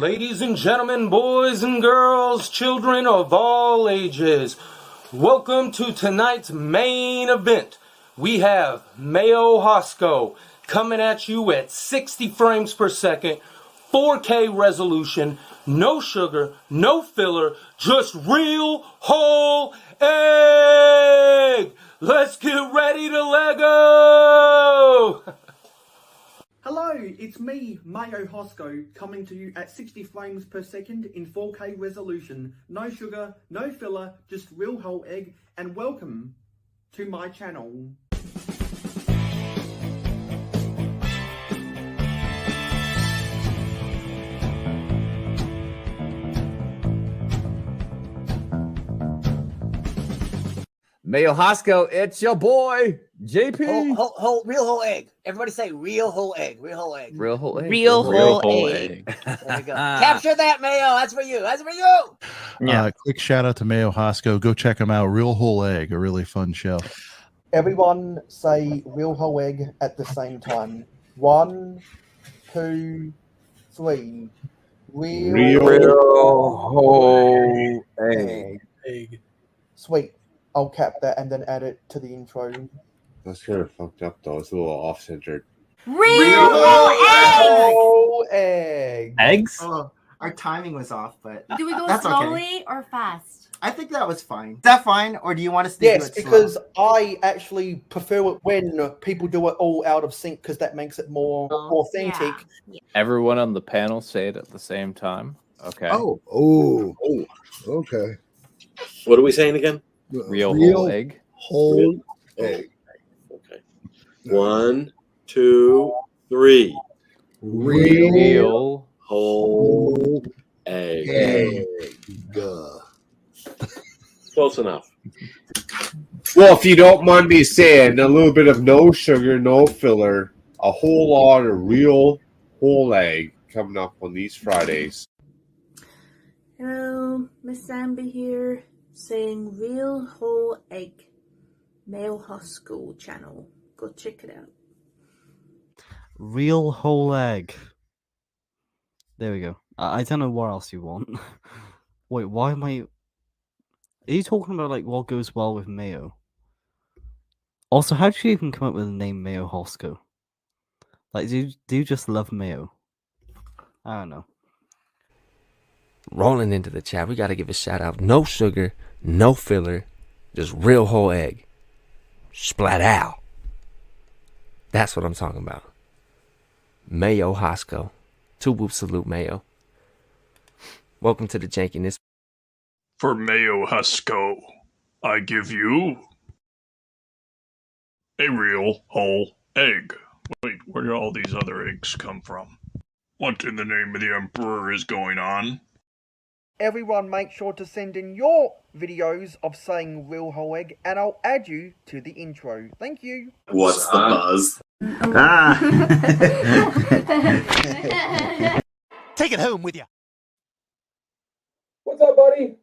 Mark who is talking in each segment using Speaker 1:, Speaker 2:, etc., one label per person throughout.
Speaker 1: Ladies and gentlemen, boys and girls, children of all ages, welcome to tonight's main event. We have Mayo Hosko coming at you at 60 frames per second, 4K resolution, no sugar, no filler, just real whole egg. Let's get ready to Lego!
Speaker 2: Hello, it's me, Mayo Hosko, coming to you at 60 frames per second in 4K resolution. No sugar, no filler, just real whole egg, and welcome to my channel.
Speaker 3: Mayo Hosko, it's your boy, JP.
Speaker 4: Real whole egg. Everybody say real whole egg. Real whole egg.
Speaker 3: Real whole egg.
Speaker 5: Real whole egg.
Speaker 4: There we go. Capture that, Mayo. That's for you. That's for you.
Speaker 5: Yeah.
Speaker 6: Quick shout out to Mayo Hosko. Go check them out. Real Whole Egg, a really fun show.
Speaker 7: Everyone say real whole egg at the same time. 1, 2, 3.
Speaker 3: Real whole egg.
Speaker 7: Sweet. I'll cap that and then add it to the intro.
Speaker 8: That's kind of fucked up though. It's a little off-centered.
Speaker 4: Real whole
Speaker 7: egg.
Speaker 5: Eggs?
Speaker 2: Oh, our timing was off, but
Speaker 9: Do we go
Speaker 2: that's
Speaker 9: slowly
Speaker 2: okay.
Speaker 9: or fast?
Speaker 2: I think that was fine. Is that fine, or do you want us to
Speaker 7: Yes,
Speaker 2: do it
Speaker 7: because
Speaker 2: slow?
Speaker 7: I actually prefer it when people do it all out of sync because that makes it more authentic.
Speaker 9: Yeah.
Speaker 3: Everyone on the panel say it at the same time. Okay.
Speaker 8: Oh, okay.
Speaker 10: What are we saying again?
Speaker 3: Real whole egg.
Speaker 8: Whole egg.
Speaker 10: Okay. 1, 2, 3.
Speaker 3: Real
Speaker 10: Whole egg. Close enough.
Speaker 8: Well, if you don't mind me saying, a little bit of no sugar, no filler, a whole lot of real whole egg coming up on these Fridays.
Speaker 9: Hello, Miss Zambi here, saying real whole egg. Mayo Hosko channel. Go check it out.
Speaker 5: Real whole egg. There we go. I don't know what else you want. Wait, why am I... Are you talking about like what goes well with Mayo? Also, how did you even come up with the name Mayo Hosko? Like, do you just love Mayo? I don't know.
Speaker 11: Rolling into the chat, we got to give a shout out. No sugar, no filler, just real whole egg. Splat out. That's what I'm talking about. Mayo Hosko. 2 whoop salute, Mayo. Welcome to the jankiness.
Speaker 12: For Mayo Hosko, I give you a real whole egg. Wait, where did all these other eggs come from? What in the name of the Emperor is going on?
Speaker 2: Everyone make sure to send in your videos of saying real whole egg, and I'll add you to the intro. Thank you.
Speaker 10: What's the buzz?
Speaker 4: Take it home with you.
Speaker 1: What's up, buddy?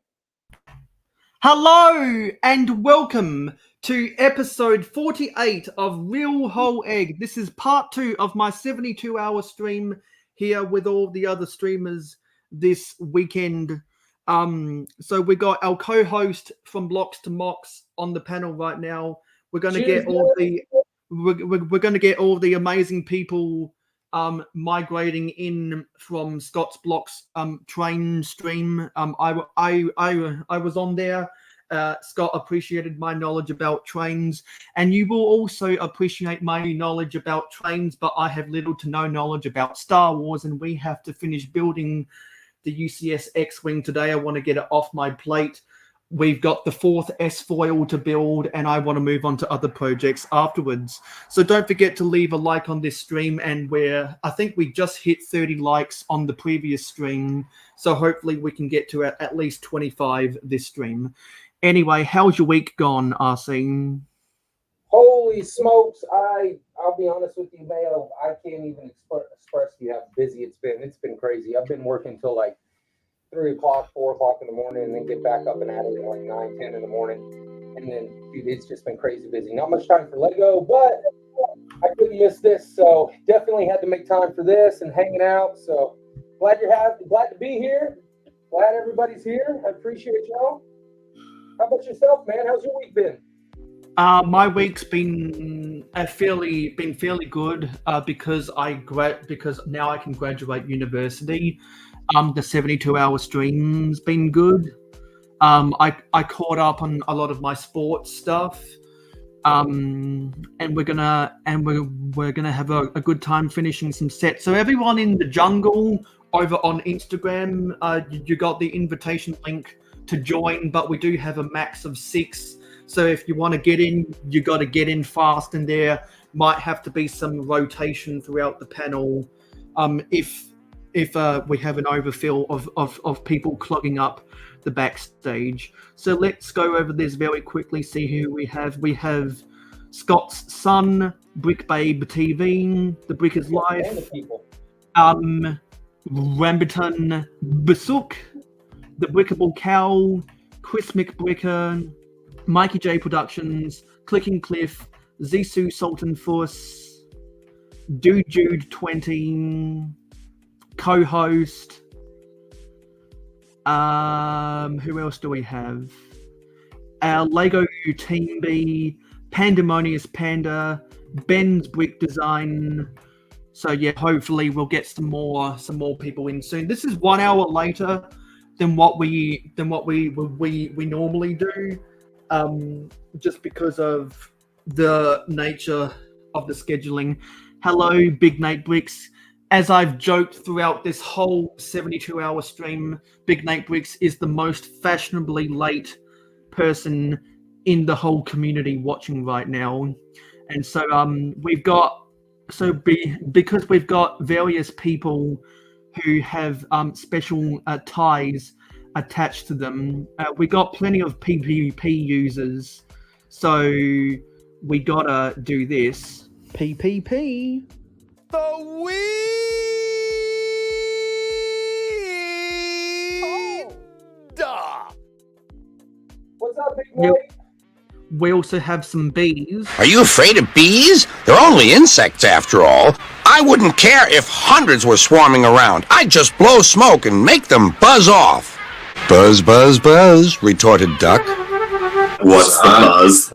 Speaker 2: Hello and welcome to episode 48 of Real Whole Egg. This is part 2 of my 72-hour stream here with all the other streamers this weekend. So we got our co-host from Blocks to Mocks on the panel right now. We're going to get all the we're going to get all the amazing people migrating in from Scott's Blocks train stream. I was on there. Scott appreciated my knowledge about trains, and you will also appreciate my knowledge about trains, but I have little to no knowledge about Star Wars, and we have to finish building the UCS X-Wing today. I want to get it off my plate. We've got the 4th S-Foil to build, and I want to move on to other projects afterwards. So don't forget to leave a like on this stream, and I think we just hit 30 likes on the previous stream, so hopefully we can get to at least 25 this stream. Anyway, how's your week gone, RC?
Speaker 1: Holy smokes! I'll be honest with you, Mayo. I can't even express to you how busy it's been. It's been crazy. I've been working till like 3 o'clock, 4 o'clock in the morning, and then get back up and at it at like 9, 10 in the morning. And then, dude, it's just been crazy busy. Not much time for Lego, but I couldn't miss this, so definitely had to make time for this and hanging out. So Glad to be here. Glad everybody's here. I appreciate y'all. How about yourself, man? How's your week been?
Speaker 2: My week's been fairly good because because now I can graduate university. The 72-hour stream's been good. I caught up on a lot of my sports stuff. And we're gonna have a good time finishing some sets. So everyone in the jungle over on Instagram, you got the invitation link to join, but we do have a max of 6. So if you want to get in, you got to get in fast, and there might have to be some rotation throughout the panel if we have an overfill of people clogging up the backstage. So let's go over this very quickly, see who we have. We have Scott's Son, Brick Babe TV, The Brick is Life, Rambutan Basuk, The Brickable Cow, Chris McBricker, Mikey J Productions, Clicking Cliff, Zisu Sultan Fuss, Dude Jude 20, co-host. Who else do we have? Our Lego Team B, Pandemonious Panda, Ben's Brick Design. So yeah, hopefully we'll get some more people in soon. This is 1 hour later than what we normally do, just because of the nature of the scheduling. Hello, Big Nate Bricks. As I've joked throughout this whole 72-hour stream, Big Nate Bricks is the most fashionably late person in the whole community watching right now. And so because we've got various people who have special ties attached to them, we got plenty of PvP users. So we gotta do this. PPP.
Speaker 3: The weed.
Speaker 1: What's up, Big Boy?
Speaker 2: We also have some bees.
Speaker 13: Are you afraid of bees? They're only insects after all. I wouldn't care if hundreds were swarming around. I'd just blow smoke and make them buzz off. Buzz, buzz, buzz, retorted Duck.
Speaker 10: What's the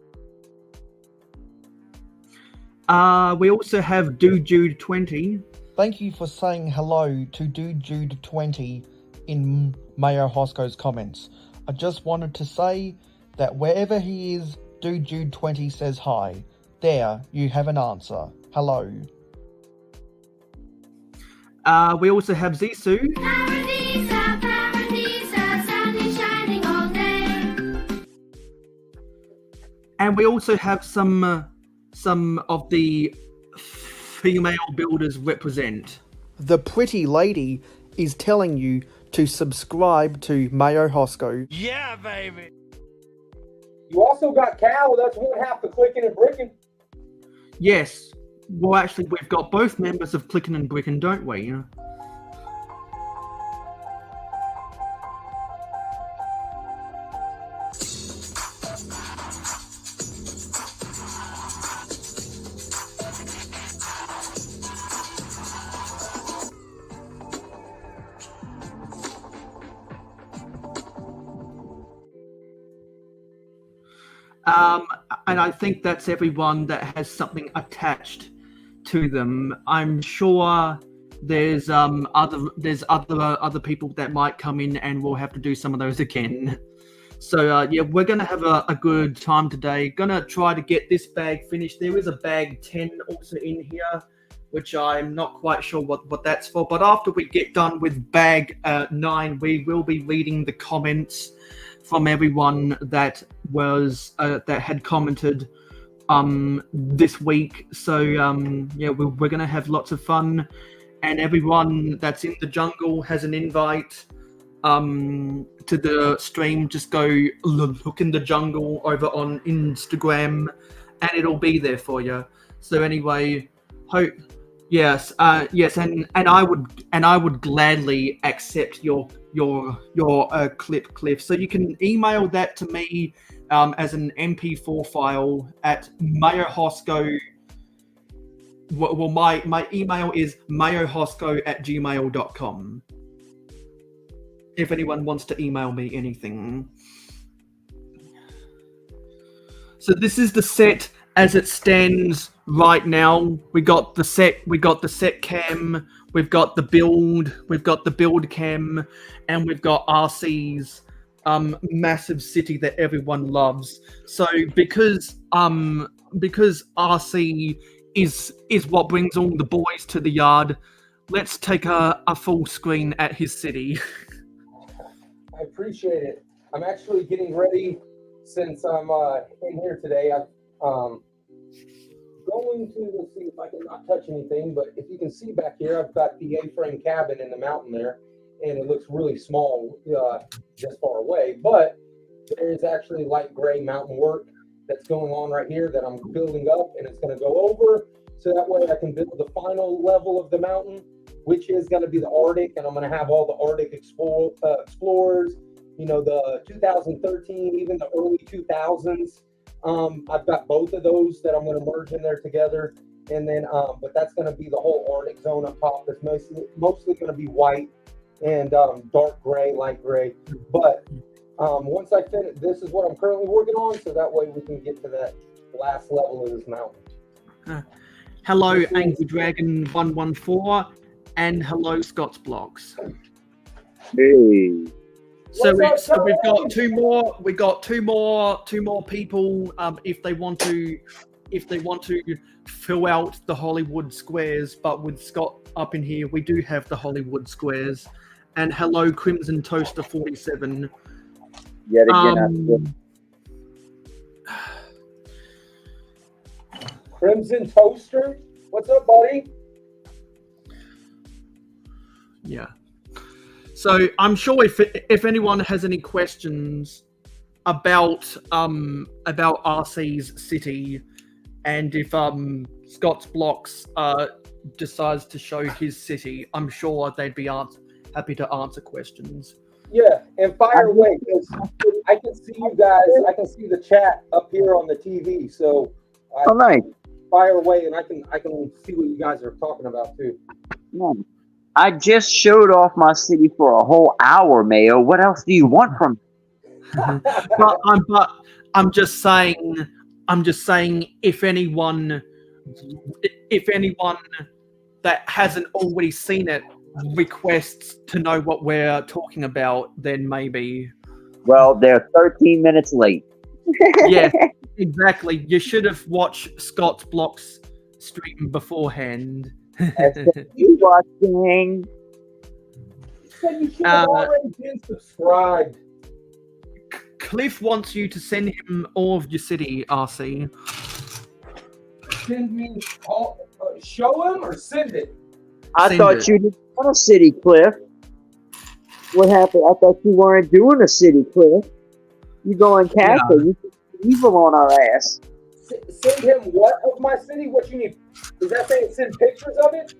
Speaker 10: buzz?
Speaker 2: We also have Dude Jude 20.
Speaker 7: Thank you for saying hello to Dude Jude 20 in Mayo Hosko's comments. I just wanted to say that wherever he is, Dude Jude 20 says hi. There, you have an answer. Hello.
Speaker 2: We also have Zisu. And we also have some of the female builders represent.
Speaker 7: The pretty lady is telling you to subscribe to Mayo Hosko.
Speaker 3: Yeah, baby.
Speaker 1: You also got Cal. That's one half the clicking and bricking.
Speaker 2: Yes. Well, actually, we've got both members of Clickin' and Brickin', don't we? And I think that's everyone that has something attached to them. I'm sure there's other people that might come in, and we'll have to do some of those again. So yeah, we're gonna have a good time today. Gonna try to get this bag finished. There is a bag 10 also in here, which I'm not quite sure what that's for. But after we get done with bag 9, we will be reading the comments from everyone that was that had commented this week. So yeah, we're gonna have lots of fun, and everyone that's in the jungle has an invite to the stream. Just go look in the jungle over on Instagram, and it'll be there for you. So anyway, yes, and I would gladly accept your clip, Cliff. So you can email that to me as an MP4 file at mayohosko. Well, my email is mayohosko@gmail.com. if anyone wants to email me anything. So this is the set as it stands right now. We got the set cam, we've got the build cam, and we've got RC's massive city that everyone loves. So because RC is what brings all the boys to the yard, let's take a full screen at his city.
Speaker 1: I appreciate it. I'm actually getting ready since I'm in here today. I'm going to, let's see if I can not touch anything, but if you can see back here, I've got the A-frame cabin in the mountain there, and it looks really small this far away, but there is actually light gray mountain work that's going on right here that I'm building up, and it's going to go over, so that way I can build the final level of the mountain, which is going to be the Arctic, and I'm going to have all the Arctic explorers, you know, the 2013, even the early 2000s. I've got both of those that I'm going to merge in there together, and then, but that's going to be the whole Arctic zone up top. That's mostly going to be white and dark gray, light gray. But once I finish, this is what I'm currently working on, so that way we can get to that last level of this mountain.
Speaker 2: Hello, Angry Dragon 114, and hello, Scott's Blocks.
Speaker 14: Hey.
Speaker 2: So we've got two more. We got two more people. If they want to fill out the Hollywood squares, but with Scott up in here, we do have the Hollywood squares. And hello, Crimson Toaster 47.
Speaker 14: Yet again,
Speaker 1: Crimson Toaster, what's up, buddy?
Speaker 2: Yeah. So I'm sure if anyone has any questions about RC's city, and if Scott's Blocks decides to show his city, I'm sure they'd be happy to answer questions.
Speaker 1: Yeah, and fire away, because I can see you guys. I can see the chat up here on the TV. So
Speaker 14: nice.
Speaker 1: Fire away, and I can see what you guys are talking about too.
Speaker 14: Man, I just showed off my city for a whole hour, Mayo. What else do you want from me?
Speaker 2: But I'm just saying, if anyone that hasn't already seen it requests to know what we're talking about, then maybe.
Speaker 14: Well, they're 13 minutes late.
Speaker 2: Yeah, exactly. You should have watched Scott's Blocks stream beforehand.
Speaker 14: You watching?
Speaker 1: You should have already been subscribed.
Speaker 2: Cliff wants you to send him all of your city, RC.
Speaker 1: Send me all, show him or send it?
Speaker 14: I thought you didn't want a city, Cliff. What happened? I thought you weren't doing a city, Cliff. You going Castle? You evil on our ass.
Speaker 1: Send him what of my city? What you need? Is that saying send pictures of it?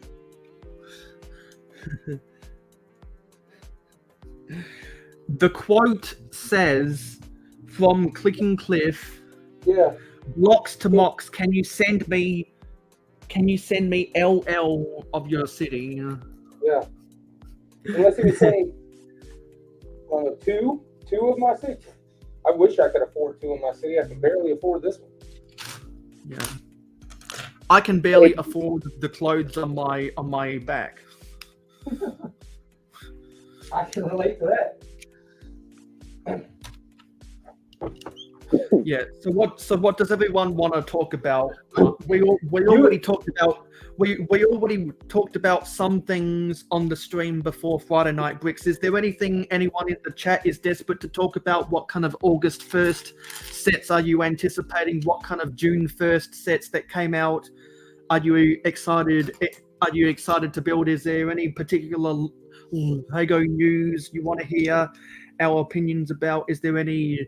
Speaker 2: The quote says, from Clicking Cliff,
Speaker 1: yeah.
Speaker 2: Blocks to Mox, can you send me LL of your city?
Speaker 1: Yeah. Unless he was saying two of my city. I wish I could afford two in my city. I can barely afford this one.
Speaker 2: Yeah. I can barely afford the clothes on my back.
Speaker 1: I can relate to that.
Speaker 2: Yeah. So what does everyone want to talk about? We already talked about some things on the stream before Friday Night Bricks. Is there anything anyone in the chat is desperate to talk about? What kind of August 1st sets are you anticipating? What kind of June 1st sets that came out? Are you excited? Are you excited to build? Is there any particular LEGO news you want to hear our opinions about? Is there any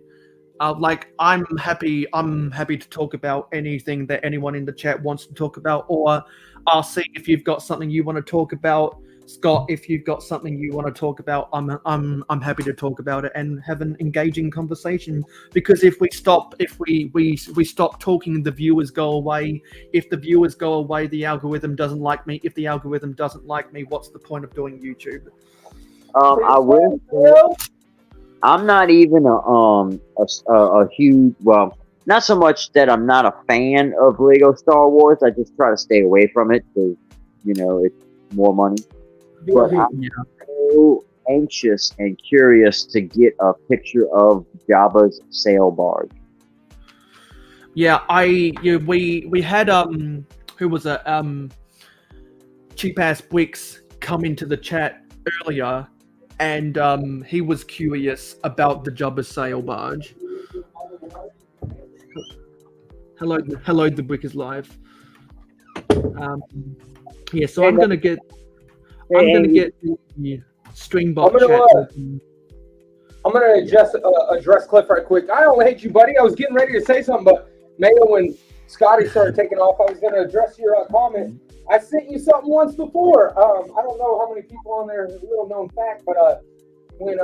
Speaker 2: I'm happy to talk about anything that anyone in the chat wants to talk about, or RC, if you've got something you want to talk about, Scott, if you've got something you want to talk about, I'm happy to talk about it and have an engaging conversation. Because if we stop talking, the viewers go away. If the viewers go away, the algorithm doesn't like me. If the algorithm doesn't like me, what's the point of doing YouTube?
Speaker 14: I will say, I'm not even a huge, well, not so much that I'm not a fan of Lego Star Wars. I just try to stay away from it because, you know, it's more money. But I'm so anxious and curious to get a picture of Jabba's sail barge.
Speaker 2: Yeah, we had who was it? Cheap ass Bricks come into the chat earlier, and he was curious about the Jabba sail barge. Hello, the Brick is live. Yeah, so I'm gonna get the Streambot chat.
Speaker 1: I'm gonna address Cliff right quick. I don't hate you, buddy. I was getting ready to say something, but Mayo and Scotty started taking off. I was gonna address your comment. I sent you something once before. I don't know how many people on there is a little known fact, but when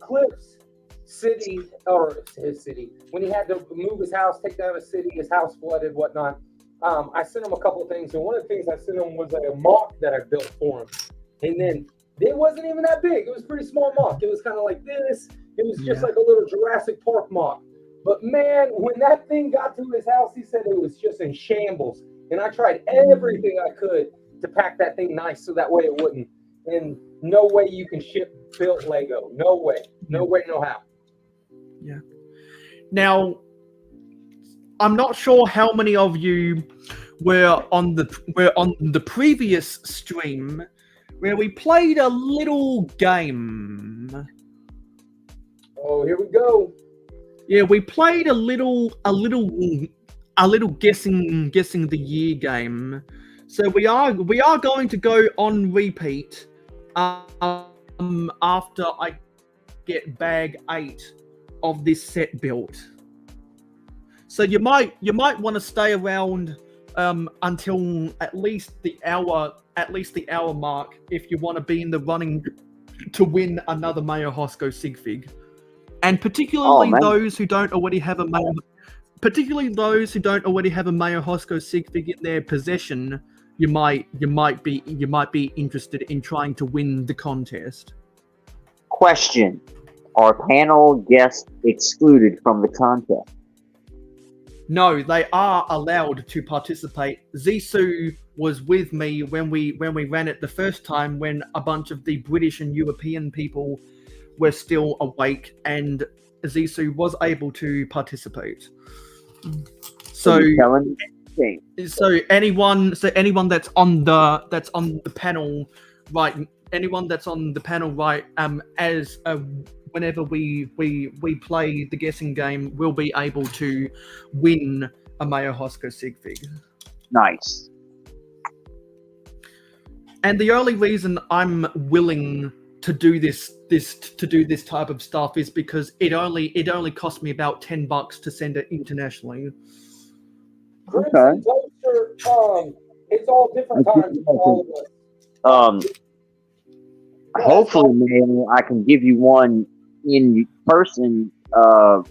Speaker 1: Cliff's city, or his city, when he had to move his house, take down a city, his house flooded, whatnot. I sent him a couple of things, and one of the things I sent him was a mock that I built for him. And then it wasn't even that big. It was a pretty small mock. It was kind of like this. It was just like a little Jurassic Park mock. But man, when that thing got to his house, he said it was just in shambles. And I tried everything I could to pack that thing nice so that way it wouldn't. And no way you can ship built Lego. No way. No way, no how.
Speaker 2: Yeah. Now, I'm not sure how many of you were on the previous stream where we played a little game.
Speaker 1: Oh, here we go.
Speaker 2: Yeah, we played a little guessing the year game. So we are going to go on repeat after I get bag 8 of this set built. So you might want to stay around until at least the hour mark if you want to be in the running to win another Mayo Hosko sig fig. And particularly those who don't already have a Mayo Hosko sig fig in their possession, you might be interested in trying to win the contest.
Speaker 14: Question: are panel guests excluded from the contest?
Speaker 2: No, they are allowed to participate. Zissou was with me when we ran it the first time, when a bunch of the British and European people were still awake, and Zissou was able to participate. So anyone that's on the panel, right? Anyone that's on the panel, right? Whenever we play the guessing game, we'll be able to win a Mayo Hosko sig fig.
Speaker 14: Nice.
Speaker 2: And the only reason I'm willing to do this type of stuff is because it only cost me about $10 to send it internationally.
Speaker 14: Okay.
Speaker 1: It's all different times for all of us.
Speaker 14: Hopefully, man, I can give you one in person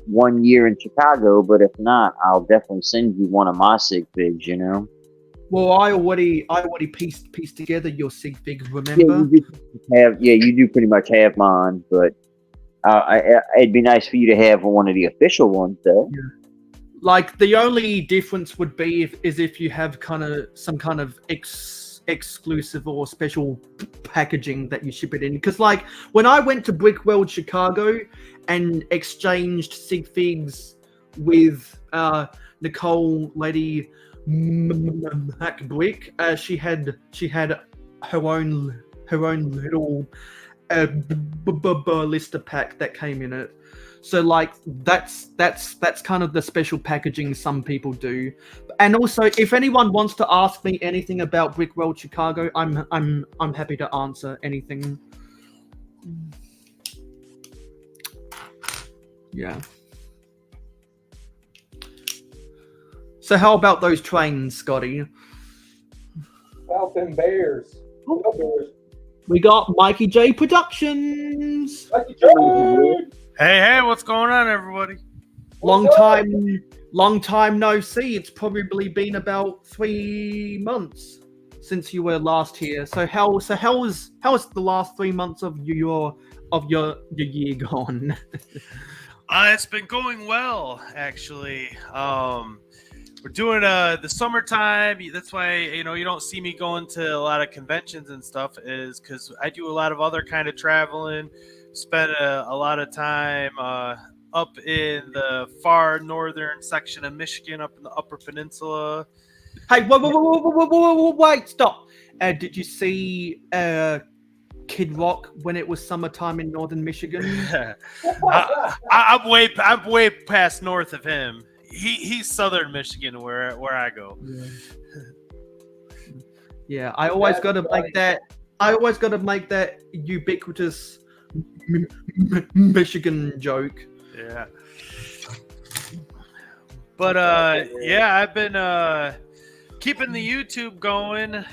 Speaker 14: 1 year in Chicago, but if not, I'll definitely send you one of my sig figs, you know?
Speaker 2: Well, I already pieced together your sig fig, remember?
Speaker 14: You do pretty much have mine, but it'd be nice for you to have one of the official ones, though.
Speaker 2: Yeah. Like, the only difference would be if you have some kind of exclusive or special packaging that you ship it in. Because, like, when I went to Brick World Chicago and exchanged sig figs with Nicole Lady Mac Brick, she had her own little blister pack that came in it. So, like, that's kind of the special packaging some people do. And also, if anyone wants to ask me anything about Brick World Chicago, I'm happy to answer anything. Yeah. So how about those trains, Scotty?
Speaker 1: About them bears. No bears.
Speaker 2: We got Mikey J Productions.
Speaker 1: Mikey J.
Speaker 15: Hey, what's going on, everybody?
Speaker 2: Long time no see. It's probably been about 3 months. since you were last here. So how was the last 3 months of your year gone?
Speaker 15: It's been going well, actually. We're doing the summertime. That's why you don't see me going to a lot of conventions and stuff, is because I do a lot of other kind of traveling. Spend a lot of time up in the far northern section of Michigan, up in the Upper Peninsula.
Speaker 2: Hey, wait, stop! Did you see Kid Rock when it was summertime in northern Michigan?
Speaker 15: I'm way past north of him. He's southern Michigan, where I go.
Speaker 2: Yeah, I always got to make that. I always got to make that ubiquitous Michigan joke.
Speaker 15: Yeah. But yeah, I've been keeping the YouTube going,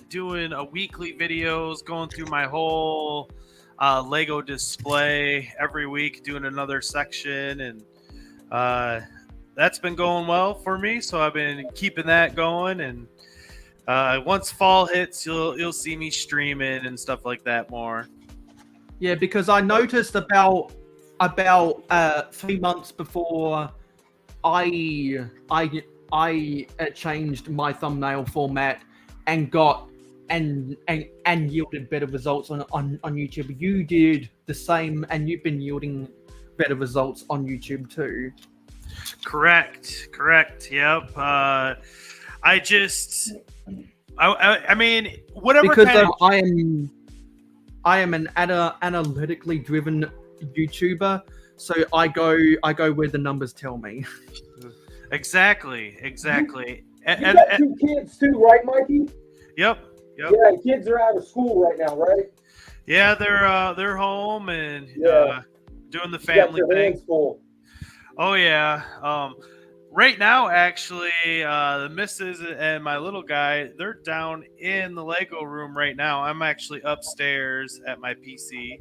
Speaker 15: doing a weekly videos, going through my whole Lego display every week, doing another section, and that's been going well for me. So I've been keeping that going, and once fall hits, you'll see me streaming and stuff like that more.
Speaker 2: Yeah, because I noticed about 3 months before I changed my thumbnail format and got and yielded better results on YouTube. You did the same, and you've been yielding better results on YouTube too.
Speaker 15: Correct. Yep. I mean, whatever.
Speaker 2: Because
Speaker 15: kind of...
Speaker 2: I am an analytically driven YouTuber, so I go where the numbers tell me.
Speaker 15: Exactly.
Speaker 16: You got 2 kids too, right, Mikey?
Speaker 15: Yep.
Speaker 16: Yeah, kids are out of school right now, right?
Speaker 15: Yeah, they're home and doing the
Speaker 16: You
Speaker 15: family
Speaker 16: got your
Speaker 15: thing.
Speaker 16: hands full.
Speaker 15: Oh yeah. Right now, actually, the missus and my little guy, they're down in the Lego room right now. I'm actually upstairs at my PC.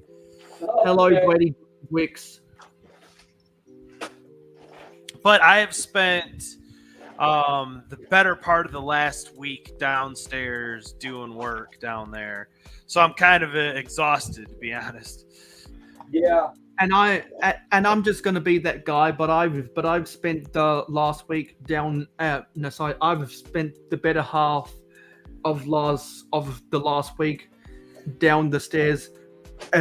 Speaker 2: Hello, Brady Wicks.
Speaker 15: But I have spent the better part of the last week downstairs doing work down there, so I'm kind of exhausted, to be honest.
Speaker 16: Yeah.
Speaker 2: And I'm just going to be that guy, but I've spent the last week down. I've spent the better half of the last week down the stairs,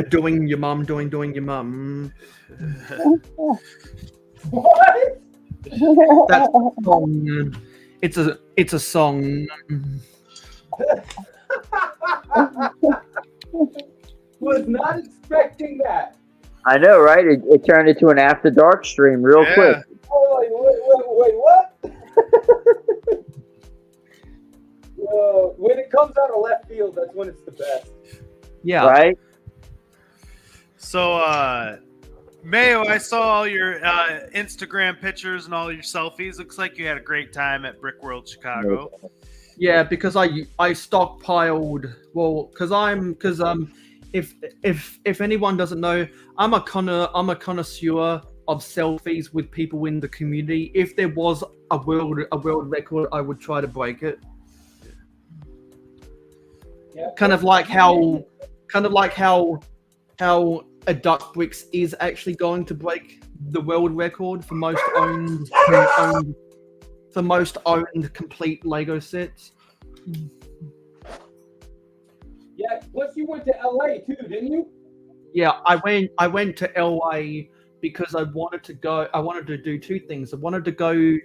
Speaker 2: doing your mum.
Speaker 16: What?
Speaker 2: That's a song. It's a song.
Speaker 16: Was not expecting that.
Speaker 14: I know, right? It turned into an after dark stream real quick.
Speaker 16: Oh, wait, what? When it comes out of left field, that's when it's the best.
Speaker 2: Yeah.
Speaker 14: Right?
Speaker 15: So, Mayo, I saw all your Instagram pictures and all your selfies. Looks like you had a great time at Brick World Chicago.
Speaker 2: Yeah, because I stockpiled. Well, if anyone doesn't know, I'm a connoisseur of selfies with people in the community. If there was a world record, I would try to break it.
Speaker 16: Yeah.
Speaker 2: Kind of like how a Duck Bricks is actually going to break the world record for most owned complete Lego sets.
Speaker 16: Yeah, plus you went to LA too, didn't you?
Speaker 2: Yeah, I went to LA because I wanted to do 2 things. I wanted to go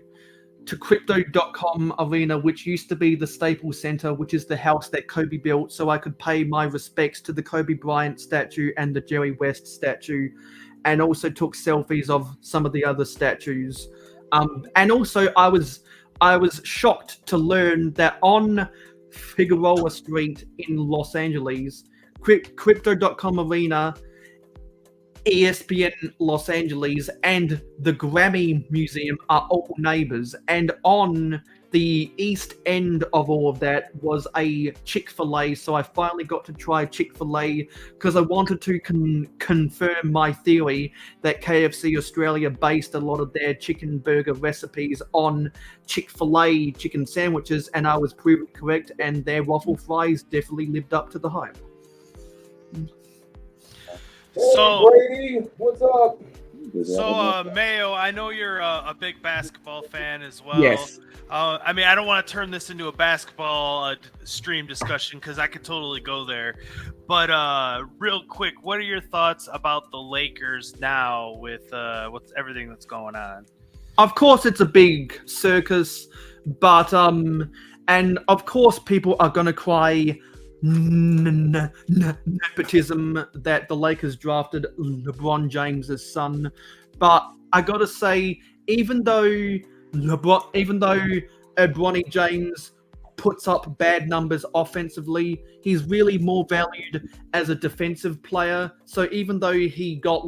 Speaker 2: to Crypto.com Arena, which used to be the Staples Center, which is the house that Kobe built, so I could pay my respects to the Kobe Bryant statue and the Jerry West statue, and also took selfies of some of the other statues. And also I was shocked to learn that on Figueroa Street in Los Angeles, Crypto.com Arena ESPN Los Angeles and the Grammy Museum are all neighbors, and on the east end of all of that was a Chick-fil-A, so I finally got to try Chick-fil-A because I wanted to confirm my theory that KFC Australia based a lot of their chicken burger recipes on Chick-fil-A chicken sandwiches, and I was proven correct, and their waffle fries definitely lived up to the hype.
Speaker 15: So,
Speaker 16: Brady, what's up?
Speaker 15: So, Mayo, I know you're a big basketball fan as well.
Speaker 2: Yes.
Speaker 15: I mean, I don't want to turn this into a basketball stream discussion because I could totally go there. But real quick, what are your thoughts about the Lakers now with everything that's going on?
Speaker 2: Of course, it's a big circus, but and of course, people are gonna cry nepotism that the Lakers drafted LeBron James's son. But I gotta say, even though Bronny James puts up bad numbers offensively, he's really more valued as a defensive player. So even though he got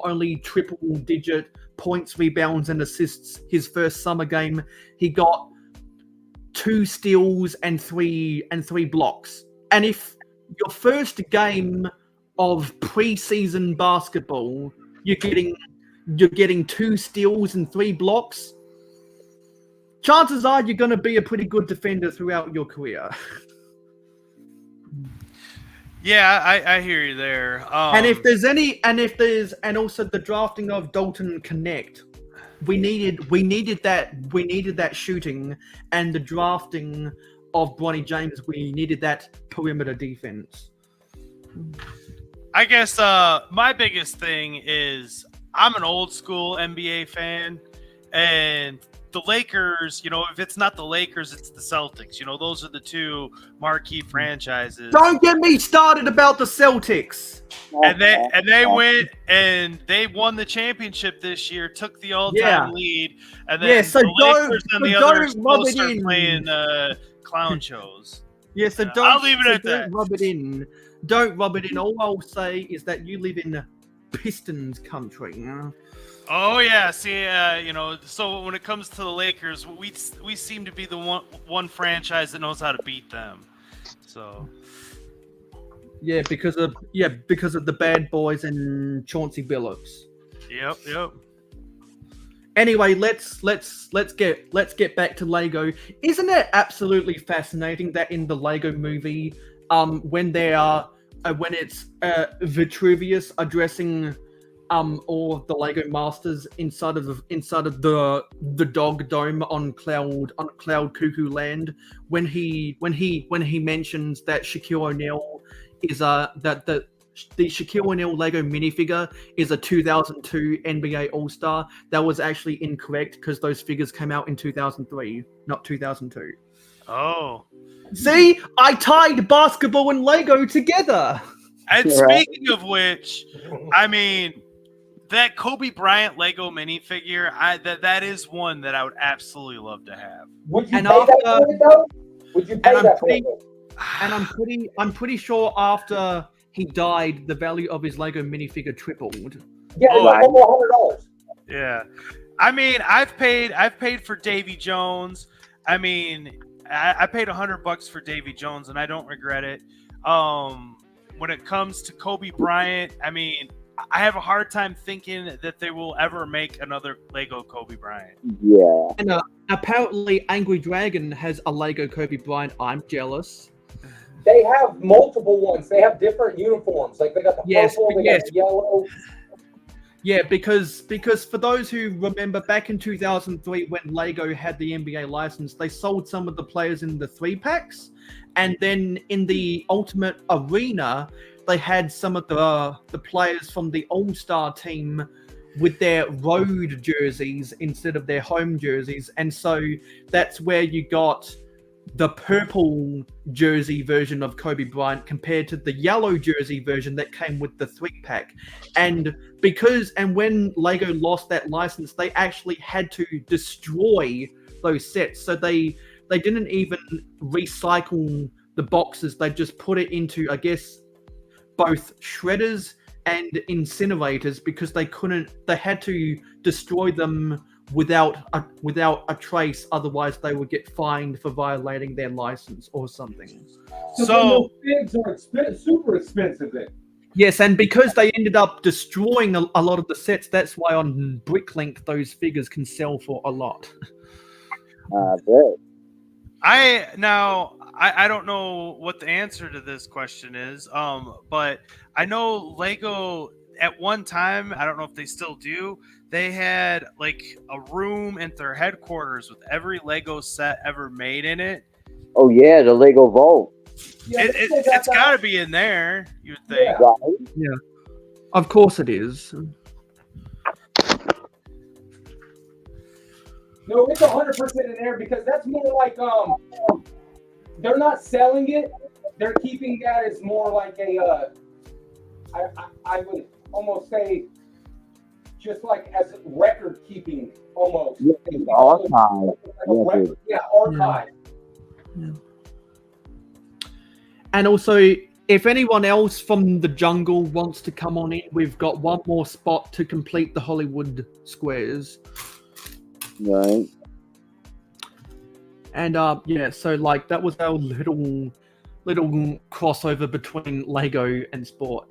Speaker 2: only triple-digit points, rebounds, and assists his first summer game. He got 2 steals and 3 blocks. And if your first game of preseason basketball, you're getting 2 steals and 3 blocks, chances are you're going to be a pretty good defender throughout your career.
Speaker 15: Yeah, I hear you there.
Speaker 2: And also the drafting of Dalton Connect, we needed that shooting, and the drafting of Bronny James, we needed that perimeter defense.
Speaker 15: I guess my biggest thing is I'm an old school NBA fan, and the Lakers, if it's not the Lakers, it's the Celtics. Those are the 2 marquee franchises.
Speaker 2: Don't get me started about the Celtics.
Speaker 15: And they went and they won the championship this year, took the all-time lead, and then
Speaker 2: so
Speaker 15: the Lakers and the others both start playing clown shows.
Speaker 2: Yeah, so
Speaker 15: I'll leave it at that.
Speaker 2: Don't rub it in. Don't rub it in. All I'll say is that you live in Pistons country.
Speaker 15: Oh yeah, see, so when it comes to the Lakers, we seem to be the one franchise that knows how to beat them. So
Speaker 2: yeah, because of the bad boys and Chauncey Billups.
Speaker 15: Yep.
Speaker 2: Anyway, let's get back to Lego. Isn't it absolutely fascinating that in the Lego movie, when it's Vitruvius addressing all of the Lego Masters inside of the Dog Dome on Cloud Cuckoo Land, when he mentions that Shaquille O'Neal is the Shaquille O'Neal Lego minifigure is a 2002 NBA All-Star. That was actually incorrect because those figures came out in 2003, not 2002.
Speaker 15: Oh.
Speaker 2: See, I tied basketball and Lego together.
Speaker 15: And speaking of which, I mean, that Kobe Bryant Lego minifigure, that is one that I would absolutely love to have.
Speaker 16: Would you pay that for it, though? Would you pay that for it?
Speaker 2: And I'm pretty sure after he died, the value of his Lego minifigure tripled.
Speaker 16: Yeah, over $100.
Speaker 15: Yeah, I mean, I've paid for Davy Jones. I mean, I paid $100 for Davy Jones, and I don't regret it. When it comes to Kobe Bryant, I mean, I have a hard time thinking that they will ever make another Lego Kobe Bryant.
Speaker 14: Yeah.
Speaker 2: And apparently, Angry Dragon has a Lego Kobe Bryant. I'm jealous.
Speaker 16: They have multiple ones. They have different uniforms. Like they got the purple, they got the yellow.
Speaker 2: Yeah, because for those who remember, back in 2003 when Lego had the NBA license, they sold some of the players in the 3-packs, and then in the Ultimate Arena, they had some of the players from the All-Star team with their road jerseys instead of their home jerseys, and so that's where you got the purple jersey version of Kobe Bryant compared to the yellow jersey version that came with the 3-pack. And when Lego lost that license, they actually had to destroy those sets. So they didn't even recycle the boxes. They just put it into, I guess, both shredders and incinerators because they had to destroy them without a trace, otherwise they would get fined for violating their license or something.
Speaker 16: So figs are super expensive then.
Speaker 2: Yes, and because they ended up destroying a lot of the sets, that's why on Bricklink those figures can sell for a lot.
Speaker 15: I don't know what the answer to this question is, but I know Lego at one time, I don't know if they still do, they had like a room at their headquarters with every Lego set ever made in it.
Speaker 14: Oh yeah, the Lego Vault.
Speaker 15: It's got to be in there, you'd think.
Speaker 2: Yeah, of course it is.
Speaker 16: No, it's 100% in there because that's more like they're not selling it; they're keeping that as more like a I would almost say just like as record keeping almost.
Speaker 14: Archive.
Speaker 16: Yeah, archive.
Speaker 2: Yeah. And also, if anyone else from the jungle wants to come on in, we've got one more spot to complete the Hollywood squares.
Speaker 14: Right.
Speaker 2: And yeah, so like that was our little crossover between Lego and sport.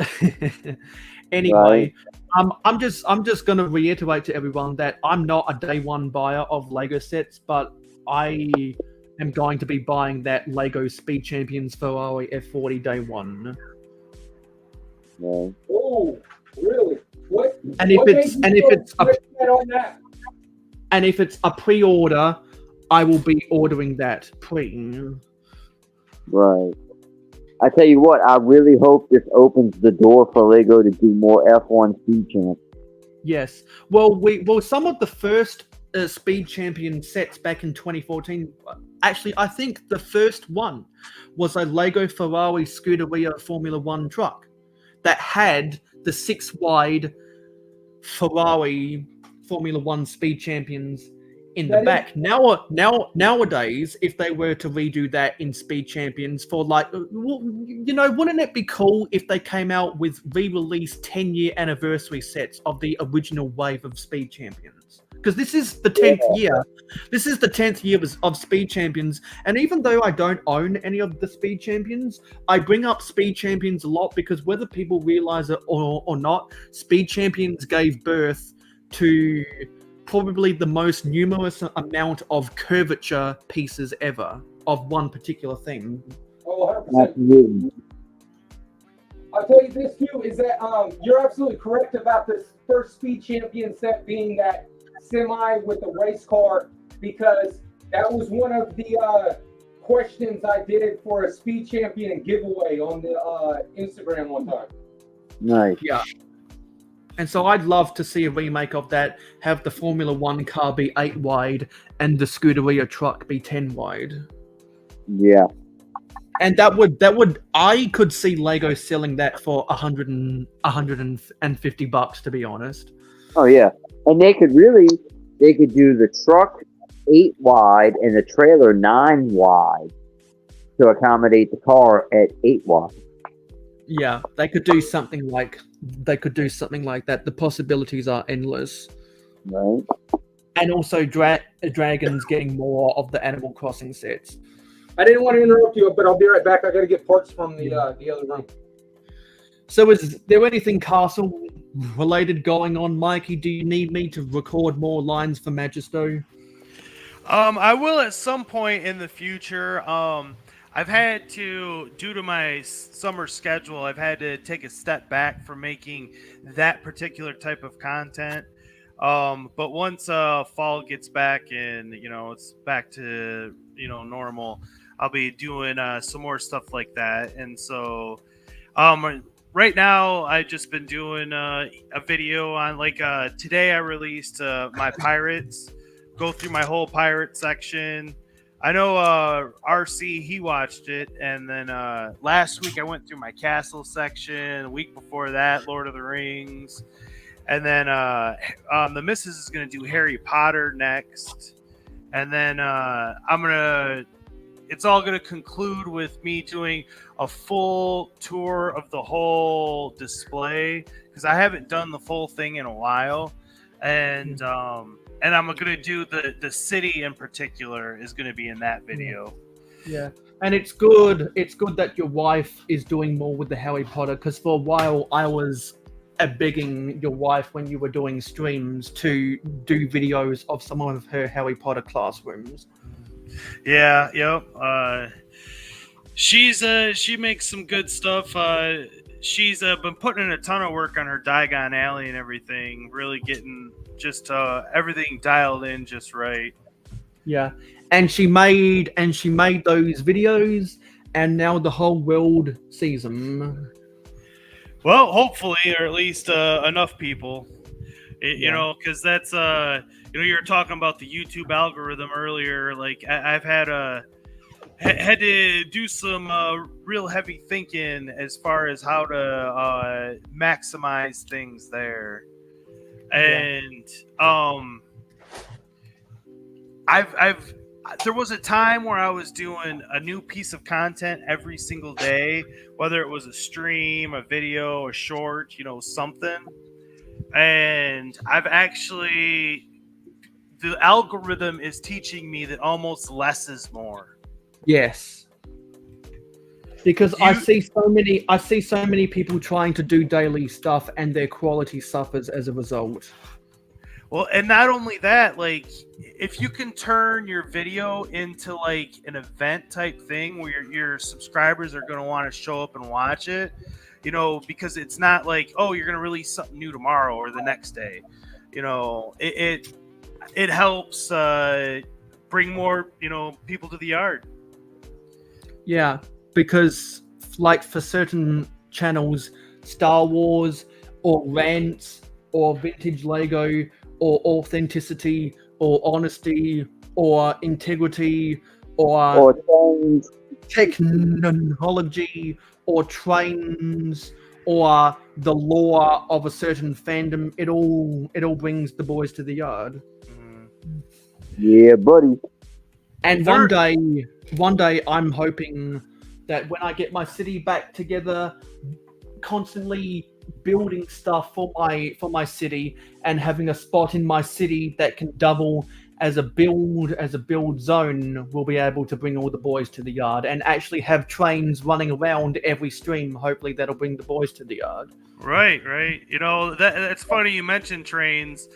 Speaker 2: Anyway, I'm just gonna reiterate to everyone that I'm not a day one buyer of Lego sets, but I am going to be buying that Lego Speed Champions Ferrari F40 day one.
Speaker 14: Yeah.
Speaker 16: Oh, really? What?
Speaker 2: And if
Speaker 16: if
Speaker 2: it's a pre-order, I will be ordering that pre.
Speaker 14: Right. I tell you what, I really hope this opens the door for Lego to do more F1 Speed Champ.
Speaker 2: Yes. Well, some of the first Speed Champion sets back in 2014. Actually, I think the first one was a Lego Ferrari Scuderia Formula One truck that had the 6-wide Ferrari Formula One Speed Champions in the back. Nowadays, if they were to redo that in Speed Champions for like, you know, wouldn't it be cool if they came out with re-released 10-year anniversary sets of the original wave of Speed Champions? Because this is the 10th year. This is the 10th year of Speed Champions. And even though I don't own any of the Speed Champions, I bring up Speed Champions a lot because whether people realize it or not, Speed Champions gave birth to probably the most numerous amount of curvature pieces ever of one particular thing.
Speaker 16: Oh, 100%. I'll tell you this too, is that you're absolutely correct about this first Speed Champion set being that semi with the race car, because that was one of the questions I did for a Speed Champion giveaway on the Instagram one time.
Speaker 14: Nice.
Speaker 2: Yeah. And so I'd love to see a remake of that, have the Formula One car be 8 wide and the Scuderia truck be 10 wide.
Speaker 14: Yeah.
Speaker 2: And I could see Lego selling that for $150, to be honest.
Speaker 14: Oh yeah. And they could do the truck 8 wide and the trailer 9 wide to accommodate the car at 8 wide.
Speaker 2: Yeah, they could do something like that. The possibilities are endless.
Speaker 14: Right.
Speaker 2: And also Dragons getting more of the Animal Crossing sets.
Speaker 16: I didn't want to interrupt you, but I'll be right back. I got to get parts from the other room.
Speaker 2: So is there anything castle related going on, Mikey? Do you need me to record more lines for Magisto?
Speaker 15: I will at some point in the future. I've had to, due to my summer schedule, I've had to take a step back from making that particular type of content. But once fall gets back and, you know, it's back to, you know, normal, I'll be doing some more stuff like that. And so right now I've just been doing a video on, like, today I released my pirates, go through my whole pirate section. I know RC, he watched it, and then last week I went through my castle section. The week before that, Lord of the Rings, and then the missus is going to do Harry Potter next, and then it's all going to conclude with me doing a full tour of the whole display, because I haven't done the full thing in a while, and I'm gonna do the city in particular is gonna be in that video.
Speaker 2: Yeah, and it's good. It's good that your wife is doing more with the Harry Potter, because for a while I was begging your wife when you were doing streams to do videos of some of her Harry Potter classrooms.
Speaker 15: Yeah, yep. She makes some good stuff. She's been putting in a ton of work on her Diagon Alley and everything, really getting just everything dialed in just right.
Speaker 2: Yeah, and she made those videos, and now the whole world sees them.
Speaker 15: Well, hopefully, or at least enough people. You know, because that's you know, you were talking about the YouTube algorithm earlier. Like I've had to do some real heavy thinking as far as how to maximize things there, and there was a time where I was doing a new piece of content every single day, whether it was a stream, a video, a short, you know, something. And I've actually, the algorithm is teaching me that almost less is more.
Speaker 2: Yes. Because I see so many people trying to do daily stuff, and their quality suffers as a result.
Speaker 15: Well, and not only that, like, if you can turn your video into like an event type thing where your subscribers are going to want to show up and watch it, you know, because it's not like, oh, you're going to release something new tomorrow or the next day. You know, it helps bring more, you know, people to the yard.
Speaker 2: Yeah, because like for certain channels, Star Wars or rants or vintage Lego or authenticity or honesty or integrity or technology or trains or the lore of a certain fandom, it all brings the boys to the yard.
Speaker 14: Yeah, buddy.
Speaker 2: And one day I'm hoping that when I get my city back together, constantly building stuff for my city and having a spot in my city that can double as a build zone, will be able to bring all the boys to the yard and actually have trains running around every stream. Hopefully that'll bring the boys to the yard.
Speaker 15: Right. You know, that's funny you mentioned trains.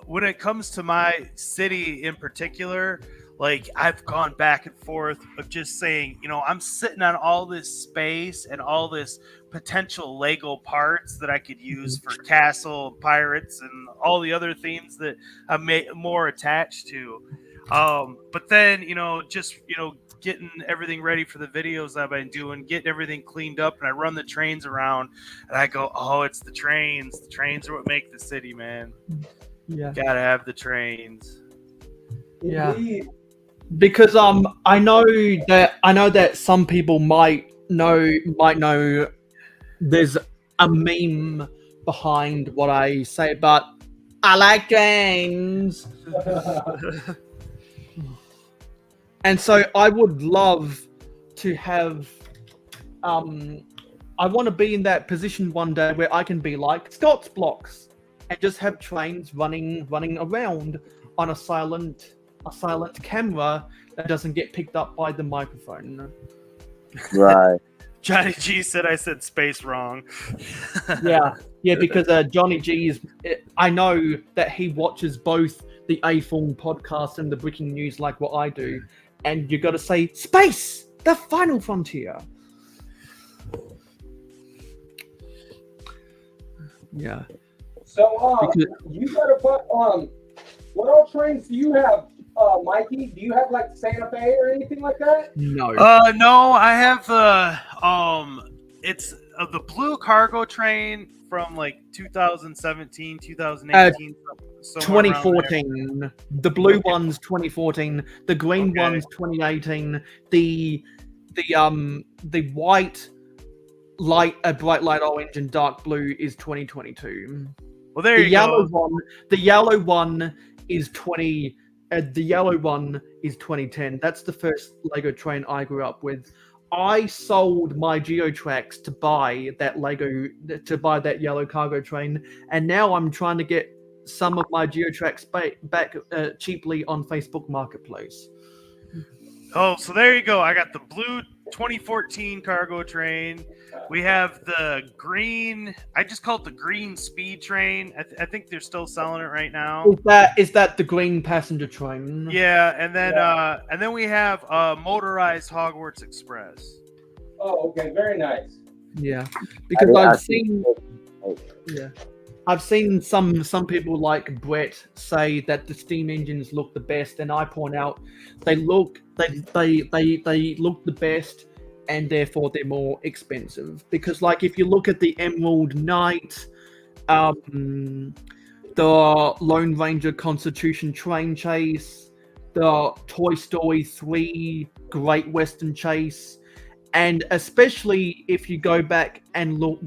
Speaker 15: When it comes to my city in particular, like I've gone back and forth of just saying, you know, I'm sitting on all this space and all this potential Lego parts that I could use for castle, pirates, and all the other themes that I'm more attached to. But then, you know, just, you know, getting everything ready for the videos I've been doing, getting everything cleaned up, and I run the trains around, and I go, oh, it's the trains. The trains are what make the city, man.
Speaker 2: Yeah.
Speaker 15: Gotta have the trains.
Speaker 2: Yeah. Because I know that some people might know there's a meme behind what I say, but I like trains. And so I would love to have I want to be in that position one day where I can be like Scott's Blocks and just have trains running around on a silent camera that doesn't get picked up by the microphone.
Speaker 14: Right.
Speaker 15: Johnny G said I said space wrong.
Speaker 2: yeah, because Johnny G is. I know that he watches both the A-Form podcast and the Breaking News like what I do, and you got to say space, the final frontier. Yeah.
Speaker 16: So you gotta put what all trains do you have, Mikey? Do you have like Santa Fe or anything like that?
Speaker 2: No.
Speaker 15: No, I have it's the blue cargo train from like 2017, 2018,
Speaker 2: 2014. The blue one's 2014. The green one's 2018. The white light, bright light orange and dark blue is 2022.
Speaker 15: Well, there you go.
Speaker 2: The yellow one is 2010. That's the first Lego train I grew up with. I sold my Geotracks to buy that yellow cargo train, and now I'm trying to get some of my Geotracks back cheaply on Facebook Marketplace.
Speaker 15: Oh, so there you go. I got the blue 2014 cargo train. We have the green. I just call it the green speed train. I think they're still selling it right now.
Speaker 2: Is that the green passenger train?
Speaker 15: Yeah, and then we have motorized Hogwarts Express.
Speaker 16: Oh, okay, very nice.
Speaker 2: Yeah, because I've seen some people like Brett say that the steam engines look the best, and I point out they look the best, and therefore they're more expensive. Because like if you look at the Emerald Knight, the Lone Ranger Constitution Train Chase, the Toy Story 3 Great Western Chase, and especially if you go back and look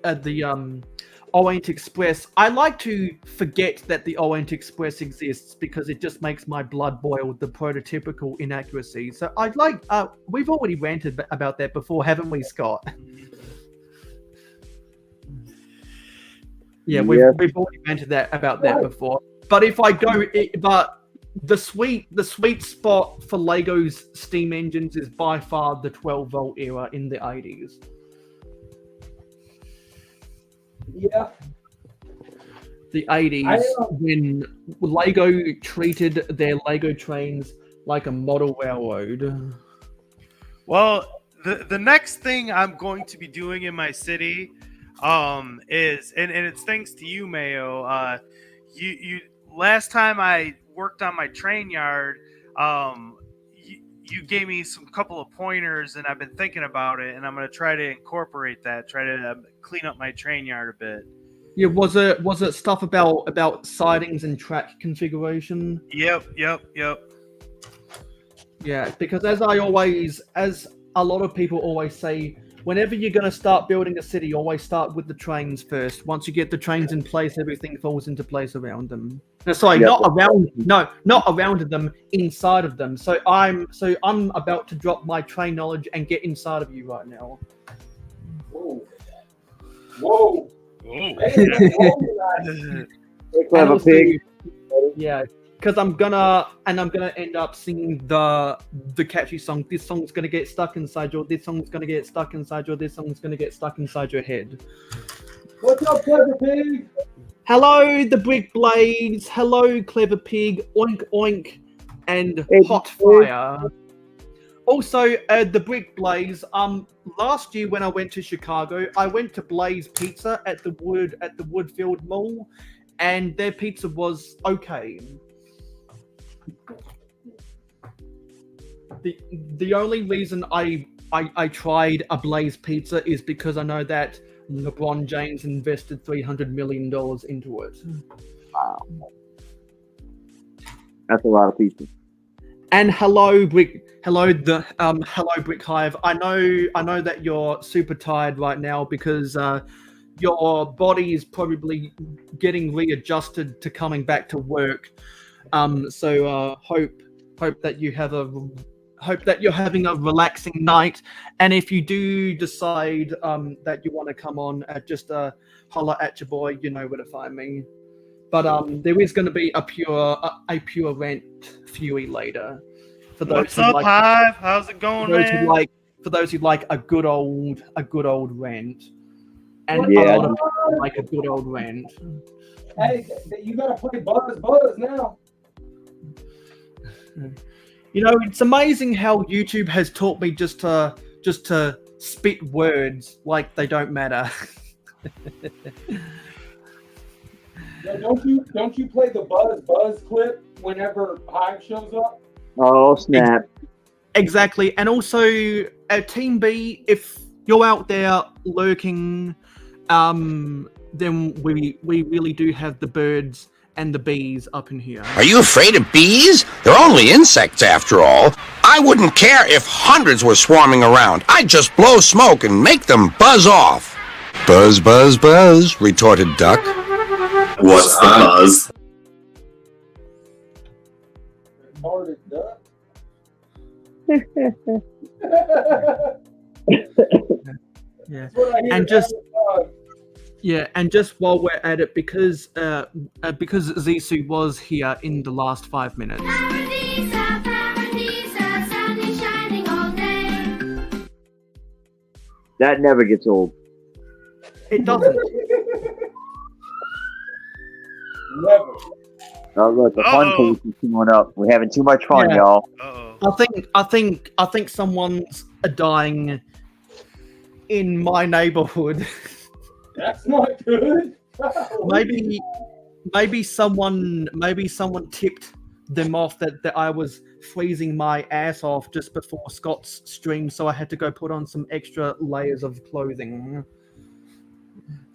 Speaker 2: at the Orient Express, I like to forget that the Orient Express exists because it just makes my blood boil with the prototypical inaccuracy. So I'd like, we've already ranted about that before, haven't we, Scott? Yeah, we've already ranted about that before. But if I go, but the sweet spot for Lego's steam engines is by far the 12-volt era in the 80s.
Speaker 16: Yeah.
Speaker 2: The 80s, when Lego treated their Lego trains like a model railroad.
Speaker 15: Well, the next thing I'm going to be doing in my city is, and it's thanks to you, Mayo. You last time I worked on my train yard, you gave me some couple of pointers, and I've been thinking about it, and I'm going to try to incorporate that, try to clean up my train yard a bit.
Speaker 2: Yeah, was it stuff about sidings and track configuration?
Speaker 15: Yep.
Speaker 2: Yeah, because as a lot of people always say, whenever you're going to start building a city, always start with the trains first. Once you get the trains in place, everything falls into place around them. No, sorry, not around them, inside of them. So I'm about to drop my train knowledge and get inside of you right now.
Speaker 16: Whoa.
Speaker 14: Clever pig.
Speaker 2: Yeah, because I'm gonna end up singing the catchy song. This song's gonna get stuck inside your. This song's gonna get stuck inside your. This song's gonna get stuck inside your head.
Speaker 16: What's up, Clever Pig?
Speaker 2: Hello, the Brick Blades. Hello, Clever Pig. Oink oink, and Hot Fire. Also, the Brick Blaze. Last year when I went to Chicago, I went to Blaze Pizza at the Woodfield Mall, and their pizza was okay. The only reason I tried a Blaze Pizza is because I know that LeBron James invested $300 million into it.
Speaker 14: Wow, that's a lot of pizza.
Speaker 2: And hello, Brick Hive. I know that you're super tired right now because your body is probably getting readjusted to coming back to work. So hope that you're having a relaxing night. And if you do decide that you want to come on, just holler at your boy. You know where to find me. But there is going to be a pure rant fury later. For those
Speaker 15: What's up, Hive? How's it going, man?
Speaker 2: For those who like a good old rant, and
Speaker 14: yeah,
Speaker 2: a lot of people like a good old rant.
Speaker 16: Hey, you gotta play Buzz now.
Speaker 2: You know, it's amazing how YouTube has taught me just to spit words like they don't matter.
Speaker 16: Yeah, don't you play the Buzz clip whenever Hive shows up?
Speaker 14: Oh snap!
Speaker 2: Exactly, and also Team B, if you're out there lurking, then we really do have the birds and the bees up in here.
Speaker 13: Are you afraid of bees? They're only insects after all. I wouldn't care if hundreds were swarming around. I'd just blow smoke and make them buzz off. Buzz, buzz, buzz, retorted Duck.
Speaker 10: What's the buzz?
Speaker 2: Yeah, and just while we're at it, because Zissou was here in the last 5 minutes.
Speaker 14: That never gets old.
Speaker 2: It doesn't.
Speaker 16: Never.
Speaker 14: Oh look, the fun page is coming up. We're having too much fun,
Speaker 2: Yeah.
Speaker 14: y'all.
Speaker 2: I think someone's dying in my neighborhood.
Speaker 16: That's not good.
Speaker 2: maybe someone tipped them off that I was freezing my ass off just before Scott's stream, so I had to go put on some extra layers of clothing.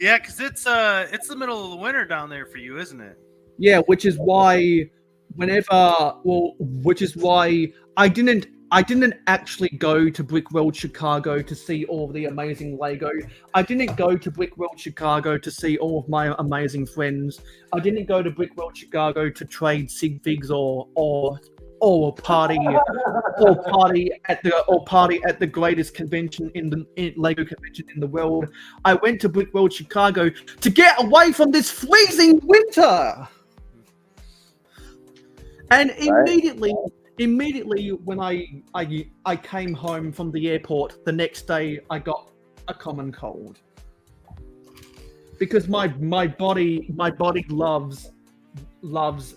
Speaker 15: Yeah, because it's the middle of the winter down there for you, isn't it?
Speaker 2: Yeah, which is why I didn't actually go to Brickworld Chicago to see all the amazing Lego. I didn't go to Brickworld Chicago to see all of my amazing friends. I didn't go to Brickworld Chicago to trade sig figs or party at the greatest convention in Lego convention in the world. I went to Brickworld Chicago to get away from this freezing winter. And immediately when I came home from the airport, the next day I got a common cold. Because my body loves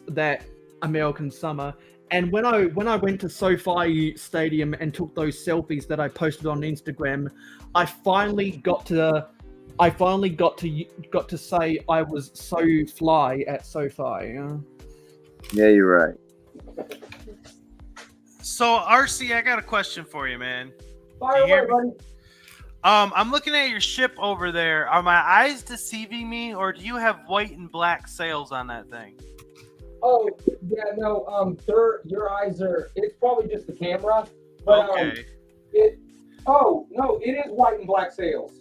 Speaker 2: that American summer. And when I went to SoFi Stadium and took those selfies that I posted on Instagram, I finally got to say I was so fly at SoFi.
Speaker 14: Yeah, you're right.
Speaker 15: So RC, I got a question for you, man.
Speaker 16: Fire away, buddy.
Speaker 15: I'm looking at your ship over there. Are my eyes deceiving me, or do you have white and black sails on that thing?
Speaker 16: Oh yeah, no. Your eyes are. It's probably just the camera. But,
Speaker 15: okay.
Speaker 16: It is white and black sails.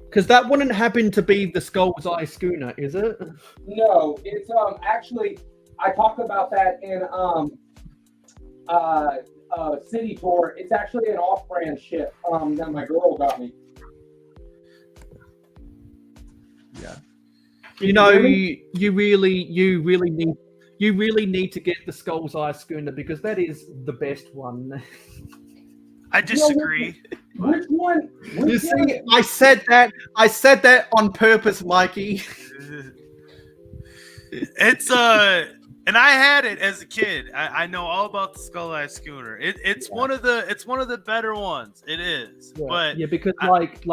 Speaker 2: Because that wouldn't happen to be the Skull's Eye schooner, is it?
Speaker 16: No, it's actually. I talk about that in City Tour. It's actually an off-brand ship that my girl got me.
Speaker 2: Yeah. You know, you really need to get the Skull's Eye schooner because that is the best one.
Speaker 15: I disagree.
Speaker 16: Which one?
Speaker 2: You see, I said that on purpose, Mikey.
Speaker 15: It's and I had it as a kid. I know all about the Skull Eye schooner. It's one of the better ones. It is.
Speaker 2: Yeah.
Speaker 15: But
Speaker 2: yeah, because like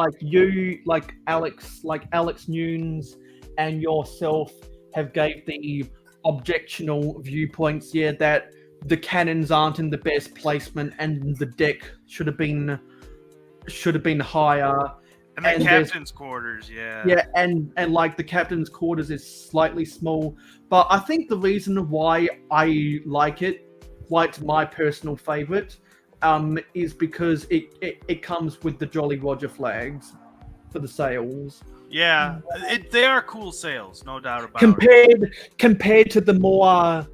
Speaker 2: Alex Nunes and yourself have gave the objectional viewpoints. Yeah, that the cannons aren't in the best placement and the deck should have been higher.
Speaker 15: And the captain's quarters, yeah.
Speaker 2: Yeah, and like the captain's quarters is slightly small. But I think the reason why I like it, why it's my personal favorite, is because it comes with the Jolly Roger flags for the sails.
Speaker 15: Yeah, they are cool sails, no doubt about it.
Speaker 2: Compared to the more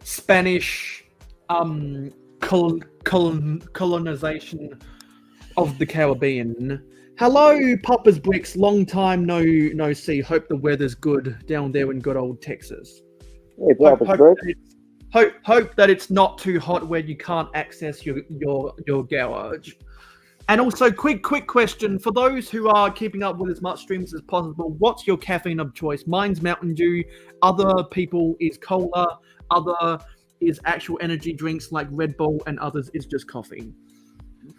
Speaker 2: Spanish colonization of the Caribbean. Hello, Papa's Bricks. Long time no see. Hope the weather's good down there in good old Texas.
Speaker 14: Hey, Papa's Bricks.
Speaker 2: Hope that it's not too hot where you can't access your garage. And also, quick question for those who are keeping up with as much streams as possible. What's your caffeine of choice? Mine's Mountain Dew. Other people is cola. Other is actual energy drinks like Red Bull, and others is just coffee.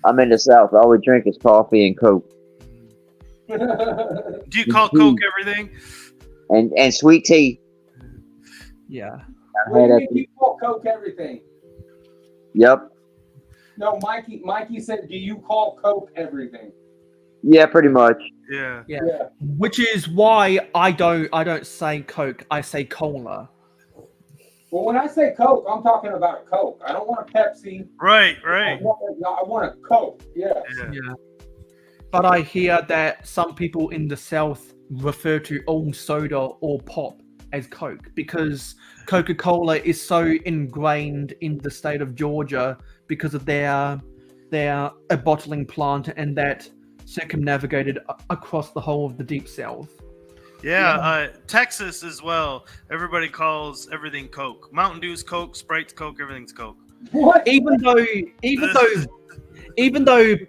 Speaker 14: I'm in the South. All we drink is coffee and Coke.
Speaker 15: Do you call Coke everything?
Speaker 14: And sweet tea.
Speaker 2: Yeah.
Speaker 16: What do you mean you call Coke everything?
Speaker 14: Yep.
Speaker 16: No, Mikey said, do you call Coke everything?
Speaker 14: Yeah, pretty much.
Speaker 15: Yeah.
Speaker 2: Which is why I don't say Coke. I say cola.
Speaker 16: Well, when I say Coke, I'm talking about Coke. I don't want a Pepsi.
Speaker 15: Right.
Speaker 16: I want a Coke. Yeah.
Speaker 2: But I hear that some people in the South refer to all soda or pop as Coke, because Coca-Cola is so ingrained in the state of Georgia because of their a bottling plant, and that circumnavigated across the whole of the Deep South.
Speaker 15: Yeah, Texas as well. Everybody calls everything Coke. Mountain Dew's Coke, Sprite's Coke, everything's Coke.
Speaker 16: What?
Speaker 2: Even though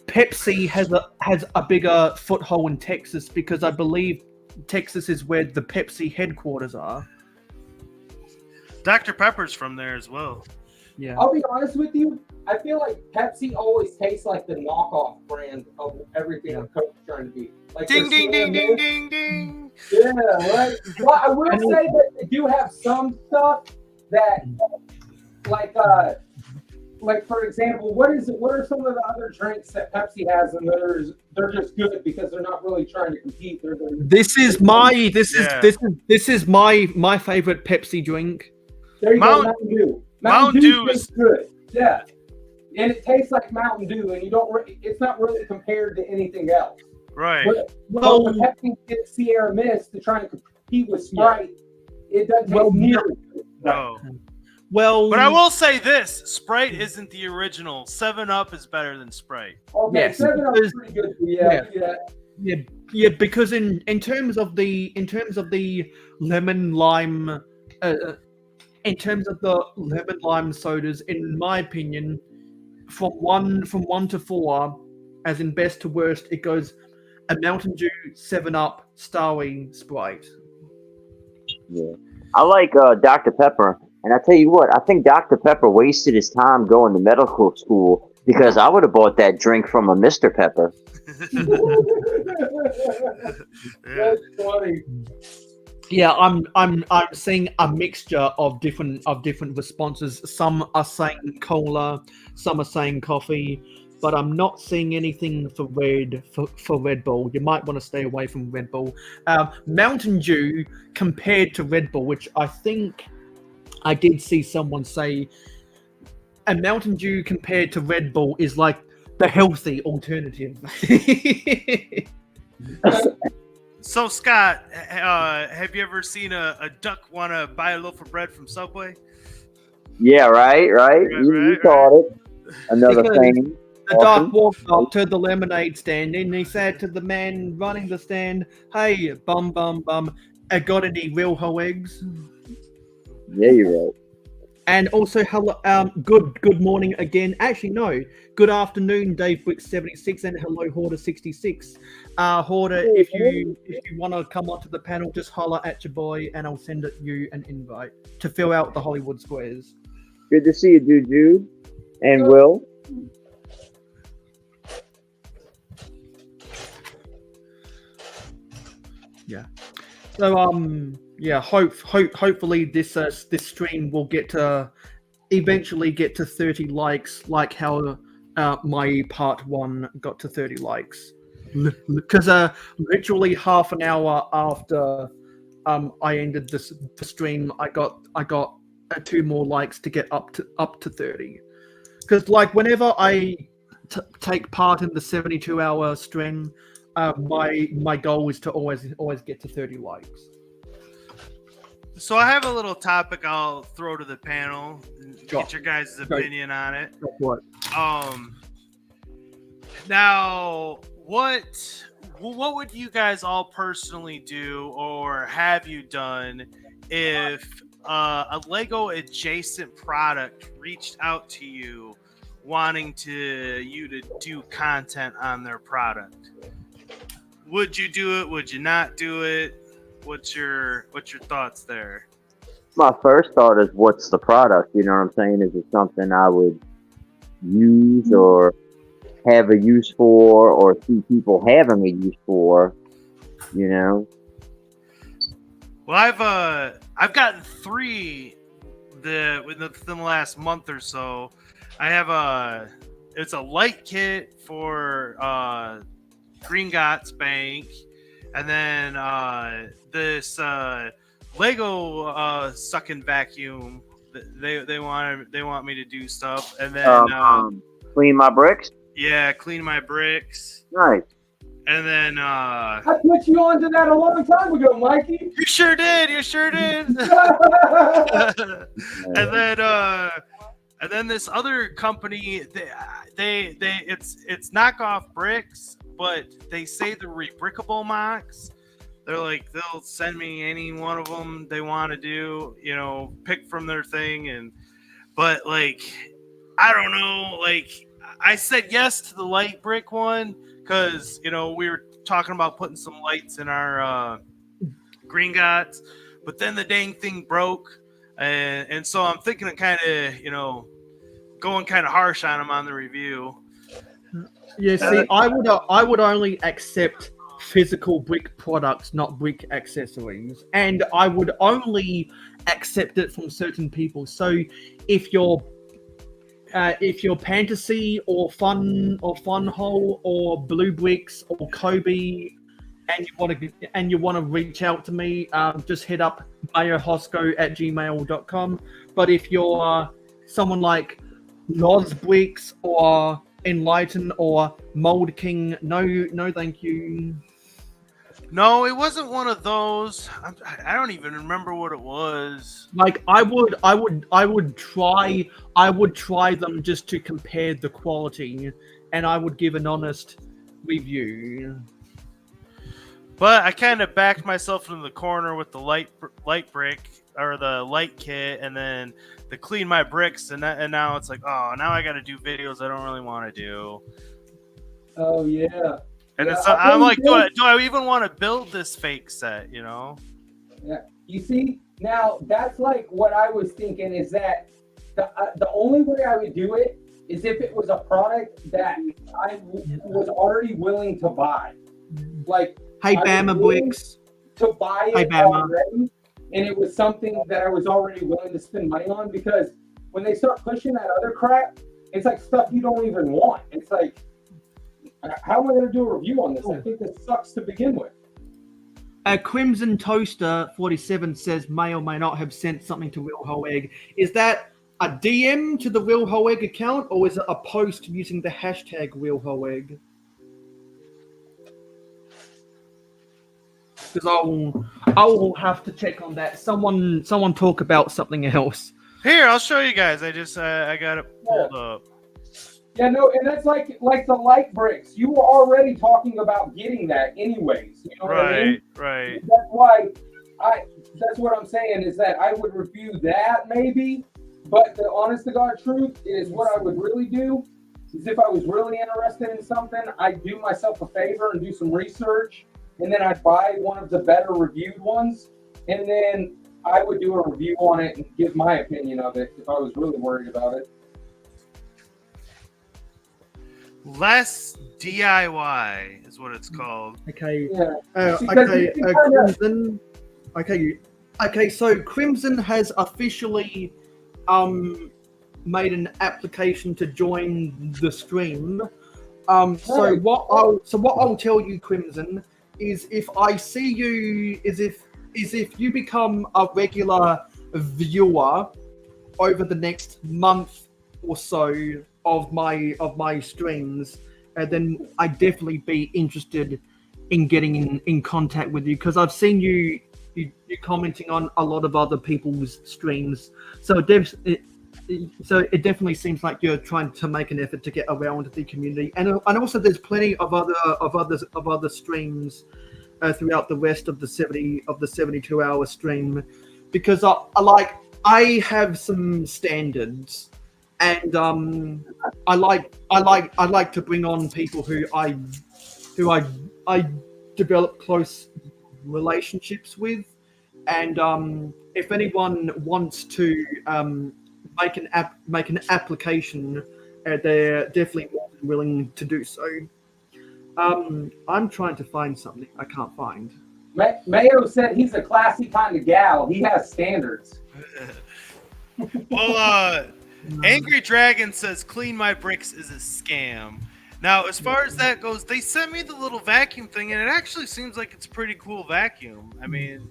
Speaker 2: Pepsi has a bigger foothold in Texas, because I believe Texas is where the Pepsi headquarters are.
Speaker 15: Dr. Pepper's from there as well.
Speaker 2: Yeah.
Speaker 16: I'll be honest with you. I feel like Pepsi always tastes like the knockoff brand of everything that Coke's trying to be. Like
Speaker 15: Ding, ding, ding, ding, ding, ding.
Speaker 16: Yeah, right. Well, I will say that they do have some stuff that, like for example, what are some of the other drinks that Pepsi has, and they're just good because they're not really trying to compete.
Speaker 2: This is my favorite Pepsi drink.
Speaker 16: There you go,
Speaker 15: Mountain
Speaker 16: Dew.
Speaker 15: Mountain Dew is
Speaker 16: good. Yeah, and it tastes like Mountain Dew, and it's not really compared to anything else.
Speaker 15: Right.
Speaker 16: Well, when Pepsi gets Sierra Mist to try and compete with Sprite, it doesn't taste nearly good.
Speaker 15: No.
Speaker 2: Well,
Speaker 15: but I will say this: Sprite isn't the original. 7-Up is better than Sprite.
Speaker 16: Okay,
Speaker 2: Yes,
Speaker 16: 7-Up is pretty good. Yeah.
Speaker 2: Yeah, because in terms of the lemon lime, in terms of the lemon lime sodas, in my opinion, from 1 to 4, as in best to worst, it goes a Mountain Dew, 7-Up, Starry, Sprite.
Speaker 14: Yeah, I like Dr. Pepper, and I tell you what, I think Dr. Pepper wasted his time going to medical school, because I would have bought that drink from a Mr. Pepper.
Speaker 16: That's funny.
Speaker 2: Yeah, I'm seeing a mixture of different responses. Some are saying cola, some are saying coffee, but I'm not seeing anything for Red Bull. You might want to stay away from Red Bull. Mountain Dew compared to Red Bull, which I think I did see someone say, a Mountain Dew compared to Red Bull is like the healthy alternative.
Speaker 15: So, Scott, have you ever seen a duck want to buy a loaf of bread from Subway?
Speaker 14: Yeah, right. You caught it. Another
Speaker 2: Because
Speaker 14: thing.
Speaker 2: the duck walked up to the lemonade stand and he said to the man running the stand, "Hey, bum, I got any real whole eggs?"
Speaker 14: Yeah, you're right.
Speaker 2: And also, hello, good morning again. Actually, no, good afternoon, Dave Brick 76, and hello, Hoarder 66. Hoarder, if you want to come onto the panel, just holler at your boy, and I'll send you an invite to fill out the Hollywood squares.
Speaker 14: Good to see you, Jude, and Will.
Speaker 2: Yeah. So yeah, hopefully this stream will eventually get to 30 likes, like how my part 1 got to 30 likes. Because literally half an hour after I ended the stream, I got 2 more likes to get up to 30. Because like whenever I take part in the 72-hour stream, my goal is to always get to 30 likes.
Speaker 15: So I have a little topic I'll throw to the panel and get your guys' opinion on it.
Speaker 2: What?
Speaker 15: Now, what would you guys all personally do, or have you done, if a Lego adjacent product reached out to you wanting you to do content on their product? Would you do it? Would you not do it? What's your thoughts there?
Speaker 14: My first thought is, what's the product? You know what I'm saying? Is it something I would use or have a use for, or see people having a use for? You know.
Speaker 15: Well, I've gotten 3 within the last month or so. I have it's a light kit for Green Gots Bank, and then this Lego sucking vacuum. They want me to do stuff, and then
Speaker 14: clean my bricks.
Speaker 15: Yeah, clean my bricks.
Speaker 14: Nice.
Speaker 15: And then
Speaker 16: I put you onto that a long time ago, Mikey.
Speaker 15: You sure did. You sure did. and then this other company, it's knockoff bricks, but they say they're rebrickable mocks. They're like, they'll send me any one of them they want to do, you know, pick from their thing. But like, I don't know, like I said yes to the light brick one because, you know, we were talking about putting some lights in our green gods, but then the dang thing broke. And so I'm thinking of kind of, you know, going kind of harsh on them on the review.
Speaker 2: Yeah, see, I would only accept physical brick products, not brick accessories, and I would only accept it from certain people. So if you're Fantasy or Fun Hole or Blue Bricks or Kobe, and you want to reach out to me, just hit up mayohosko@gmail.com. But if you're someone like Loz Bricks or Enlighten or Mold King, no, thank you.
Speaker 15: No, it wasn't one of those. I don't even remember what it was.
Speaker 2: Like I would try them just to compare the quality, and I would give an honest review.
Speaker 15: But I kind of backed myself into the corner with the light brick or the light kit, and then the clean my bricks, and now it's like, oh, now I got to do videos I don't really want to do.
Speaker 16: Oh yeah.
Speaker 15: And
Speaker 16: yeah,
Speaker 15: it's, I'm like, do I even want to build this fake set? You know?
Speaker 16: Yeah. You see, now that's like what I was thinking is that the only way I would do it is if it was a product that I was already willing to buy. Like,
Speaker 2: hey, Bama Bricks.
Speaker 16: To buy it already, and it was something that I was already willing to spend money on, because when they start pushing that other crap, it's like stuff you don't even want. It's like, how am I going to do a review on this? I think this sucks to begin with.
Speaker 2: Crimson Toaster 47 says may or may not have sent something to Real Whole Egg. Is that a DM to the Real Whole Egg account, or is it a post using the hashtag Real Whole Egg? Because I will have to check on that. Someone talk about something else.
Speaker 15: Here, I'll show you guys. I just I got it pulled up.
Speaker 16: Yeah, no, and that's like the light bricks. You were already talking about getting that anyways. You know what I mean?
Speaker 15: Right.
Speaker 16: That's why that's what I'm saying is that I would review that maybe, but the honest to God truth is what I would really do is if I was really interested in something, I'd do myself a favor and do some research, and then I'd buy one of the better reviewed ones, and then I would do a review on it and give my opinion of it if I was really worried about it.
Speaker 15: Less DIY is what it's called.
Speaker 2: Okay.
Speaker 16: Yeah.
Speaker 2: Crimson. Okay. So Crimson has officially made an application to join the stream. So what I'll tell you, Crimson, is if I see you, is if you become a regular viewer over the next month or so of my streams, then I'd definitely be interested in getting in contact with you, because I've seen you commenting on a lot of other people's streams. So it definitely seems like you're trying to make an effort to get around the community, and also there's plenty of other streams throughout the rest of the 72-hour stream, because I have some standards. And I like to bring on people who I develop close relationships with, and if anyone wants to make an application, they're definitely more than willing to do so. I'm trying to find something I can't find.
Speaker 16: Mayo said he's a classy kind of gal. He has standards.
Speaker 15: Well, Angry Dragon says clean my bricks is a scam. Now, as far as that goes, they sent me the little vacuum thing, and it actually seems like it's a pretty cool vacuum. I mean,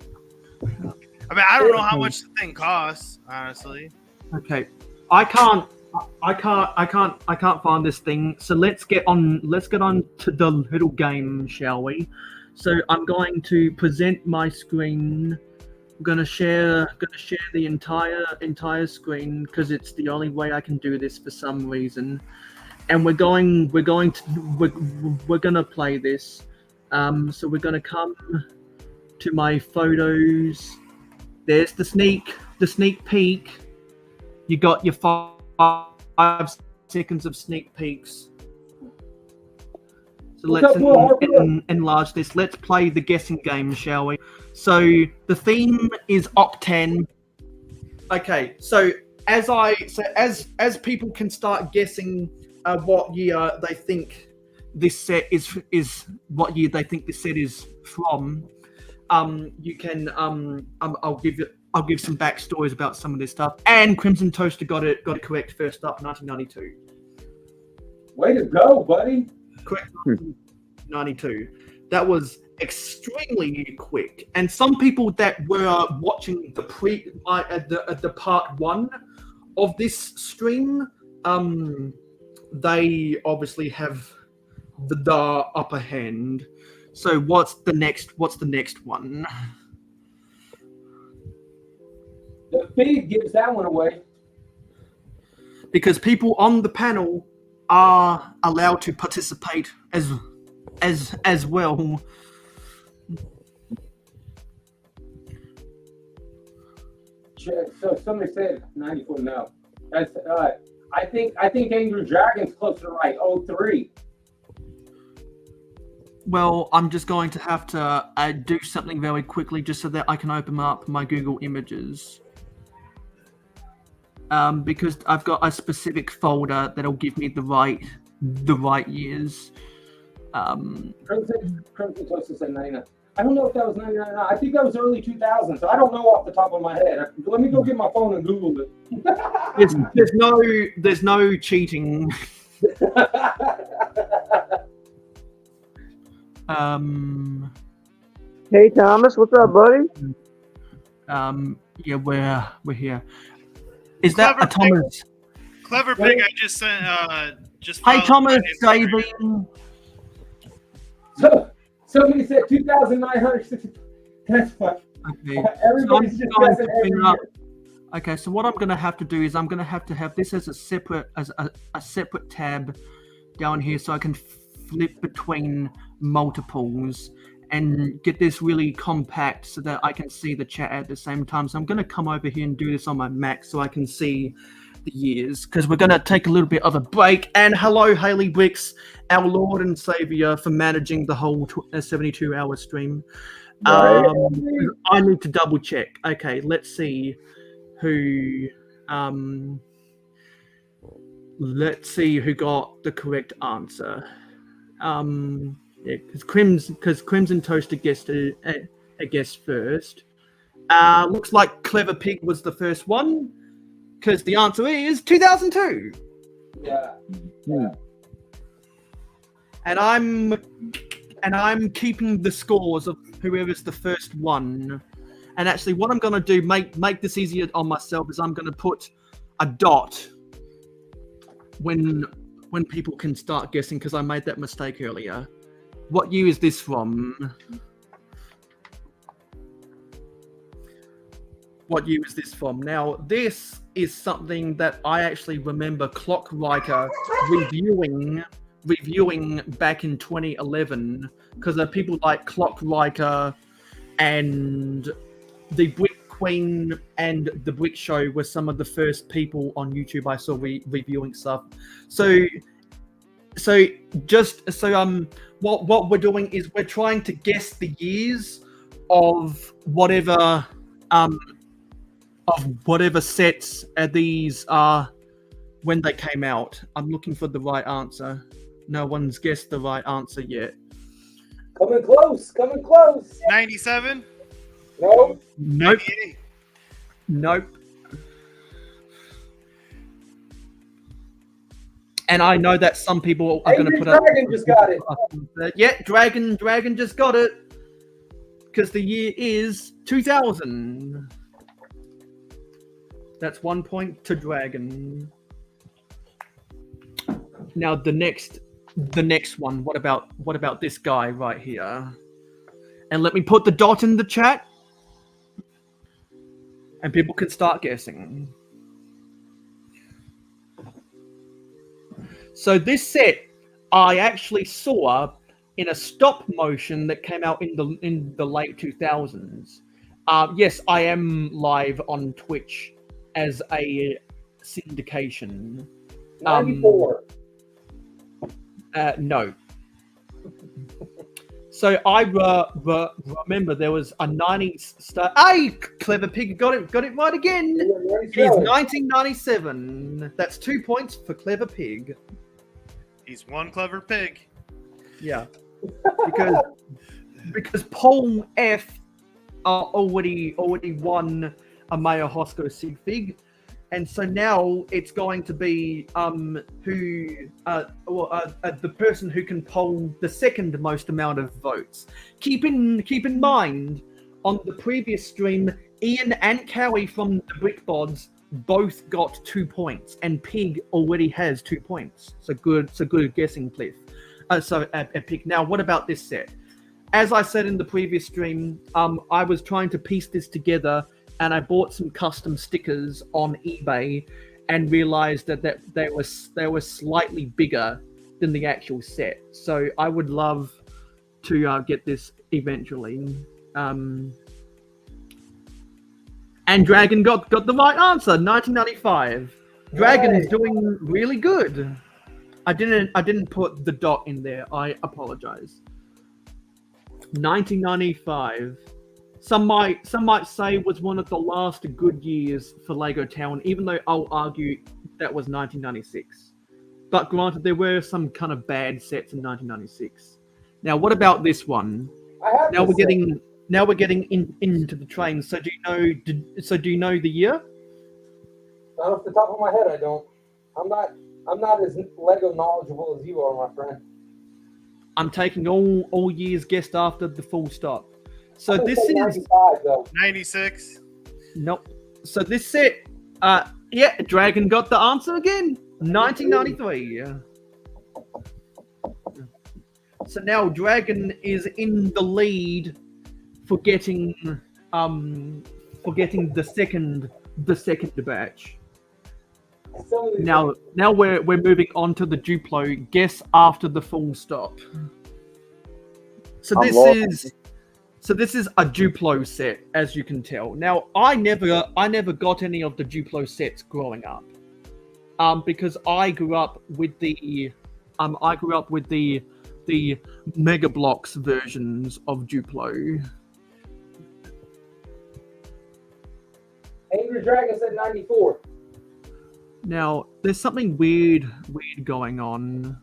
Speaker 15: I don't know how much the thing costs, honestly.
Speaker 2: Okay, I can't I can't find this thing. So let's get on to the little game, shall we? So I'm going to present my screen. I'm gonna share the entire screen because it's the only way I can do this for some reason. And we're gonna play this. So we're gonna come to my photos. There's the sneak peek. You got your 5 seconds of sneak peeks. So let's enlarge this. Let's play the guessing game, shall we? So the theme is Octane. Okay, so as people can start guessing what year they think this set is what year they think this set is from, you can I'll give some backstories about some of this stuff. And Crimson Toaster got it correct first up, 1992.
Speaker 16: Way to go, buddy!
Speaker 2: Correct, 92. That was extremely quick. And some people that were watching the part 1 of this stream, they obviously have the upper hand. So what's the next one?
Speaker 16: The feed gives that one away.
Speaker 2: Because people on the panel are allowed to participate as well.
Speaker 16: So somebody said 94. No, that's I think Angry Dragon's closer to right. 03.
Speaker 2: Well, I'm just going to have to do something very quickly just so that I can open up my Google Images. Because I've got a specific folder that'll give me the right years.
Speaker 16: Crimson Toaster said 99. I don't know if that was 99. I think that was early 2000. So I don't know off the top of my head. Let me go get my phone and Google it.
Speaker 2: There's no cheating.
Speaker 14: Hey Thomas, what's up, buddy?
Speaker 2: Yeah, we're here. Is that a Thomas?
Speaker 15: Clever Pig, I just sent
Speaker 2: Hey Thomas, Davey.
Speaker 16: So somebody said 2,960. That's what.
Speaker 2: Okay.
Speaker 16: Everybody's just guessing every year.
Speaker 2: Okay, so what I'm going to have to do is I'm going to have this as a separate tab down here, so I can flip between multiples and get this really compact so that I can see the chat at the same time. So I'm going to come over here and do this on my Mac so I can see the years, because we're going to take a little bit of a break. And hello, Haley Bricks, our Lord and Savior, for managing the whole 72-hour stream. I need to double check. Okay, let's see who got the correct answer. Yeah, because Crimson Toaster guessed a guess first. Looks like Clever Pig was the first one, because the answer is 2002.
Speaker 16: Yeah.
Speaker 2: And I'm keeping the scores of whoever's the first one. And actually, what I'm gonna do, make this easier on myself, is I'm gonna put a dot when people can start guessing, because I made that mistake earlier. What year is this from? What year is this from? Now, this is something that I actually remember Clockwriter reviewing back in 2011, because there are people like Clockwriter and the Brick Queen and the Brick Show were some of the first people on YouTube I saw reviewing stuff. What we're doing is we're trying to guess the years of whatever sets these are when they came out. I'm looking for the right answer. No one's guessed the right answer yet.
Speaker 16: Coming close.
Speaker 15: 97?
Speaker 16: No.
Speaker 2: Nope. Nope. And I know that some people are going to put up.
Speaker 16: Dragon just got it.
Speaker 2: Yeah, Dragon just got it. Because the year is 2000. That's 1 point to Dragon. Now the next one. What about this guy right here? And let me put the dot in the chat, and people can start guessing. So this set I actually saw in a stop motion that came out in the late 2000s. Yes, I am live on Twitch as a syndication.
Speaker 16: 94.
Speaker 2: No. So I remember there was a 90s star. Hey, Clever Pig got it right again. It is 1997. That's 2 points for Clever Pig.
Speaker 15: He's one clever pig.
Speaker 2: Yeah, because Paul F already won a Mayo Hosko sig fig, and so now it's going to be the person who can poll the second most amount of votes. Keep in mind, on the previous stream, Ian and Cowie from the Brickbods both got 2 points, and Pig already has 2 points. So good guessing, Cliff. Pig. Now, what about this set? As I said in the previous stream, I was trying to piece this together, and I bought some custom stickers on eBay, and realized that they were slightly bigger than the actual set. So I would love to get this eventually. And Dragon got the right answer, 1995. Dragon is doing really good. I didn't put the dot in there. I apologize. 1995. Some might say was one of the last good years for Lego Town, even though I'll argue that was 1996. But granted, there were some kind of bad sets in 1996. Now, what about this one? Now we're getting into the train. So do you know the year?
Speaker 16: Not off the top of my head, I don't. I'm not as Lego knowledgeable as you are, my friend.
Speaker 2: I'm taking all years guessed after the full stop. So this is
Speaker 15: 96.
Speaker 2: Nope. So this set, yeah, Dragon got the answer again. 1993. So now Dragon is in the lead for getting the second batch. Now we're moving on to the Duplo. Guess after the full stop. So this is a Duplo set, as you can tell. Now I never got any of the Duplo sets growing up, because I grew up with the Mega Bloks versions of Duplo.
Speaker 16: Angry Dragon said 94.
Speaker 2: Now, there's something weird going on.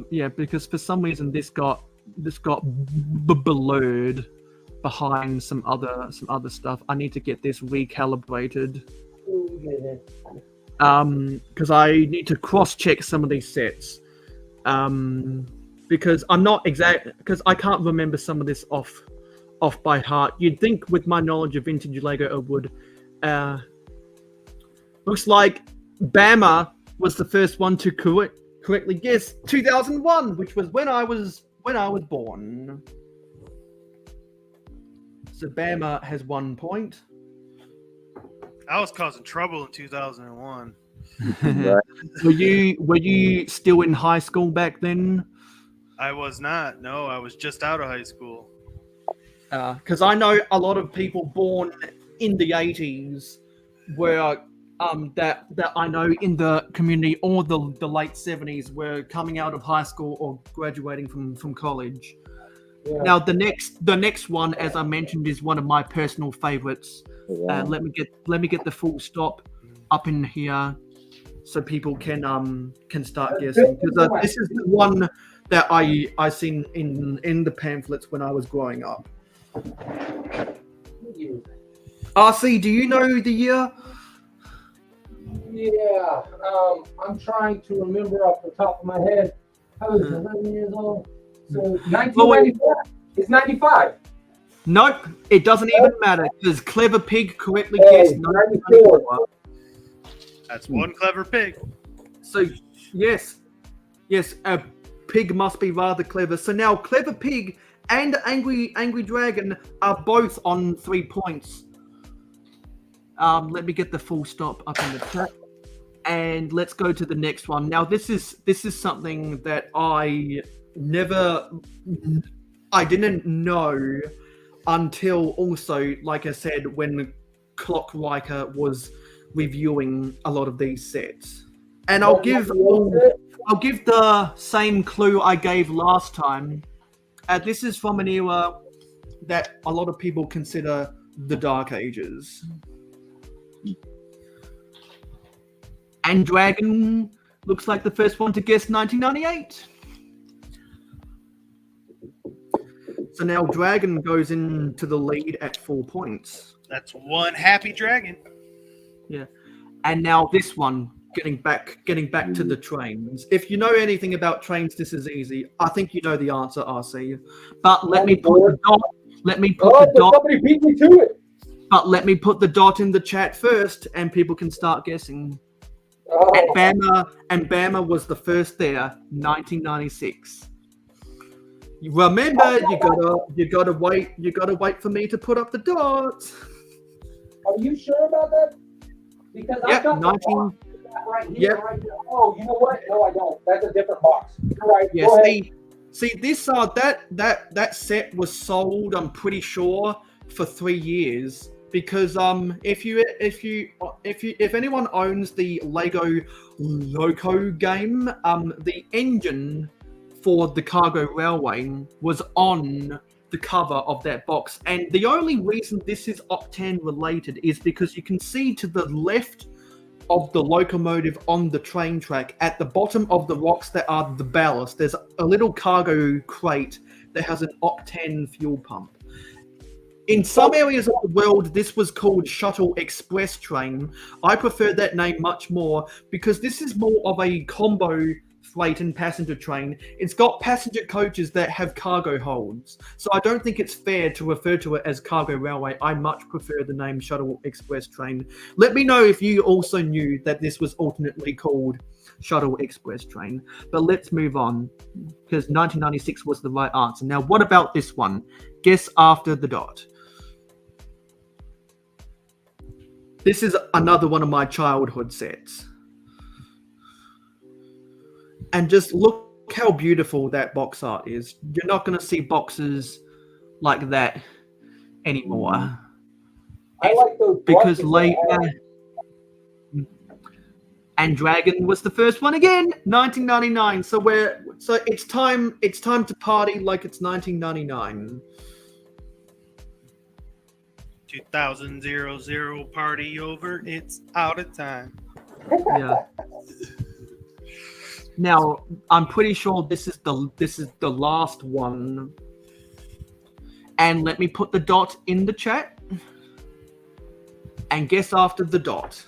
Speaker 2: Yeah, because for some reason this got blurred behind some other stuff. I need to get this recalibrated. Because I need to cross-check some of these sets. Because I'm not because I can't remember some of this off by heart. You'd think with my knowledge of vintage Lego, I would. Looks like Bama was the first one to correctly guess 2001, which was when I was born. So Bama has 1 point.
Speaker 15: I was causing trouble in 2001.
Speaker 2: Were you still in high school back then?
Speaker 15: I was not. No, I was just out of high school.
Speaker 2: Because I know a lot of people born in the 80s were that I know in the community, or the late 70s, were coming out of high school or graduating from college. Yeah. Now the next one, as I mentioned, is one of my personal favorites. Yeah. Let me get the full stop up in here so people can start guessing, because this is the one that I seen in the pamphlets when I was growing up. RC, do you know the year?
Speaker 16: Yeah, I'm trying to remember off the top of my head. I was 11 years old. So 1995. It's 95.
Speaker 2: Nope, it doesn't even matter, because Clever Pig correctly guessed 94.
Speaker 15: That's one clever pig.
Speaker 2: So Yes. Yes, a pig must be rather clever. So now Clever Pig and Angry Dragon are both on 3 points. Let me get the full stop up in the chat. And let's go to the next one. Now this is something that I didn't know until also, like I said, when Clockriker was reviewing a lot of these sets. And I'll give the same clue I gave last time. This is from an era that a lot of people consider the Dark Ages. And Dragon looks like the first one to guess 1998. So now Dragon goes into the lead at 4 points.
Speaker 15: That's one happy dragon.
Speaker 2: Yeah. And now this one, getting back to the trains. If you know anything about trains, this is easy. I think you know the answer, RC. But let me put the dot.
Speaker 16: Somebody beat me to it.
Speaker 2: But let me put the dot in the chat first, and people can start guessing. And Bama was the first there, 1996. Remember, you gotta wait for me to put up the dots.
Speaker 16: Are you sure about that? Because I got
Speaker 2: 19.
Speaker 16: Right here, right here. Oh, you know what? No, I don't. That's a different box. You're right.
Speaker 2: Yeah,
Speaker 16: Go ahead.
Speaker 2: see this that set was sold, I'm pretty sure, for 3 years. Because if anyone owns the Lego Loco game, the engine for the Cargo Railway was on the cover of that box. And the only reason this is Octane related is because you can see to the left of the locomotive on the train track, at the bottom of the rocks that are the ballast, there's a little cargo crate that has an Octane fuel pump. In some areas of the world, this was called Shuttle Express Train. I prefer that name much more because this is more of a combo freight and passenger train. It's got passenger coaches that have cargo holds. So I don't think it's fair to refer to it as Cargo Railway. I much prefer the name Shuttle Express Train. Let me know if you also knew that this was alternately called Shuttle Express Train. But let's move on because 1996 was the right answer. Now, what about this one? Guess after the dot. This is another one of my childhood sets. And just look how beautiful that box art is. You're not going to see boxes like that anymore.
Speaker 16: I like those
Speaker 2: because later, and Dragon was the first one again, 1999. So it's time to party like it's 1999.
Speaker 15: 2000 party over. It's out of time.
Speaker 2: Yeah. Now, I'm pretty sure this is the last one. And let me put the dot in the chat. And guess after the dot.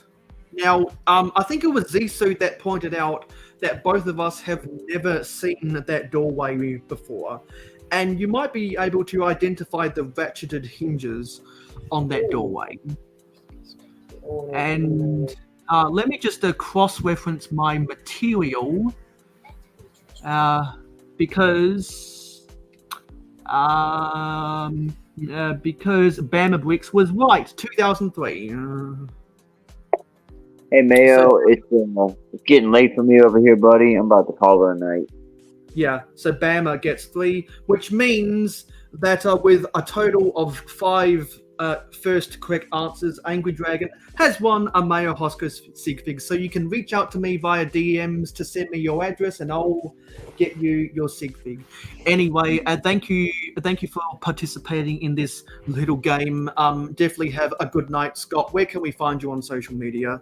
Speaker 2: Now, I think it was Zissou that pointed out that both of us have never seen that doorway before. And you might be able to identify the ratcheted hinges on that doorway. And let me just cross-reference my material because Bama Bricks was right, 2003.
Speaker 14: Hey Mayo, it's getting late for me over here, buddy. I'm about to call it a night.
Speaker 2: Yeah, so Bama gets 3, which means that with a total of 5 first correct answers, Angry Dragon has won a Mayo Hosko sig fig. So you can reach out to me via DMs to send me your address, and I'll get you your sig fig. Anyway, thank you for participating in this little game. Definitely have a good night, Scott. Where can we find you on social media?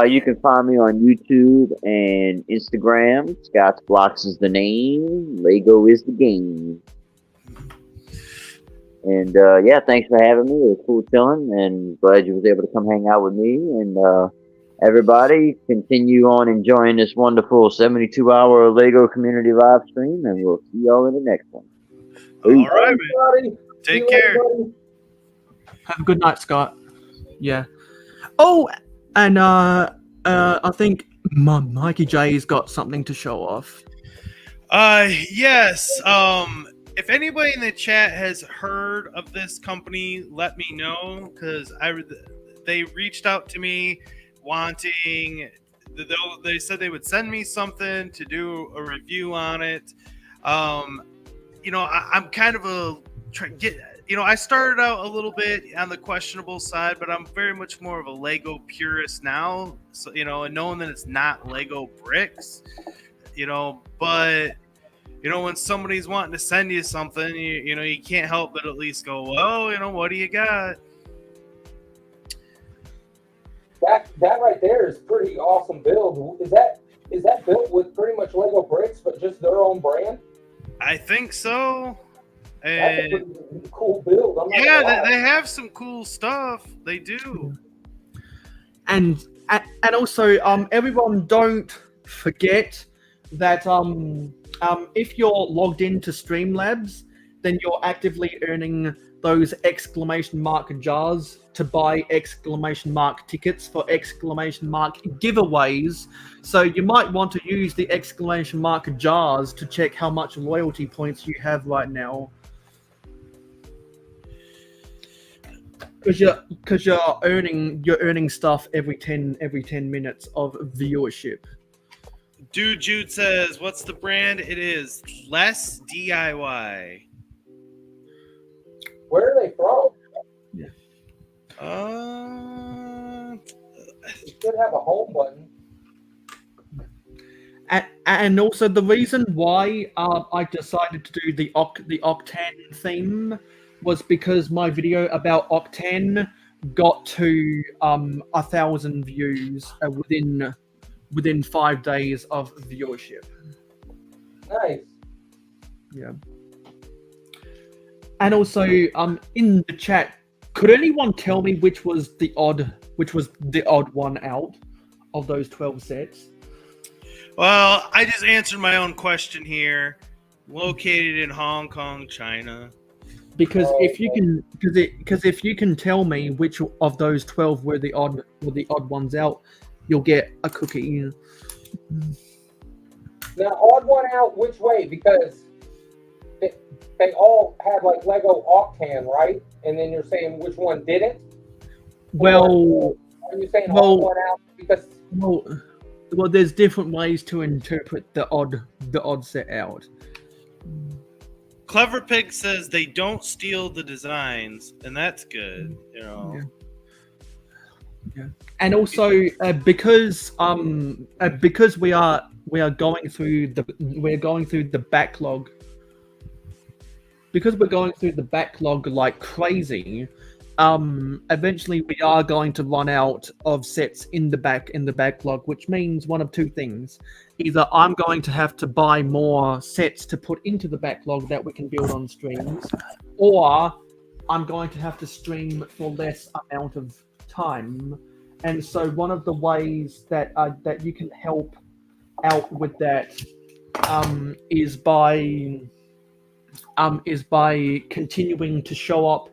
Speaker 14: You can find me on YouTube and Instagram. Scott's Blocks is the name. Lego is the game. And yeah, thanks for having me. It was cool chilling, and glad you was able to come hang out with me. And everybody, continue on enjoying this wonderful 72-hour Lego community live stream, and we'll see y'all in the next one.
Speaker 15: All right, man. Take care.
Speaker 2: Have a good night, Scott. Yeah. Oh, and I think Mikey J's got something to show off.
Speaker 15: Yes. If anybody in the chat has heard of this company, let me know, because they reached out to me wanting. They said they would send me something to do a review on it. I'm kind of I started out a little bit on the questionable side, but I'm very much more of a Lego purist now. So, and knowing that it's not Lego bricks, but when somebody's wanting to send you something, you can't help but at least go, well, what do you got?
Speaker 16: That right there is pretty awesome build. Is that built with pretty much Lego bricks, but just their own brand?
Speaker 15: I think so.
Speaker 16: That's a pretty cool build.
Speaker 15: They have some cool stuff. They do.
Speaker 2: And also, everyone don't forget that if you're logged into Streamlabs, then you're actively earning those exclamation mark jars to buy exclamation mark tickets for exclamation mark giveaways. So you might want to use the exclamation mark jars to check how much loyalty points you have right now. Because you're earning stuff every 10 minutes of viewership.
Speaker 15: Dude Jude says, what's the brand? It is Less DIY.
Speaker 16: Where are they from?
Speaker 2: Yeah.
Speaker 16: You should have a home button.
Speaker 2: And also the reason why I decided to do the Octane theme was because my video about Octane got to 1,000 views within 5 days of viewership.
Speaker 16: Nice.
Speaker 2: Yeah. And also, in the chat, could anyone tell me which was the odd one out of those 12 sets?
Speaker 15: Well, I just answered my own question here. Located in Hong Kong, China.
Speaker 2: Because if you can tell me which of those 12 were the odd ones out, you'll get a cookie.
Speaker 16: Now, odd one out which way? Because they all had like Lego Octane, right? And then you're saying which one didn't?
Speaker 2: Well,
Speaker 16: are you saying odd one out because?
Speaker 2: Well, there's different ways to interpret the odd set out.
Speaker 15: Clever Pig says they don't steal the designs, and that's good.
Speaker 2: Yeah. And also because we are going through the backlog. Because we're going through the backlog like crazy, eventually we are going to run out of sets in the backlog, which means one of two things. Either I'm going to have to buy more sets to put into the backlog that we can build on streams, or I'm going to have to stream for less amount of time. And so one of the ways that you can help out with that is by continuing to show up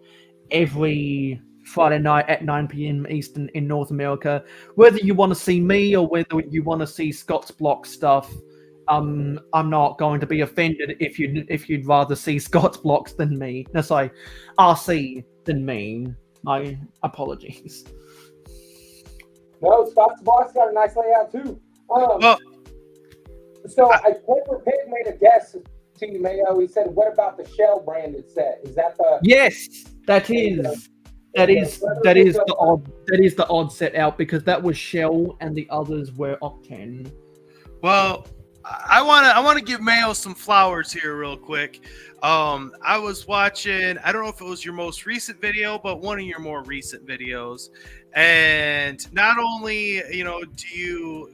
Speaker 2: every Friday night at 9 p.m. Eastern in North America. Whether you want to see me or whether you want to see Scott's Block stuff, I'm not going to be offended if you'd rather see Scott's Blocks than me. No, sorry, RC than me. My apologies.
Speaker 16: No, Scott's Blocks got a nice layout too. So Clever Pig made a guess to you, Mayo. He said, "What about the Shell branded set? Is that the?"
Speaker 2: Yes, that is the odd set out, because that was Shell and the others were Octane.
Speaker 15: Well, I want to give Mayo some flowers here real quick. I was watching, I don't know if it was your most recent video, but one of your more recent videos. And not only, do you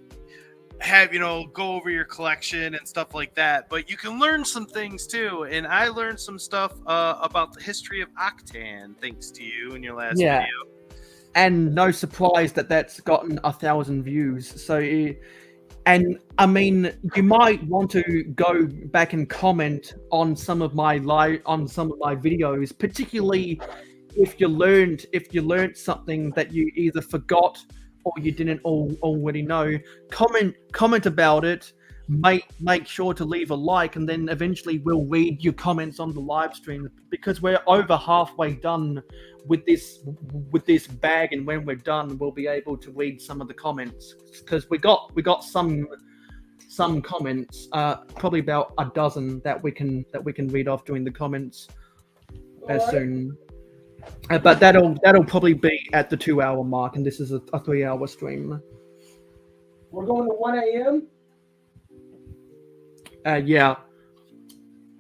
Speaker 15: have, go over your collection and stuff like that, but you can learn some things too. And I learned some stuff about the history of Octane thanks to you in your last video.
Speaker 2: And no surprise that that's gotten 1,000 views. So, and I mean, you might want to go back and comment on some of my videos, particularly if you learned something that you either forgot or you didn't already know, comment about it. Make sure to leave a like, and then eventually we'll read your comments on the live stream, because we're over halfway done with this bag, and when we're done, we'll be able to read some of the comments, because we got some comments, probably about a dozen that we can read off during the comments soon. But that'll probably be at the 2 hour mark, and this is a 3 hour stream.
Speaker 16: We're going to 1 a.m.
Speaker 2: Yeah.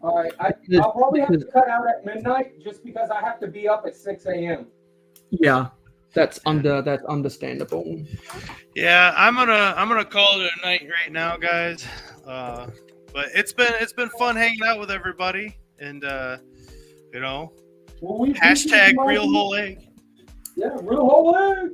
Speaker 16: All right. I'll probably have to cut out at midnight just because I have to be up at 6 a.m.
Speaker 2: Yeah, that's understandable.
Speaker 15: Yeah, I'm gonna call it a night right now, guys. But it's been fun hanging out with everybody, and you know, hashtag real whole egg.
Speaker 16: Yeah, real whole egg.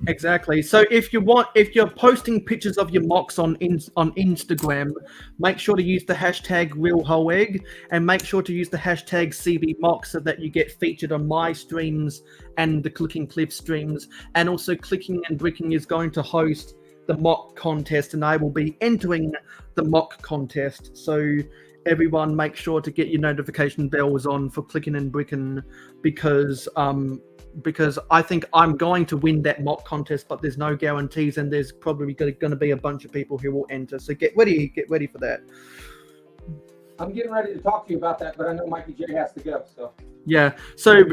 Speaker 2: Exactly. So if you're posting pictures of your mocks on Instagram, make sure to use the hashtag #RealWholeEgg, and make sure to use the hashtag CBMock so that you get featured on my streams and the Clicking Cliff streams. And also, Clicking and Bricking is going to host the mock contest, and I will be entering the mock contest. So everyone, make sure to get your notification bells on for Clicking and Bricking, because I think I'm going to win that mock contest, but there's no guarantees, and there's probably going to be a bunch of people who will enter. So get ready for that.
Speaker 16: I'm getting ready to talk to you about that, but I know Mikey J has to go. So
Speaker 2: yeah. So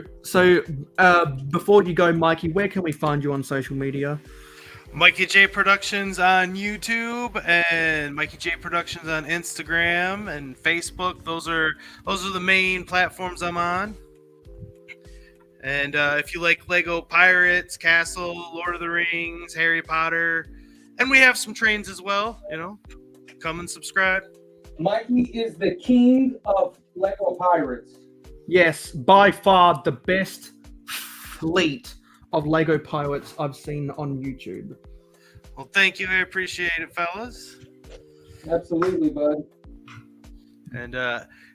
Speaker 2: before you go, Mikey, where can we find you on social media?
Speaker 15: Mikey J Productions on YouTube and Mikey J Productions on Instagram and Facebook. Those are the main platforms I'm on. And if you like Lego Pirates, Castle, Lord of the Rings, Harry Potter, and we have some trains as well, you know, come and subscribe.
Speaker 16: Mikey is the king of Lego Pirates.
Speaker 2: Yes, by far the best fleet of Lego Pirates I've seen on YouTube.
Speaker 15: Well, thank you. I appreciate it, fellas.
Speaker 16: Absolutely, bud.
Speaker 15: And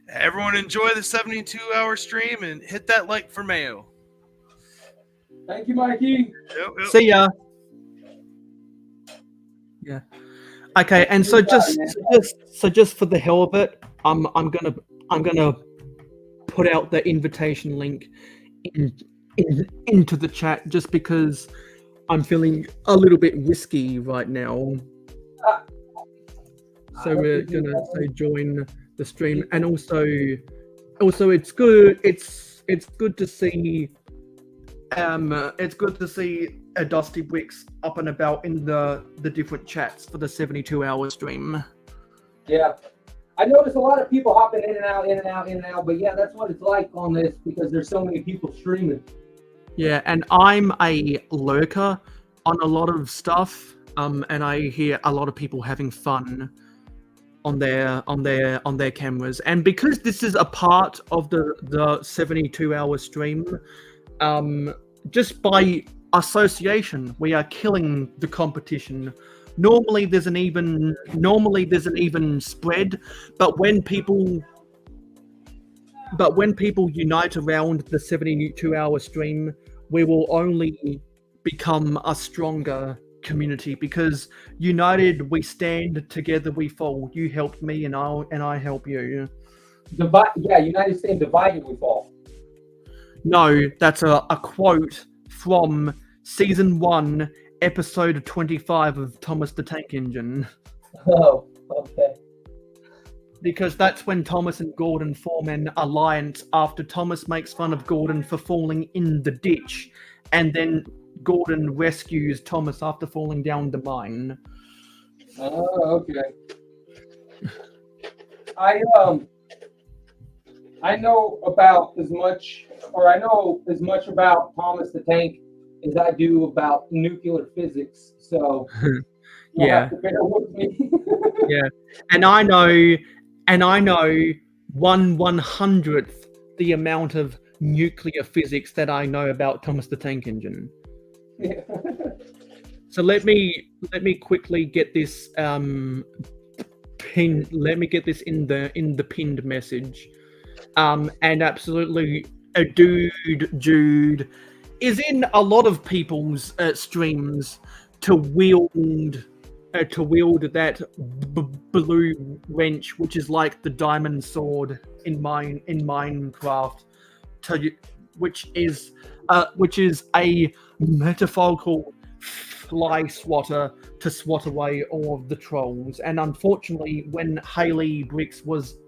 Speaker 15: everyone enjoy the 72-hour stream and hit that like for Mayo.
Speaker 16: Thank you, Mikey.
Speaker 15: Yep.
Speaker 2: See ya. Yeah. Okay, and so just for the hell of it, I'm gonna put out the invitation link into the chat, just because I'm feeling a little bit risky right now. So we're gonna say join the stream, and also it's good. It's good to see. It's good to see a Dusty Bricks up and about in the different chats for the 72-hour stream.
Speaker 16: Yeah, I noticed a lot of people hopping in and out. But yeah, that's what it's like on this, because there's so many people streaming.
Speaker 2: Yeah, and I'm a lurker on a lot of stuff, and I hear a lot of people having fun on their cameras. And because this is a part of the 72-hour stream, just by association, we are killing the competition. Normally there's an even spread, but when people unite around the 72-hour stream, we will only become a stronger community, because united we stand, together we fall. You helped me, and I help you.
Speaker 16: United stand, divided we fall.
Speaker 2: No, that's a quote from season 1, episode 25 of Thomas the Tank Engine.
Speaker 16: Oh, okay.
Speaker 2: Because that's when Thomas and Gordon form an alliance after Thomas makes fun of Gordon for falling in the ditch, and then Gordon rescues Thomas after falling down the mine.
Speaker 16: Oh, okay. I know as much about Thomas the Tank as I do about nuclear physics. So
Speaker 2: yeah,
Speaker 16: have to bear with me.
Speaker 2: Yeah, and I know 1/100th the amount of nuclear physics that I know about Thomas the Tank Engine.
Speaker 16: Yeah.
Speaker 2: So let me quickly get this pinned. Let me get this in the pinned message. And absolutely, Jude, is in a lot of people's streams to wield that blue wrench, which is like the diamond sword in Minecraft, which is a metaphorical fly swatter to swat away all of the trolls. And unfortunately, when Haley Bricks was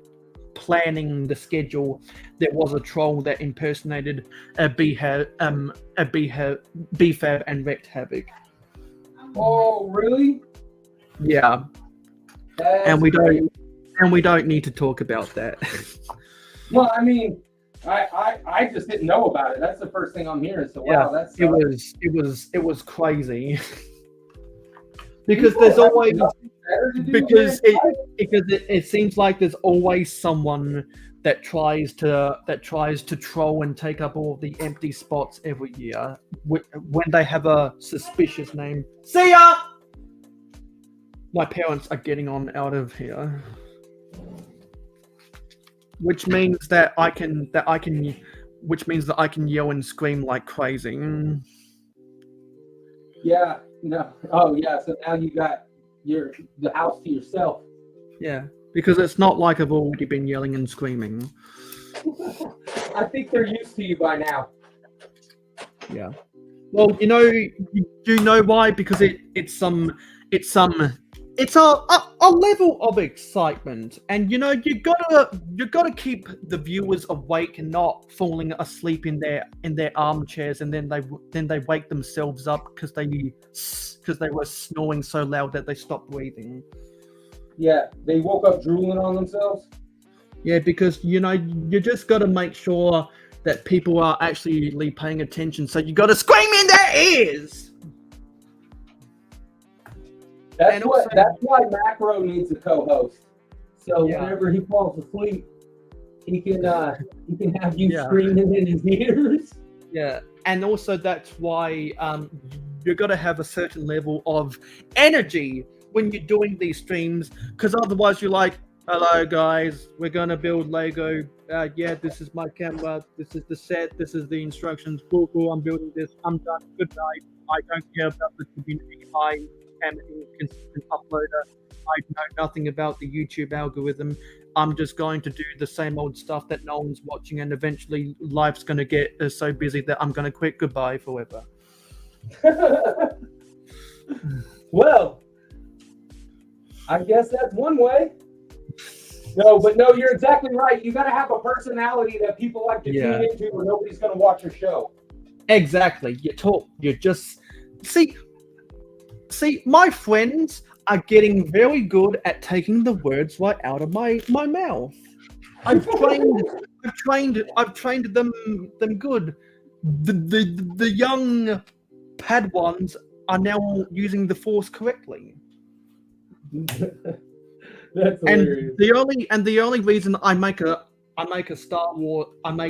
Speaker 2: planning the schedule, there was a troll that impersonated a BFAB and wreaked havoc.
Speaker 16: Oh, really?
Speaker 2: Yeah. And we don't need to talk about that.
Speaker 16: Well, I mean, I just didn't know about it. That's the first thing I'm hearing. So
Speaker 2: Yeah,
Speaker 16: wow, that's
Speaker 2: it was crazy. Because there's always it seems like there's always someone that tries to troll and take up all the empty spots every year when they have a suspicious name. See ya. My parents are getting on out of here, which means that I can yell and scream like crazy.
Speaker 16: Yeah. No. Oh, yeah. So now you got the house to yourself.
Speaker 2: Yeah, because it's not like I've already been yelling and screaming.
Speaker 16: I think they're used to you by now.
Speaker 2: Yeah. Well, you know why? Because it's a level of excitement, and you gotta keep the viewers awake and not falling asleep in their armchairs, and then they wake themselves up because they were snoring so loud that they stopped breathing.
Speaker 16: Yeah, they woke up drooling on themselves.
Speaker 2: Yeah, because you just gotta make sure that people are actually paying attention. So you gotta scream in their ears.
Speaker 16: That's why Macro needs a co-host. So whenever he falls asleep, he can have you screaming in his ears.
Speaker 2: Yeah, and also that's why you've got to have a certain level of energy when you're doing these streams, because otherwise you're like, hello guys, we're gonna build Lego. Yeah, this is my camera, this is the set, this is the instructions. Cool, I'm building this. I'm done. Good night. I don't care about the community. I am a consistent uploader. I know nothing about the YouTube algorithm. I'm just going to do the same old stuff that no one's watching, and eventually life's going to get so busy that I'm going to quit. Goodbye forever.
Speaker 16: Well, I guess that's one way. No, you're exactly right. You got to have a personality that people like to tune into, or nobody's going to watch your show.
Speaker 2: Exactly. You just see, my friends are getting very good at taking the words right out of my mouth. I've trained them good. The young Padwans are now using the Force correctly.
Speaker 16: That's hilarious.
Speaker 2: And the only reason I make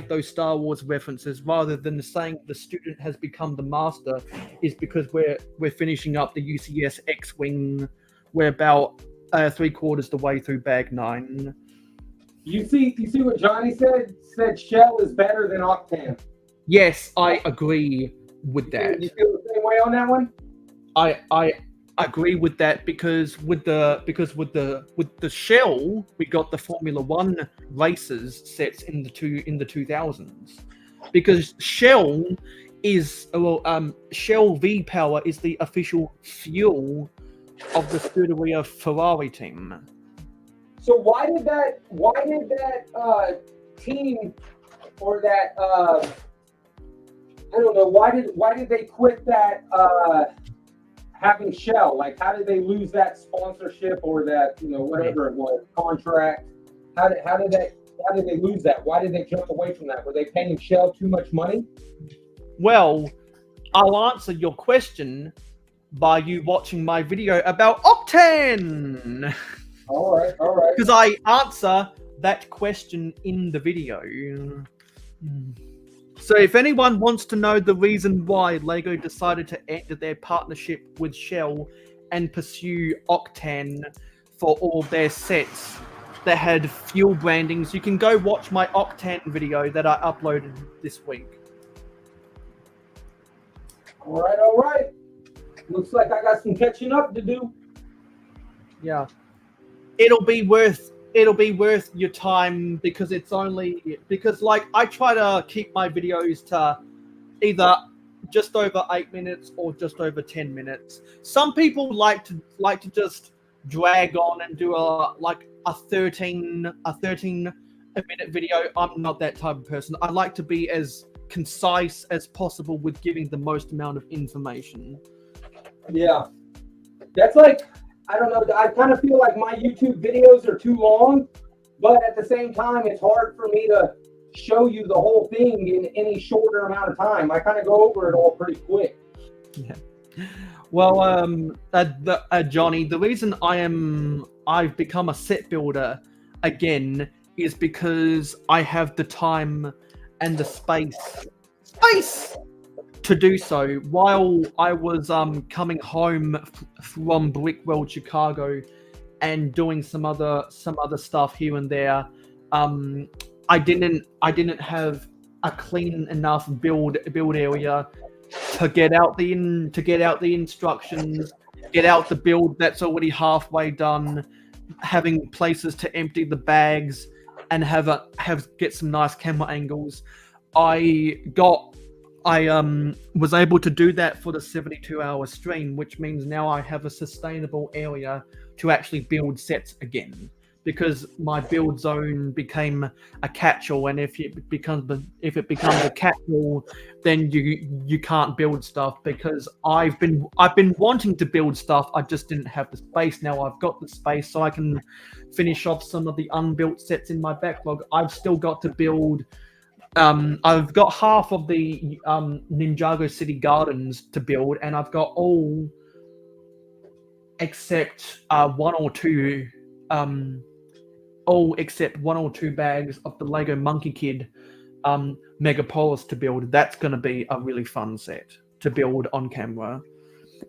Speaker 2: those Star Wars references rather than saying the student has become the master is because we're finishing up the UCS X-Wing. We're about 3/4 the way through Bag 9.
Speaker 16: You see what Johnny said? Said Shell is better than Octan.
Speaker 2: Yes, I agree with that.
Speaker 16: You feel the same way on that one?
Speaker 2: I agree with that because with the Shell we got the Formula 1 races sets in the 2000s, because Shell V Power is the official fuel of the Scuderia Ferrari team.
Speaker 16: So why did that team, or that I don't know, why did they quit that having Shell? Like, how did they lose that sponsorship or that, whatever it was, contract? How did they lose that? Why did they jump away from that? Were they paying Shell too much money?
Speaker 2: Well, I'll answer your question by you watching my video about Octane.
Speaker 16: All right.
Speaker 2: Because I answer that question in the video. So if anyone wants to know the reason why LEGO decided to end their partnership with Shell and pursue Octane for all their sets that had fuel brandings, you can go watch my Octane video that I uploaded this week.
Speaker 16: All right. Looks like I got some catching up to do.
Speaker 2: Yeah. It'll be worth your time because like I try to keep my videos to either just over 8 minutes or just over 10 minutes. Some people like to just drag on and do a 13 minute video. I'm not that type of person. I like to be as concise as possible with giving the most amount of information.
Speaker 16: Yeah. That's like, I don't know, I kind of feel like my YouTube videos are too long, but at the same time, it's hard for me to show you the whole thing in any shorter amount of time. I kind of go over it all pretty quick.
Speaker 2: Yeah. Well, Johnny, the reason I've become a set builder again is because I have the time and the space to do so. While I was coming home from Brick World Chicago and doing some other stuff here and there, I didn't have a clean enough build area to get out the instructions, get out the build that's already halfway done, having places to empty the bags, and get some nice camera angles. I was able to do that for the 72-hour stream, which means now I have a sustainable area to actually build sets again. Because my build zone became a catch-all, and if it becomes a catch-all, then you can't build stuff. Because I've been wanting to build stuff, I just didn't have the space. Now I've got the space, so I can finish off some of the unbuilt sets in my backlog. I've still got to build. I've got half of the Ninjago City Gardens to build, and I've got all except one or two bags of the Lego Monkey Kid Megapolis to build. That's going to be a really fun set to build on camera.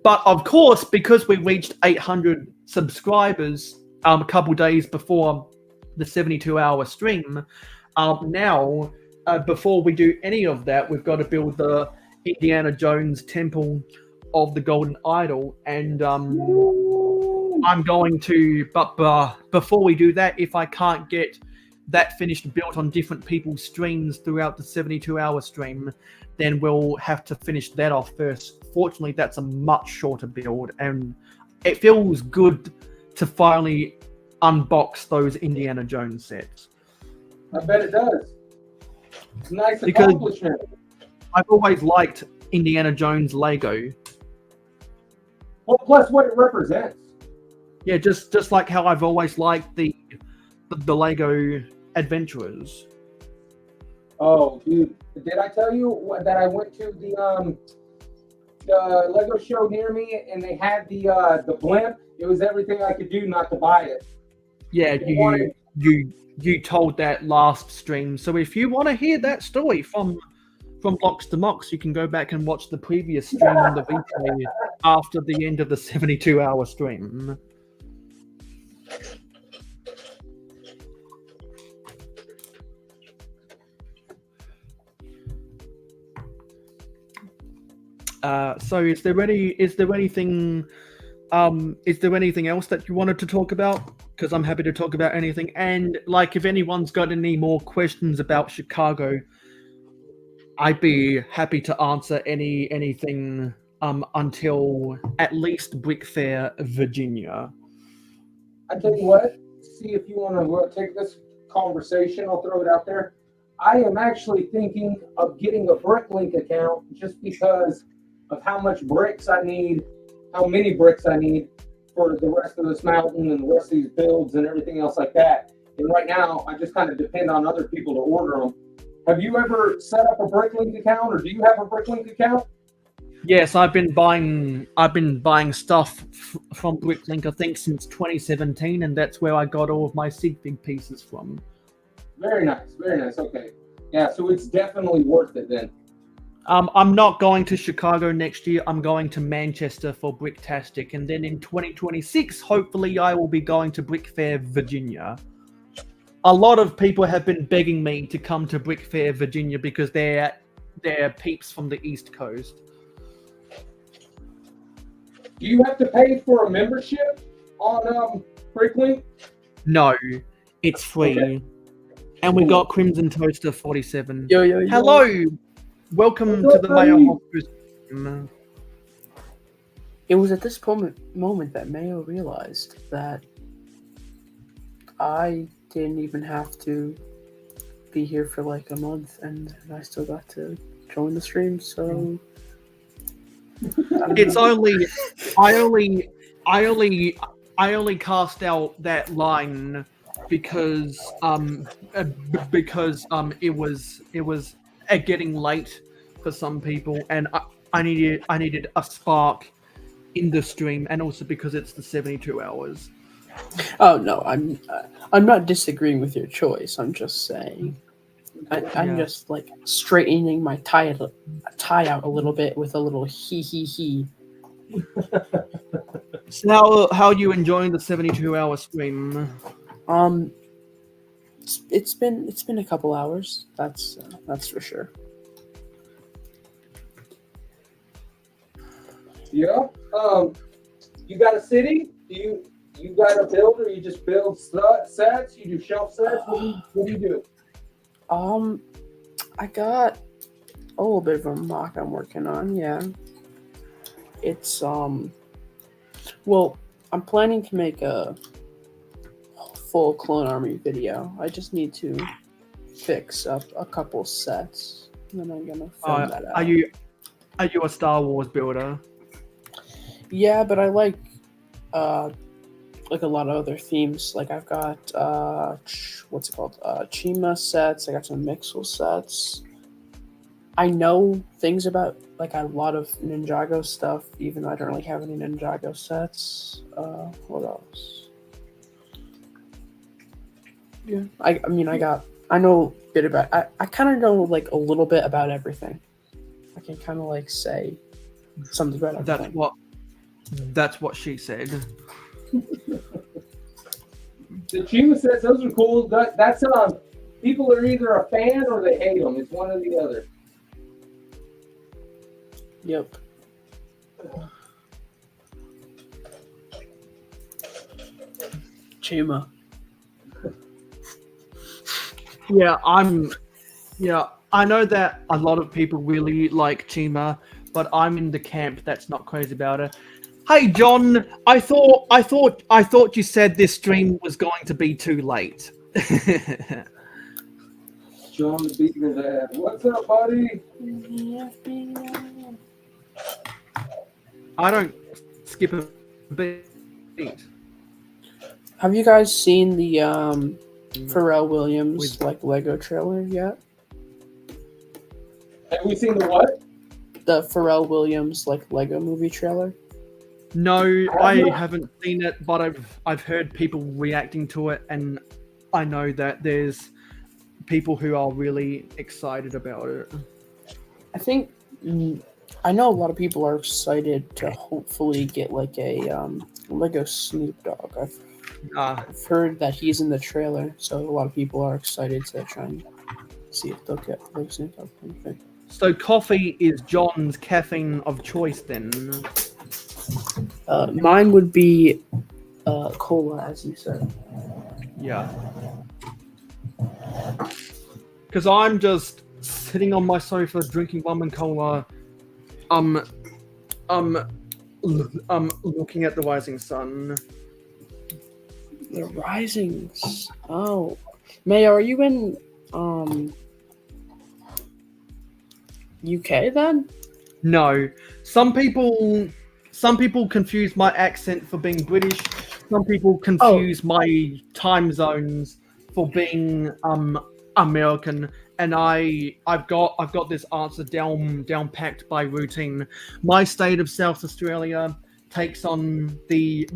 Speaker 2: But of course, because we reached 800 subscribers a couple days before the 72-hour stream, now before we do any of that, we've got to build the Indiana Jones Temple of the Golden Idol, and I'm going to, but before we do that, if I can't get that finished built on different people's streams throughout the 72-hour stream, then we'll have to finish that off first. Fortunately, that's a much shorter build, and it feels good to finally unbox those Indiana Jones sets.
Speaker 16: I bet it does. It's a nice accomplishment.
Speaker 2: I've always liked Indiana Jones Lego.
Speaker 16: Well, plus what it represents.
Speaker 2: Yeah, just like how I've always liked the Lego Adventurers.
Speaker 16: Oh, dude! Did I tell you that I went to the Lego show near me, and they had the blimp? It was everything I could do not to buy it.
Speaker 2: Yeah, you told that last stream. So if you want to hear that story from Blocks to Mox, you can go back and watch the previous stream on the replay after the end of the 72-hour stream. So is there anything else that you wanted to talk about? Because I'm happy to talk about anything. And like, if anyone's got any more questions about Chicago, I'd be happy to answer anything until at least Brick Fair, Virginia.
Speaker 16: I tell you what, see if you want to take this conversation. I'll throw it out there. I am actually thinking of getting a BrickLink account just because of how much bricks I need, how many bricks I need for the rest of this mountain and the rest of these builds and everything else like that. And right now, I just kind of depend on other people to order them. Have you ever set up a BrickLink account, or do you have a BrickLink account?
Speaker 2: Yes, I've been buying stuff from BrickLink, I think, since 2017, and that's where I got all of my Sig pieces from.
Speaker 16: Very nice, very nice. Okay, yeah, so it's definitely worth it then.
Speaker 2: I'm not going to Chicago next year. I'm going to Manchester for Bricktastic, and then in 2026, hopefully, I will be going to Brick Fair, Virginia. A lot of people have been begging me to come to Brick Fair, Virginia, because they're peeps from the East Coast.
Speaker 16: Do you have to pay for a membership on Bricklink?
Speaker 2: No, it's free.
Speaker 16: Okay.
Speaker 2: And we got Crimson Toaster 47.
Speaker 17: Yo, yo, yo.
Speaker 2: Hello! Welcome to the Mayo Hosko.
Speaker 17: It was at this moment that Mayo realized that I didn't even have to be here for like a month, and I still got to join the stream. So
Speaker 2: It's only I only cast out that line because it was getting late for some people, and I needed a spark in the stream, and also because it's the 72 hours.
Speaker 17: Oh no, I'm not disagreeing with your choice. I'm just saying, I'm just like straightening my tie out a little bit with a little he.
Speaker 2: So how are you enjoying the 72-hour stream?
Speaker 17: It's been a couple hours. That's for sure.
Speaker 16: Yeah. You got a city? Do you got a build, or you just build sets? You do shelf sets? What do you do?
Speaker 17: I got a little bit of a mock I'm working on. Yeah. It's well, I'm planning to make a full Clone Army video. I just need to fix up a couple sets, and then I'm gonna film that out.
Speaker 2: Are you a Star Wars builder?
Speaker 17: Yeah, but I like a lot of other themes. Like I've got what's it called? Chima sets. I got some Mixel sets. I know things about like a lot of Ninjago stuff, even though I don't really have any Ninjago sets. What else? Yeah, I know a bit about. I kind of know like a little bit about everything. I can kind of like say something about everything.
Speaker 2: That's what she said.
Speaker 16: The Chima sets, those are cool. That's people are either a fan or they hate them. It's one or the other.
Speaker 17: Yep. Chima.
Speaker 2: Yeah, I know that a lot of people really like Chima, but I'm in the camp that's not crazy about it. Hey John, I thought you said this stream was going to be too late.
Speaker 16: John beating his ass. What's up, buddy?
Speaker 2: I don't skip a beat.
Speaker 17: Have you guys seen the Pharrell Williams like Lego trailer yet?
Speaker 16: Have we seen the what?
Speaker 17: The Pharrell Williams like Lego movie trailer.
Speaker 2: No, I haven't seen it, but I've heard people reacting to it, and I know that there's people who are really excited about it.
Speaker 17: I know a lot of people are excited to hopefully get like a Lego Snoop Dogg. I've heard that he's in the trailer, so a lot of people are excited to try and see if they'll get Lego Snoop Dogg. Anything.
Speaker 2: So coffee is John's caffeine of choice then?
Speaker 17: Mine would be cola, as you said.
Speaker 2: Yeah. Because I'm just sitting on my sofa drinking rum and cola. Looking at the rising sun.
Speaker 17: The rising. Oh, Mayo, are you in UK then?
Speaker 2: No. Some people confuse my accent for being British. Some people confuse my time zones for being American. And I've got this answer down packed by routine. My state of South Australia takes on the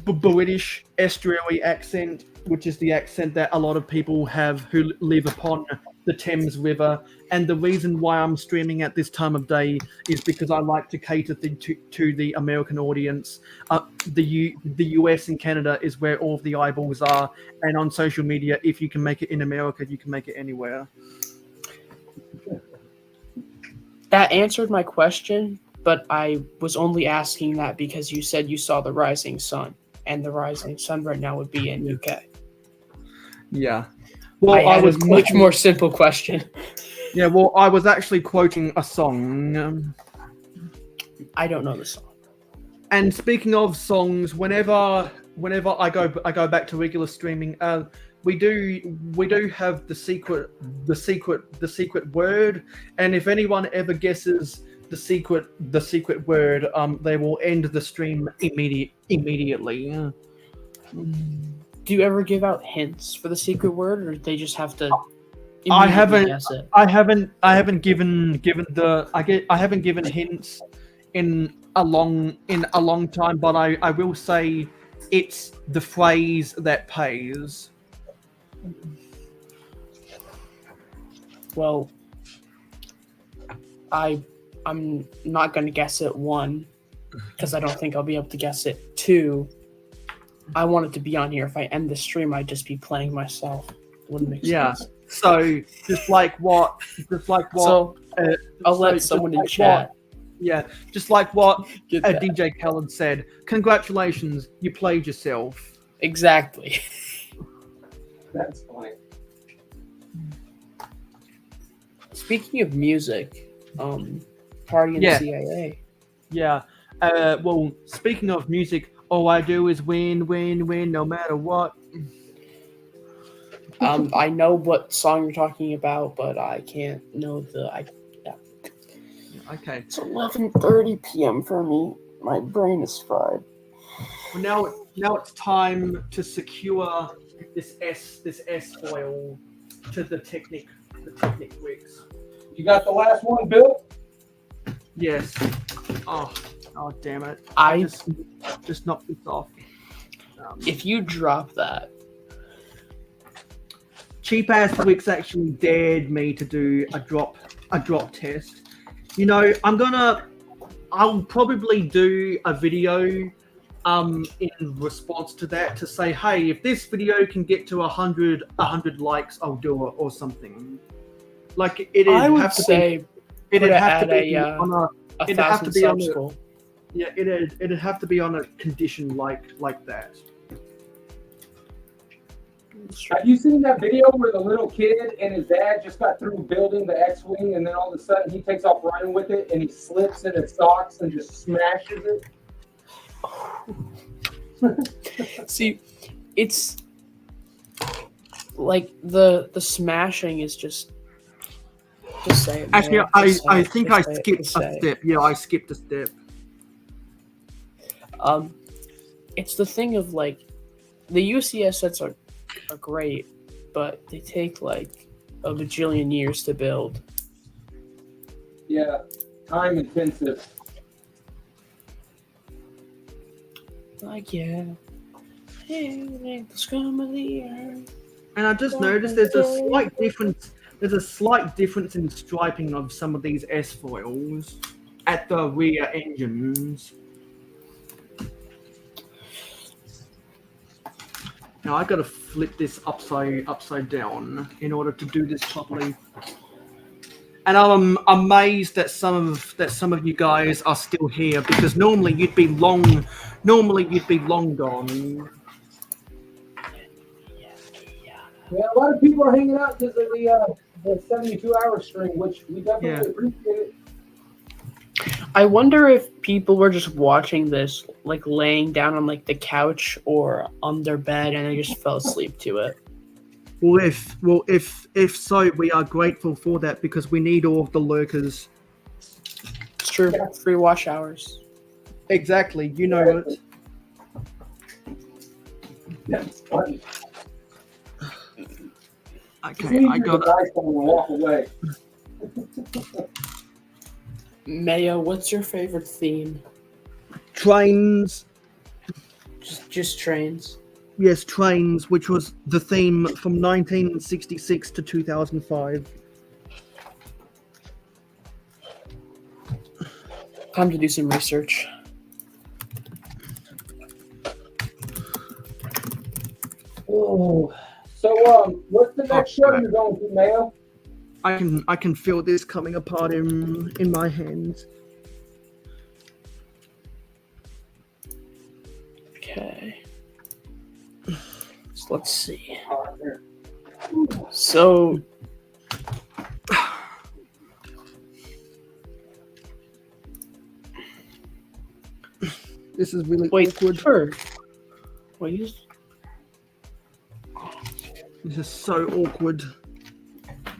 Speaker 2: British estuary accent, which is the accent that a lot of people have who live upon the Thames River. And the reason why I'm streaming at this time of day is because I like to cater to the American audience. The US and Canada is where all of the eyeballs are. And on social media, if you can make it in America, you can make it anywhere.
Speaker 17: That answered my question, but I was only asking that because you said you saw the rising sun, and the rising sun right now would be in UK.
Speaker 2: Yeah. Well,
Speaker 17: I
Speaker 2: was
Speaker 17: a much
Speaker 2: quoting-
Speaker 17: more simple question.
Speaker 2: Yeah, well, I was actually quoting a song.
Speaker 17: I don't know the song.
Speaker 2: And speaking of songs, whenever I go back to regular streaming, we do have the secret word, and if anyone ever guesses the secret word, they will end the stream immediately.
Speaker 17: Do you ever give out hints for the secret word, or they just have to?
Speaker 2: I
Speaker 17: immediately
Speaker 2: haven't.
Speaker 17: guess it?
Speaker 2: I haven't given hints in a long time, but I will say it's the phrase that pays.
Speaker 17: Well, I'm not going to guess it. 1, because I don't think I'll be able to guess it. 2, I want it to be on here. If I end the stream, I'd just be playing myself. Wouldn't make sense.
Speaker 2: So just like what?
Speaker 17: So, I'll let someone in chat.
Speaker 2: Yeah, just like what DJ Khaled said. Congratulations, you played yourself.
Speaker 17: Exactly.
Speaker 16: That's funny.
Speaker 17: Speaking of music, Party in the CIA.
Speaker 2: Yeah. Well, speaking of music, all I do is win, win, win, no matter what.
Speaker 17: I know what song you're talking about, but I can't know the.
Speaker 2: Okay.
Speaker 17: It's 11:30 p.m. for me. My brain is fried.
Speaker 2: Well, now it's time to secure this S foil to the Technic wicks.
Speaker 16: You got the last one, Bill?
Speaker 2: Yes. Oh damn it!
Speaker 17: I
Speaker 2: just knocked this off.
Speaker 17: If you drop that,
Speaker 2: Cheap Ass Wicks actually dared me to do a drop test. You know, I'll probably do a video in response to that to say, hey, if this video can get to 100 likes, I'll do it or something. Like it'd have to be on a condition like that.
Speaker 16: Have you seen that video where the little kid and his dad just got through building the X-Wing, and then all of a sudden he takes off running with it and he slips in his socks and just smashes it?
Speaker 17: See, it's like the smashing is just say it.
Speaker 2: Actually,
Speaker 17: man.
Speaker 2: I think I skipped a step. Yeah, I skipped a step.
Speaker 17: It's the thing of like the UCS sets are great, but they take like a bajillion years to build.
Speaker 16: Yeah, time intensive.
Speaker 17: Like the scum of the earth.
Speaker 2: And I just noticed there's a slight difference. There's a slight difference in striping of some of these S foils at the rear engines. Now I gotta flip this upside down in order to do this properly. And I'm amazed that some of you guys are still here, because normally you'd be long gone.
Speaker 16: Yeah, a lot of people are hanging out because of the 72-hour stream, which we definitely appreciate it.
Speaker 17: I wonder if people were just watching this, like laying down on like the couch or on their bed, and they just fell asleep to it.
Speaker 2: Well, if so, we are grateful for that, because we need all of the lurkers.
Speaker 17: It's true. Free watch hours.
Speaker 2: Exactly. You know it.
Speaker 16: That's funny.
Speaker 2: Okay, I got
Speaker 16: it. Walk away.
Speaker 17: Mayo, what's your favorite theme?
Speaker 2: Trains.
Speaker 17: Just trains.
Speaker 2: Yes, Trains, which was the theme from 1966 to 2005.
Speaker 17: Time to do some research.
Speaker 16: Oh, so what's the next show you're going to, Mayo?
Speaker 2: I can feel this coming apart in my hands.
Speaker 17: Okay. So let's see. So
Speaker 2: this is really
Speaker 17: awkward. Wait.
Speaker 2: This is so awkward.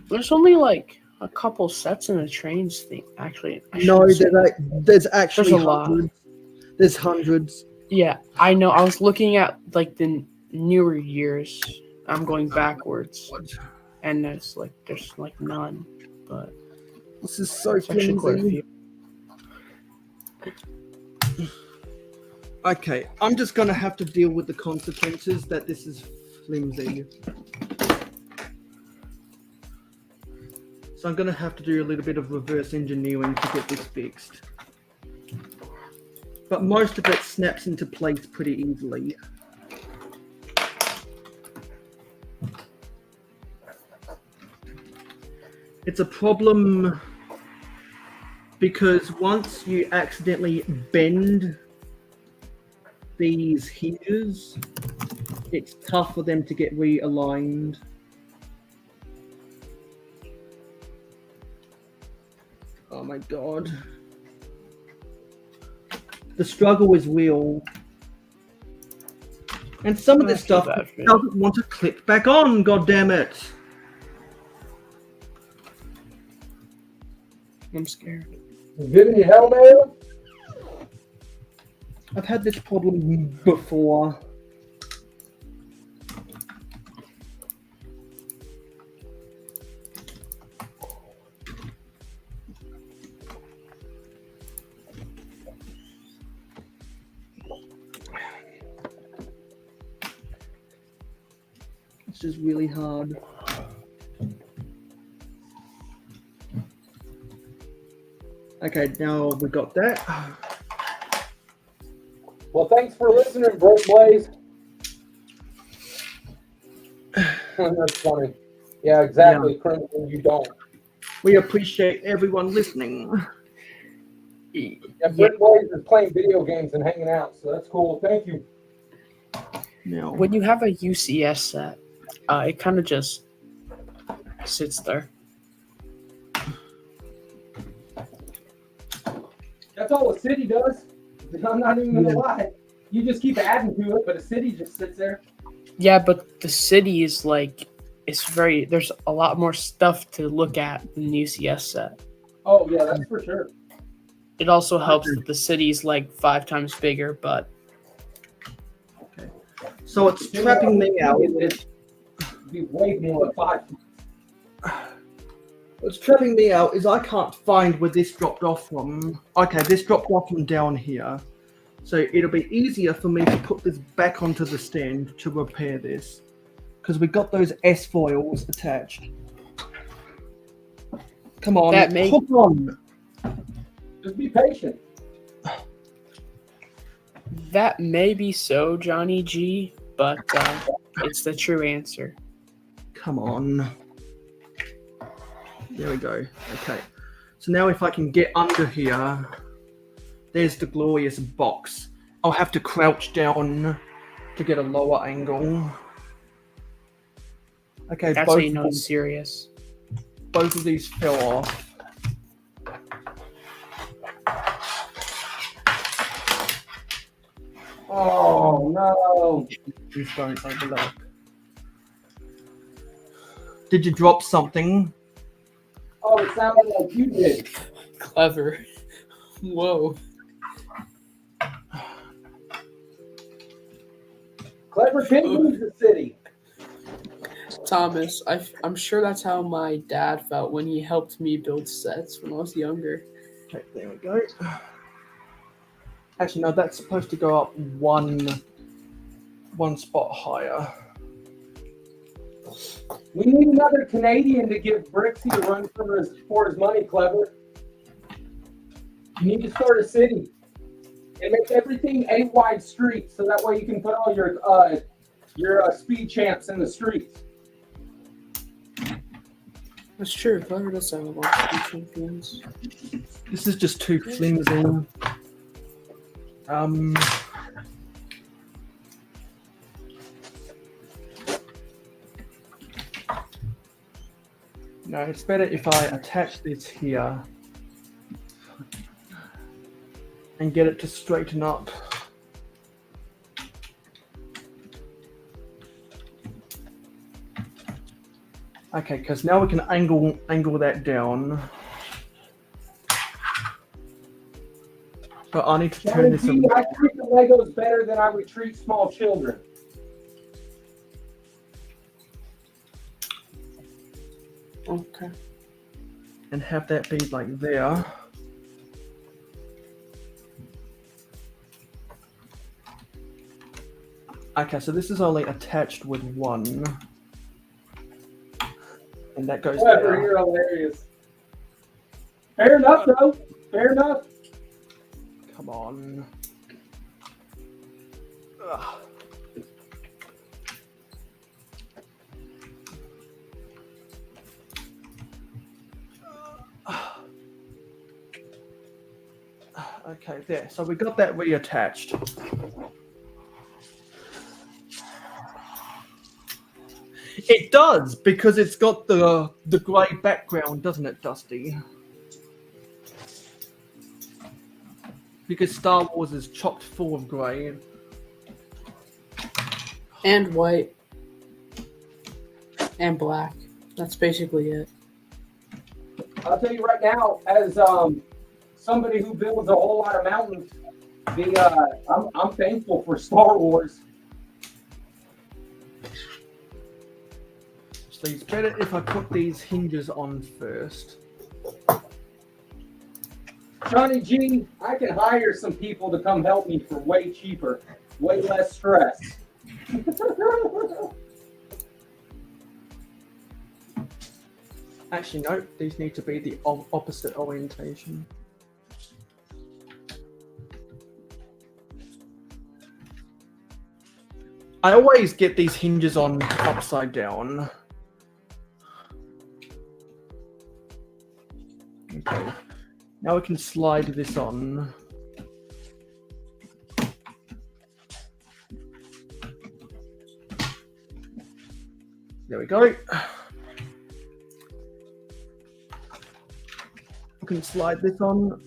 Speaker 17: There's only like a couple sets in the trains thing. Actually,
Speaker 2: No, there's actually
Speaker 17: a lot.
Speaker 2: hundreds. There's hundreds.
Speaker 17: Yeah, I know. I was looking at like the newer years. I'm going backwards, and there's like none. But
Speaker 2: this is so
Speaker 17: there's actually quite a
Speaker 2: flimsy.
Speaker 17: few.
Speaker 2: Okay, I'm just gonna have to deal with the consequences that this is flimsy. So I'm gonna have to do a little bit of reverse engineering to get this fixed. But most of it snaps into place pretty easily. It's a problem because once you accidentally bend these hinges, it's tough for them to get realigned. Oh my god. The struggle is real. And some of this stuff doesn't want to click back on, god damn it.
Speaker 17: I'm scared.
Speaker 16: Giving you hell, man?
Speaker 2: I've had this problem before. It's just really hard. Okay, now we got that.
Speaker 16: Well, thanks for listening, Bro Blaze. That's funny. Yeah, exactly. Crimson, you don't.
Speaker 2: We appreciate everyone listening.
Speaker 16: Yeah, Bro Blaze is playing video games and hanging out, so that's cool. Thank you.
Speaker 2: No.
Speaker 17: When you have a UCS set, it kind of just sits there.
Speaker 16: That's all a city does. I'm not even gonna lie. You just keep adding to it, but a city just sits there.
Speaker 17: Yeah, but the city is like, there's a lot more stuff to look at than the UCS set.
Speaker 16: Oh yeah, that's for sure.
Speaker 17: It also helps that the city's like 5 times bigger, but
Speaker 2: So it's trapping me out.
Speaker 16: It'd be way more than 5.
Speaker 2: What's trapping me out is I can't find where this dropped off from. Okay, this dropped off from down here. So it'll be easier for me to put this back onto the stand to repair this. Because we got those S-foils attached. Come on, hook on.
Speaker 16: Just be patient.
Speaker 17: that may be so, Johnny G, but it's the true answer.
Speaker 2: Come on. There we go. Okay. So now if I can get under here, there's the glorious box. I'll have to crouch down to get a lower angle. Okay,
Speaker 17: That's how you know it's serious.
Speaker 2: Both of these fell off.
Speaker 16: Oh no!
Speaker 2: Please don't overlap. Did you drop something?
Speaker 16: Oh, it sounded like you did.
Speaker 17: Clever. Whoa.
Speaker 16: Clever kid moves the city.
Speaker 17: Thomas, I'm sure that's how my dad felt when he helped me build sets when I was younger.
Speaker 2: Okay, there we go. Actually, no, that's supposed to go up one spot higher.
Speaker 16: We need another Canadian to give Brixie a run for his money, Clever. You need to start a city and make everything a wide street, so that way you can put all your speed champs in the streets.
Speaker 17: That's true. Clever does have a lot of speed champions.
Speaker 2: This is just too flimsy. No, it's better if I attach this here and get it to straighten up. Okay, because now we can angle that down. But I need to turn this around.
Speaker 16: I treat the Legos better than I would treat small children.
Speaker 17: Okay.
Speaker 2: And have that be like there. Okay, so this is only attached with one. And that goes
Speaker 16: Whatever,
Speaker 2: there.
Speaker 16: you're hilarious. Fair enough, though. Fair enough.
Speaker 2: Come on. Ugh. Okay, there. So we got that reattached. It does, because it's got the grey background, doesn't it, Dusty? Because Star Wars is chocked full of grey.
Speaker 17: And white. And black. That's basically it.
Speaker 16: I'll tell you right now, as somebody who builds a whole lot of mountains, I'm thankful for Star Wars.
Speaker 2: So it's better if I put these hinges on first.
Speaker 16: Johnny G, I can hire some people to come help me for way cheaper, way less stress.
Speaker 2: Actually, no, these need to be the opposite orientation. I always get these hinges on upside down. Okay, now we can slide this on. There we go. We can slide this on.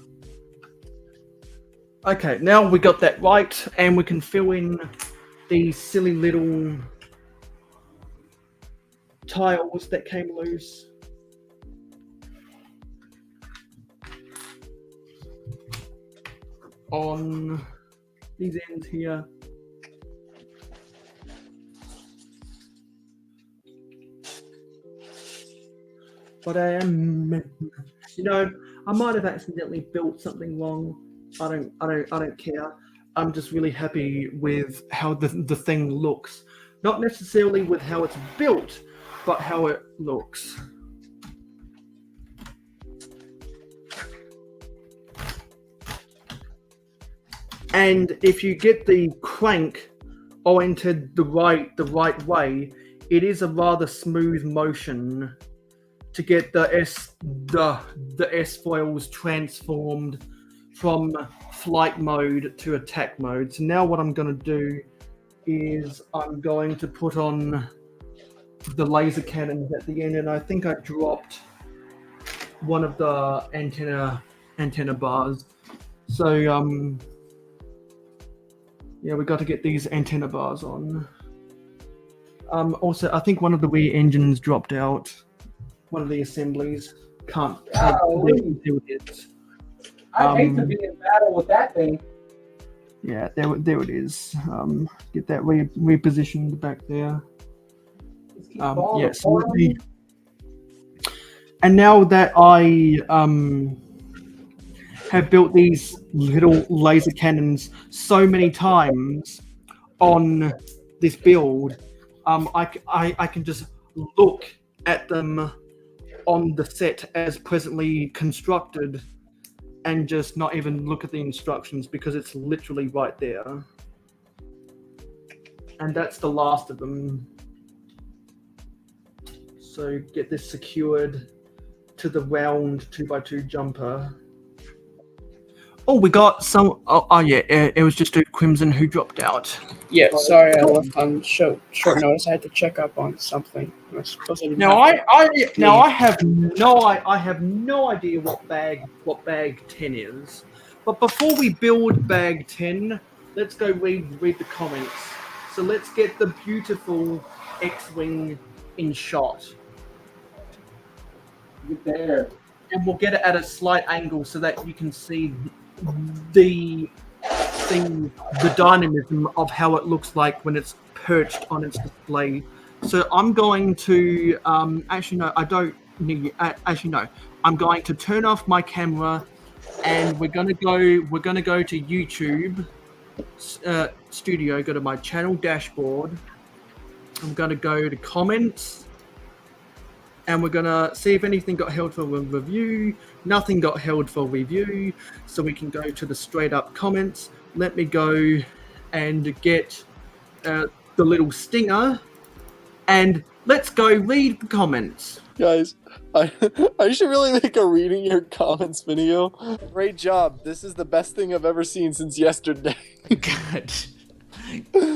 Speaker 2: Okay, now we got that right, and we can fill in these silly little tiles that came loose. On these ends here. But I might have accidentally built something wrong. I don't care. I'm just really happy with how the thing looks. Not necessarily with how it's built, but how it looks. And if you get the crank oriented the right way, it is a rather smooth motion to get the S foils transformed from flight mode to attack mode. So now what I'm going to do is I'm going to put on the laser cannons at the end, and I think I dropped one of the antenna bars. So yeah, we got to get these antenna bars on. Also, I think one of the rear engines dropped out. One of the assemblies can't do it.
Speaker 16: I hate to be in battle with that thing.
Speaker 2: Yeah, there it is. Get that repositioned back there. Yes. And now that I have built these little laser cannons so many times on this build, I can just look at them on the set as presently constructed and just not even look at the instructions because it's literally right there. And that's the last of them. So get this secured to the round 2x2 jumper. Oh, we got some. Oh yeah, it was just a Crimson who dropped out.
Speaker 17: Yeah, sorry, I left on short notice. I had to check up on something.
Speaker 2: Now I have no idea what bag 10 is. But before we build bag 10, let's go read the comments. So let's get the beautiful X-wing in shot.
Speaker 16: Get there.
Speaker 2: And we'll get it at a slight angle so that you can see the dynamism of how it looks like when it's perched on its display. So I'm going to actually no, I don't need. Actually no, I'm going to turn off my camera, and we're gonna go to YouTube Studio. Go to my channel dashboard. I'm gonna go to comments, and we're gonna see if anything got held for review. Nothing got held for review, so we can go to the straight up comments. Let me go and get the little stinger, and let's go read the comments.
Speaker 18: Guys, I should really make a reading your comments video. Great job. This is the best thing I've ever seen since yesterday.
Speaker 19: Good.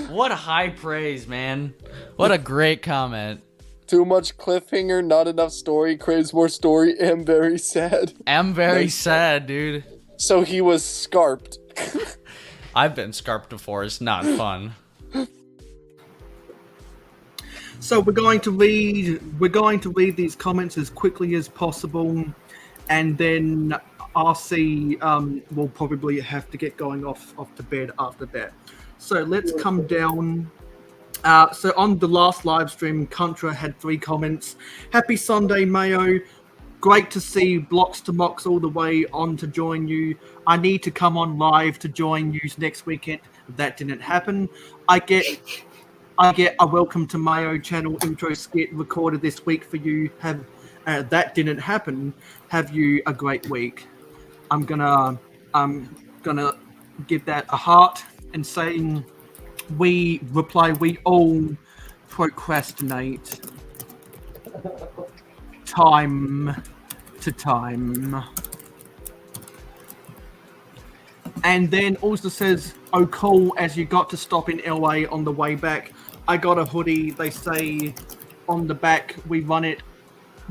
Speaker 19: What high praise, man. What a great comment.
Speaker 18: Too much cliffhanger, not enough story, craves more story, am very sad.
Speaker 19: Am very sad, dude.
Speaker 18: So he was scarped.
Speaker 19: I've been scarped before, it's not fun.
Speaker 2: So we're going to read these comments as quickly as possible, and then RC will probably have to get going off to bed after that. So let's come down. So on the last live stream, Contra had 3 comments. Happy Sunday, Mayo. Great to see Blocks to Mox all the way on to join you. I need to come on live to join you next weekend. That didn't happen. I get a welcome to Mayo channel intro skit recorded this week for you. That didn't happen. Have you a great week. I'm gonna give that a heart and saying we all procrastinate time to time. And then also says, oh cool, as you got to stop in LA on the way back. I got a hoodie. They say on the back we run it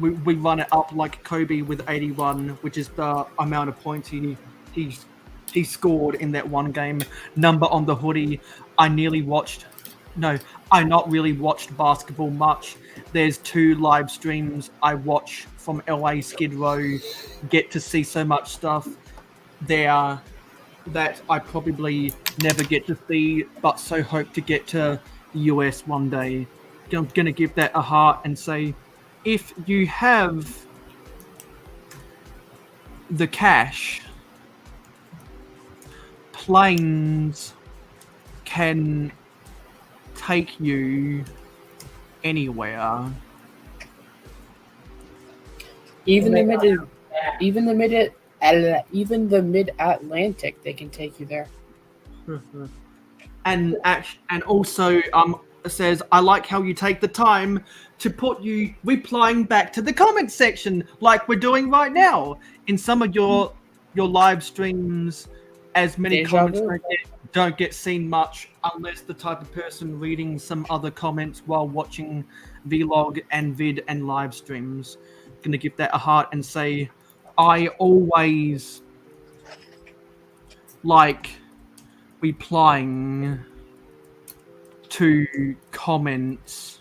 Speaker 2: up like Kobe with 81, which is the amount of points he scored in that one game. Number on the hoodie. I not really watched basketball much. There's 2 live streams I watch from LA Skid Row. Get to see so much stuff there that I probably never get to see, but so hope to get to the US one day. I'm gonna give that a heart and say, if you have the cash, planes can take you anywhere.
Speaker 17: Even the mid-Atlantic, they can take you there.
Speaker 2: And also says, I like how you take the time to put you replying back to the comment section like we're doing right now. In some of your live streams, as many comments don't get seen much unless the type of person reading some other comments while watching vlog and vid and live streams. Gonna give that a heart and say, I always like replying to comments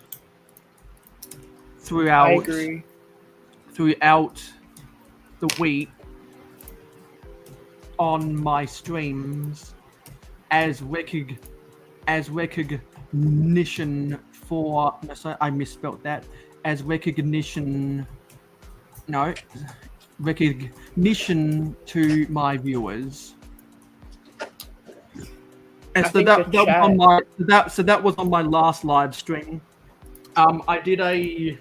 Speaker 2: throughout the week on my streams as recognition for, no, sorry, I misspelled that, as recognition to my viewers. And so that was on my last live stream. I did a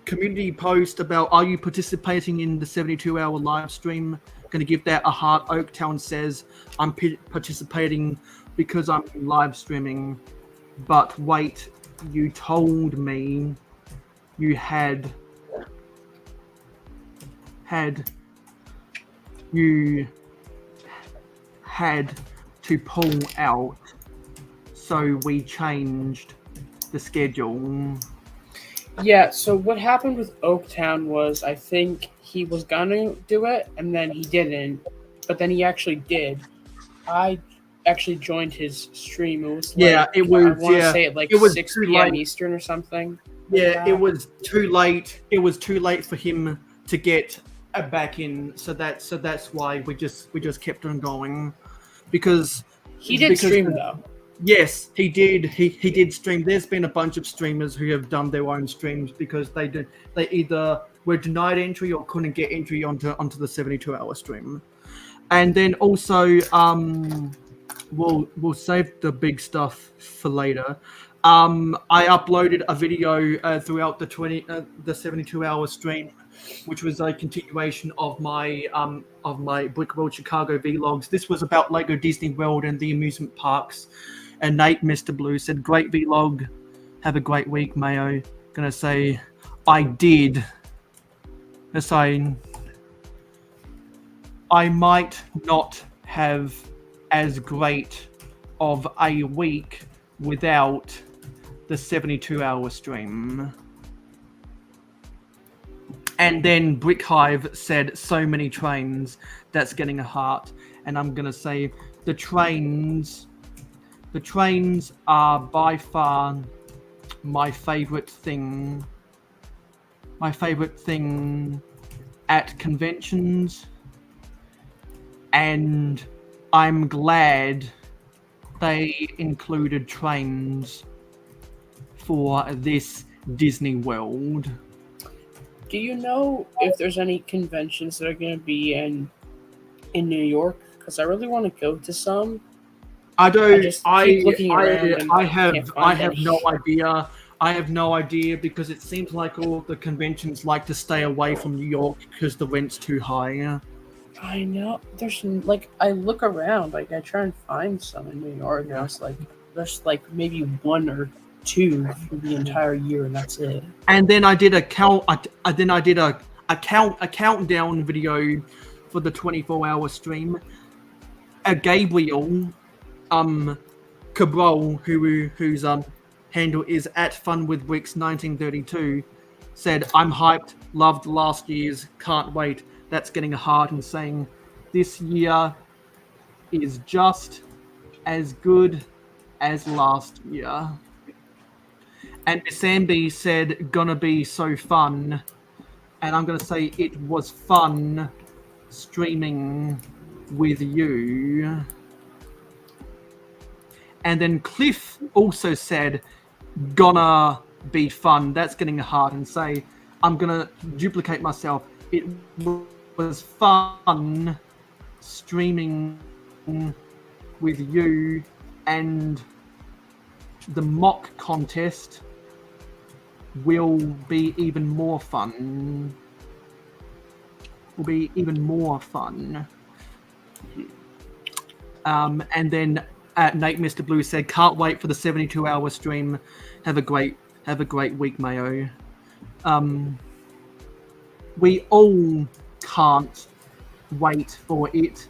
Speaker 2: community post about, are you participating in the 72-hour live stream? Going to give that a heart. Oaktown says, I'm participating because I'm live streaming. But wait, you told me you had you had to pull out, so we changed the schedule.
Speaker 17: Yeah, so what happened with Oaktown was I think he was gonna do it and then he didn't, but then he actually did. I actually joined his stream. It was
Speaker 2: Yeah,
Speaker 17: like,
Speaker 2: it was.
Speaker 17: I want to
Speaker 2: Yeah,
Speaker 17: say at like
Speaker 2: it was
Speaker 17: 6
Speaker 2: too
Speaker 17: p.m.
Speaker 2: late.
Speaker 17: Eastern or something.
Speaker 2: Yeah, it was too late. It was too late for him to get back in. So that's why we just kept on going, because
Speaker 17: He did stream though.
Speaker 2: Yes, he did. He did stream. There's been a bunch of streamers who have done their own streams because they either were denied entry or couldn't get entry onto the 72-hour stream. And then also, we'll save the big stuff for later. I uploaded a video throughout the 72-hour stream, which was a continuation of my Brick World Chicago vlogs. This was about Lego Disney World and the amusement parks. And Nate, Mr. Blue, said, "Great vlog. Have a great week, Mayo." Gonna say, I did. Gonna say, I might not have as great of a week without the 72-hour stream. And then Brick Hive said, "So many trains, that's getting a heart." And I'm gonna say, the trains are by far my favorite thing. My favorite thing at conventions, and I'm glad they included trains for this Disney World.
Speaker 17: Do you know if there's any conventions that are going to be in New York? Because I really want to go to some.
Speaker 2: I don't.
Speaker 17: just keep looking around and
Speaker 2: I
Speaker 17: can't
Speaker 2: have
Speaker 17: find any.
Speaker 2: no idea. I have no idea because it seems like all the conventions like to stay away from New York because the rent's too high.
Speaker 17: I know. There's like I look around, like I try and find some in New York, and it's like there's like maybe one or two for the entire year, and that's it.
Speaker 2: And then I did a count. Then I did a countdown video for the 24-hour stream. Gabriel, Cabral, whose handle is @funwithbricks1932, said, "I'm hyped. Loved last year's. Can't wait." That's getting a heart and saying, "This year is just as good as last year." And Misambi said, "Gonna be so fun." And I'm gonna say it was fun streaming with you. And then Cliff also said, "Gonna be fun." That's getting a heart and say, I'm gonna duplicate myself. It was fun streaming with you, and the mock contest will be even more fun. Will be even more fun. And then Nate, Mr. Blue said, "Can't wait for the 72-hour stream. Have a great week, Mayo." We all can't wait for it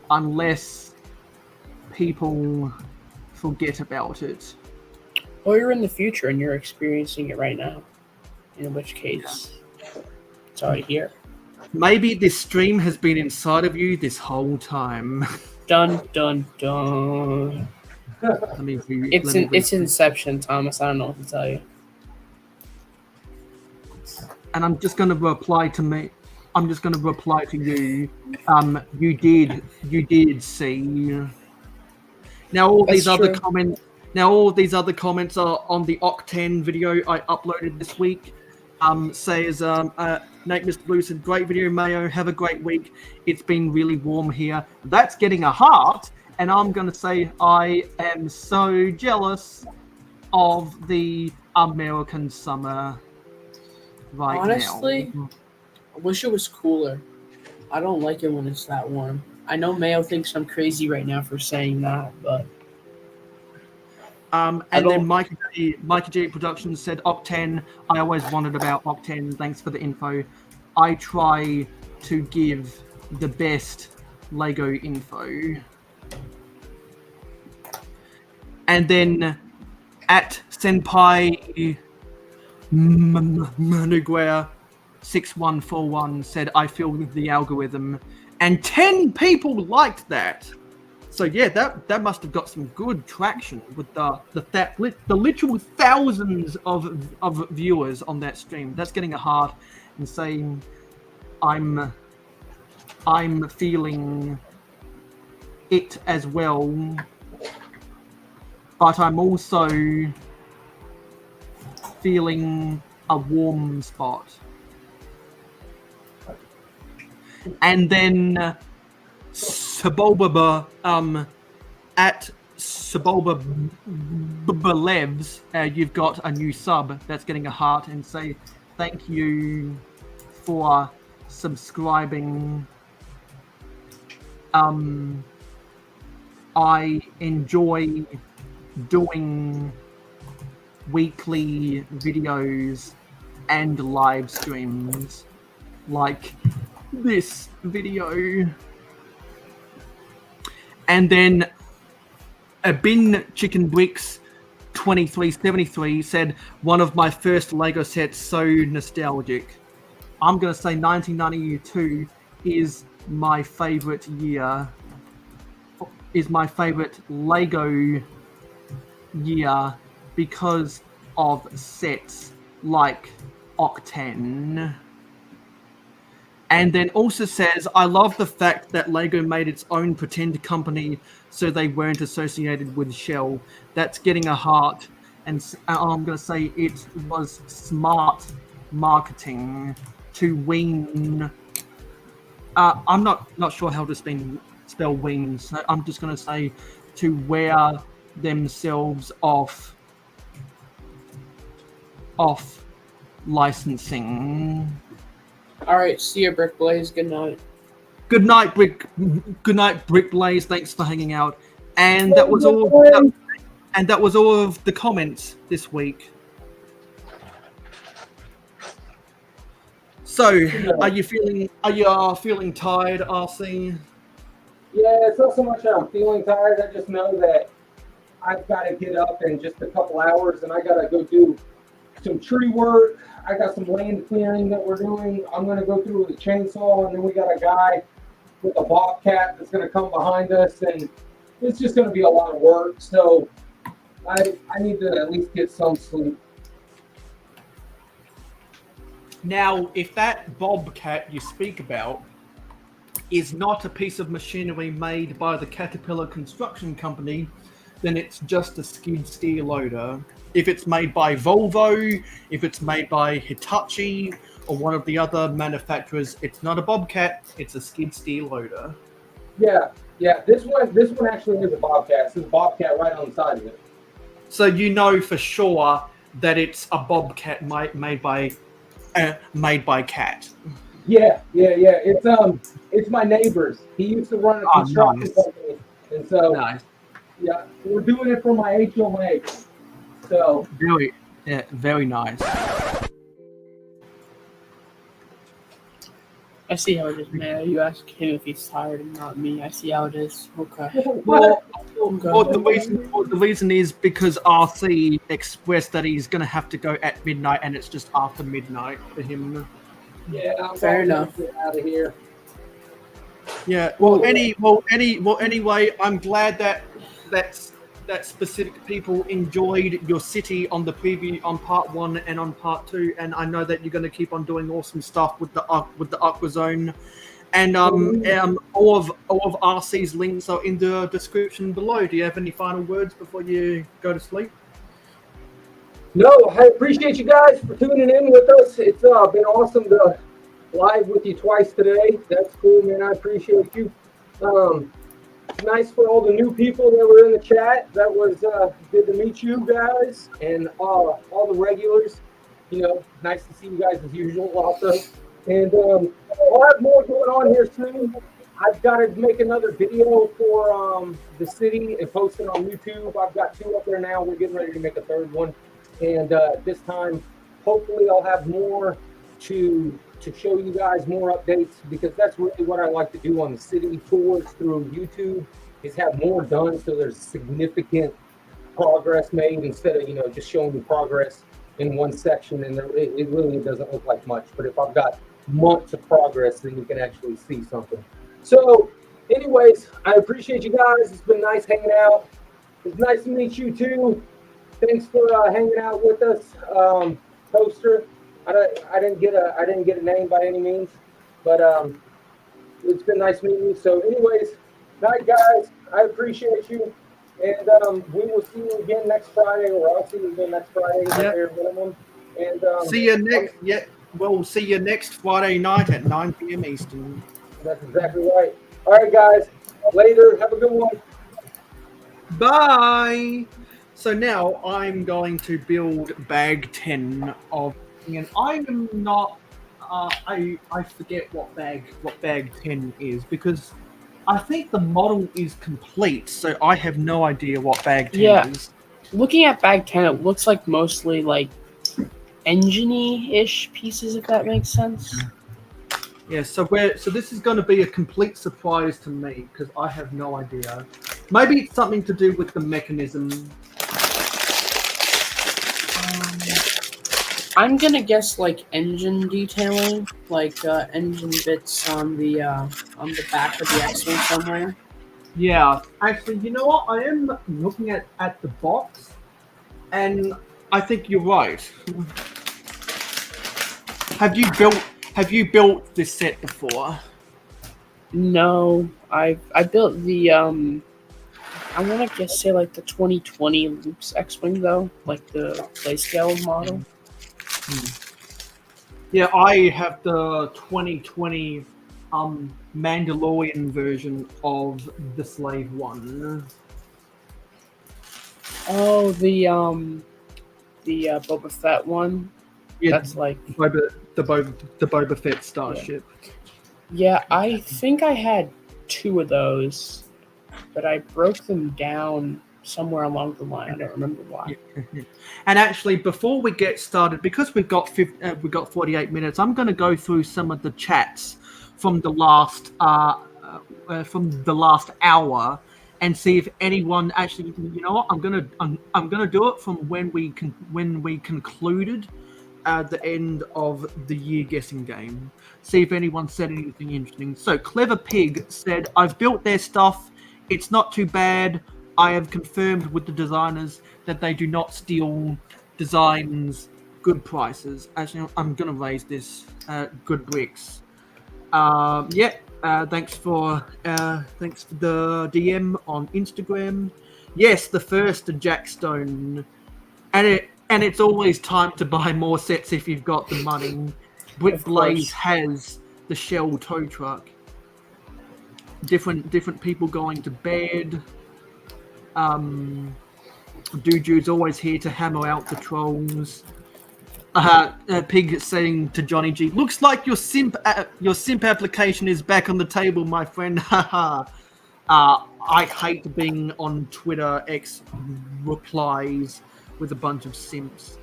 Speaker 2: unless people forget about it.
Speaker 17: Or you're in the future and you're experiencing it right now. In which case, it's already here.
Speaker 2: Maybe this stream has been inside of you this whole time.
Speaker 17: Dun dun dun. It's Inception, Thomas. I don't know what to tell you.
Speaker 2: And I'm just going to reply to me. I'm just going to reply to you. You did see. Now all these other comments. Now all these other comments are on the Octane video I uploaded this week. Says Nate, Mr. Blue said, "Great video, Mayo. Have a great week. It's been really warm here." That's getting a heart. And I'm going to say I am so jealous of the American summer right
Speaker 17: Honestly,
Speaker 2: now.
Speaker 17: I wish it was cooler. I don't like it when it's that warm. I know Mayo thinks I'm crazy right now for saying that, but...
Speaker 2: And then Mikey G Productions said, "Octane, I always wondered about Octane. Thanks for the info. I try to give the best Lego info. And then at Senpai Manuguea 6141 said, I feel the algorithm. And 10 people liked that. So yeah, that must have got some good traction with the literal thousands of viewers on that stream. That's getting a heart and saying, I'm feeling it as well, but I'm also feeling a warm spot. And then Saboba at Saboba Belevs, you've got a new sub that's getting a heart, and say thank you for subscribing. I enjoy doing weekly videos and live streams like this video. And then a bin chicken bricks 2373 said, one of my first Lego sets, so nostalgic. I'm gonna say 1992 is my favorite year, is my favorite Lego year because of sets like Octane. And then also says, I love the fact that Lego made its own pretend company so they weren't associated with Shell. That's getting a heart. And I'm going to say it was smart marketing to wean. I'm not sure how to spell wean, so I'm just going to say to wear themselves off licensing.
Speaker 17: All right, see you, Brick Blaze. Good night.
Speaker 2: Good night, Brick Blaze. Thanks for hanging out. And that was all. And that was all of the comments this week. So, are you feeling tired, RC?
Speaker 16: Yeah, it's not so much that I'm feeling tired. I just know that I've got to get up in just a couple hours, and I got to go do some tree work. I got some land clearing that we're doing. I'm going to go through with a chainsaw, and then we got a guy with a bobcat that's going to come behind us, and it's just going to be a lot of work. So I need to at least get some sleep.
Speaker 2: Now, if that bobcat you speak about is not a piece of machinery made by the Caterpillar Construction Company, then it's just a skid steer loader. If it's made by Volvo, if it's made by Hitachi or one of the other manufacturers, it's not a bobcat, it's a skid steer loader.
Speaker 16: Yeah. This one actually is a bobcat. It's a bobcat right on the side of it.
Speaker 2: So you know for sure that it's a bobcat made by Cat.
Speaker 16: Yeah. It's my neighbor's. He used to run a construction company, and so yeah, we're doing it for my HOA. So
Speaker 2: very nice.
Speaker 17: I see how it is, man. You ask him if he's tired and not me. I see how it is. Okay.
Speaker 2: Well, the reason is because RC expressed that he's going to have to go at midnight, and it's just after midnight for him.
Speaker 16: Yeah,
Speaker 17: fair enough.
Speaker 16: Get out of here.
Speaker 2: Yeah. Anyway, I'm glad that specific people enjoyed your city on the preview on part 1 and on part 2, and I know that you're going to keep on doing awesome stuff with the Aqua Zone, and all of RC's links are in the description below. Do you have any final words before you go to sleep?
Speaker 16: No, I appreciate you guys for tuning in with us. It's been awesome to live with you twice today. That's cool, man. I appreciate you. It's nice for all the new people that were in the chat. That was good to meet you guys, and all the regulars. You know, nice to see you guys as usual also. And I'll have more going on here soon. I've got to make another video for the city and post it on YouTube. I've got 2 up there now. We're getting ready to make a 3rd one. And this time, hopefully I'll have more to show you guys more updates, because that's really what I like to do on the city tours through YouTube, is have more done so there's significant progress made instead of, you know, just showing you progress in one section and it really doesn't look like much. But if I've got months of progress, then you can actually see something. So anyways, I appreciate you guys. It's been nice hanging out. It's nice to meet you too. Thanks for hanging out with us, Toaster. I didn't get a name by any means, but it's been nice meeting you. So anyways, night guys. I appreciate you, and we will see you again next Friday, or I'll see you again next Friday. Minimum. And
Speaker 2: see you next. Yeah, we'll see you next Friday night at 9 p.m. Eastern.
Speaker 16: That's exactly right. All right, guys. Later. Have a good one.
Speaker 2: Bye. So now I'm going to build bag 10 of, and I am not. I forget what bag 10 is, because I think the model is complete, so I have no idea what bag 10 is.
Speaker 17: Looking at bag 10, it looks like mostly like engine-y-ish pieces, if that makes sense.
Speaker 2: Yeah, so this is going to be a complete surprise to me, because I have no idea. Maybe it's something to do with the mechanism.
Speaker 17: I'm gonna guess like engine detailing, like engine bits on the back of the X-Wing somewhere.
Speaker 2: Yeah, actually, you know what? I am looking at the box, and I think you're right. Have you built this set before?
Speaker 17: No, I built the I want to say like the 2020 Loops X-Wing though, like the playscale model.
Speaker 2: Yeah, I have the 2020 Mandalorian version of the Slave One.
Speaker 17: Oh, the Boba Fett one.
Speaker 2: Yeah,
Speaker 17: that's like
Speaker 2: the Boba Fett starship.
Speaker 17: Yeah, I think I had 2 of those, but I broke them down somewhere along the line. I don't remember why.
Speaker 2: And actually, before we get started, because we've got 48 minutes, I'm going to go through some of the chats from the last hour and see if anyone actually. You know what? I'm gonna do it from when we concluded the end of the year guessing game. See if anyone said anything interesting. So Clever Pig said, "I've built their stuff. It's not too bad. I have confirmed with the designers that they do not steal designs. Good prices." Actually, I'm gonna raise this. Good bricks. Thanks for the DM on Instagram. Yes, the first Jackstone, and it's always time to buy more sets if you've got the money. Brick Blaze has the Shell tow truck. Different people going to bed. Dude's always here to hammer out the trolls. Pig saying to Johnny G, "Looks like your simp application is back on the table, my friend." I hate being on Twitter X replies with a bunch of simps.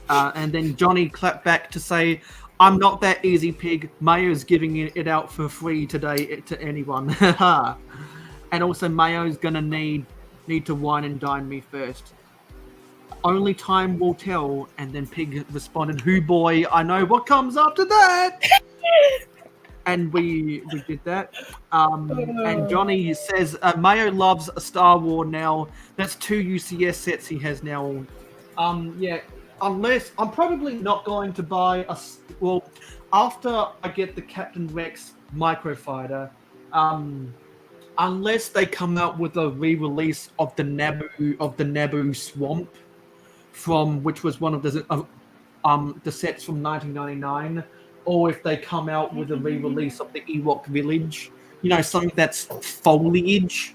Speaker 2: And then Johnny clapped back to say, "I'm not that easy, Pig. Mayo's giving it out for free today to anyone." And also Mayo's gonna need to wine and dine me first. Only time will tell. And then Pig responded, "Hoo boy, I know what comes after that." And we did that. And Johnny says, "Mayo loves a Star Wars now. That's 2 UCS sets he has now." Unless I'm probably not going to buy after I get the Captain Rex microfighter, unless they come out with a re-release of the Naboo Swamp, which was one of the sets from 1999, or if they come out with a re-release of the Ewok Village, something that's foliage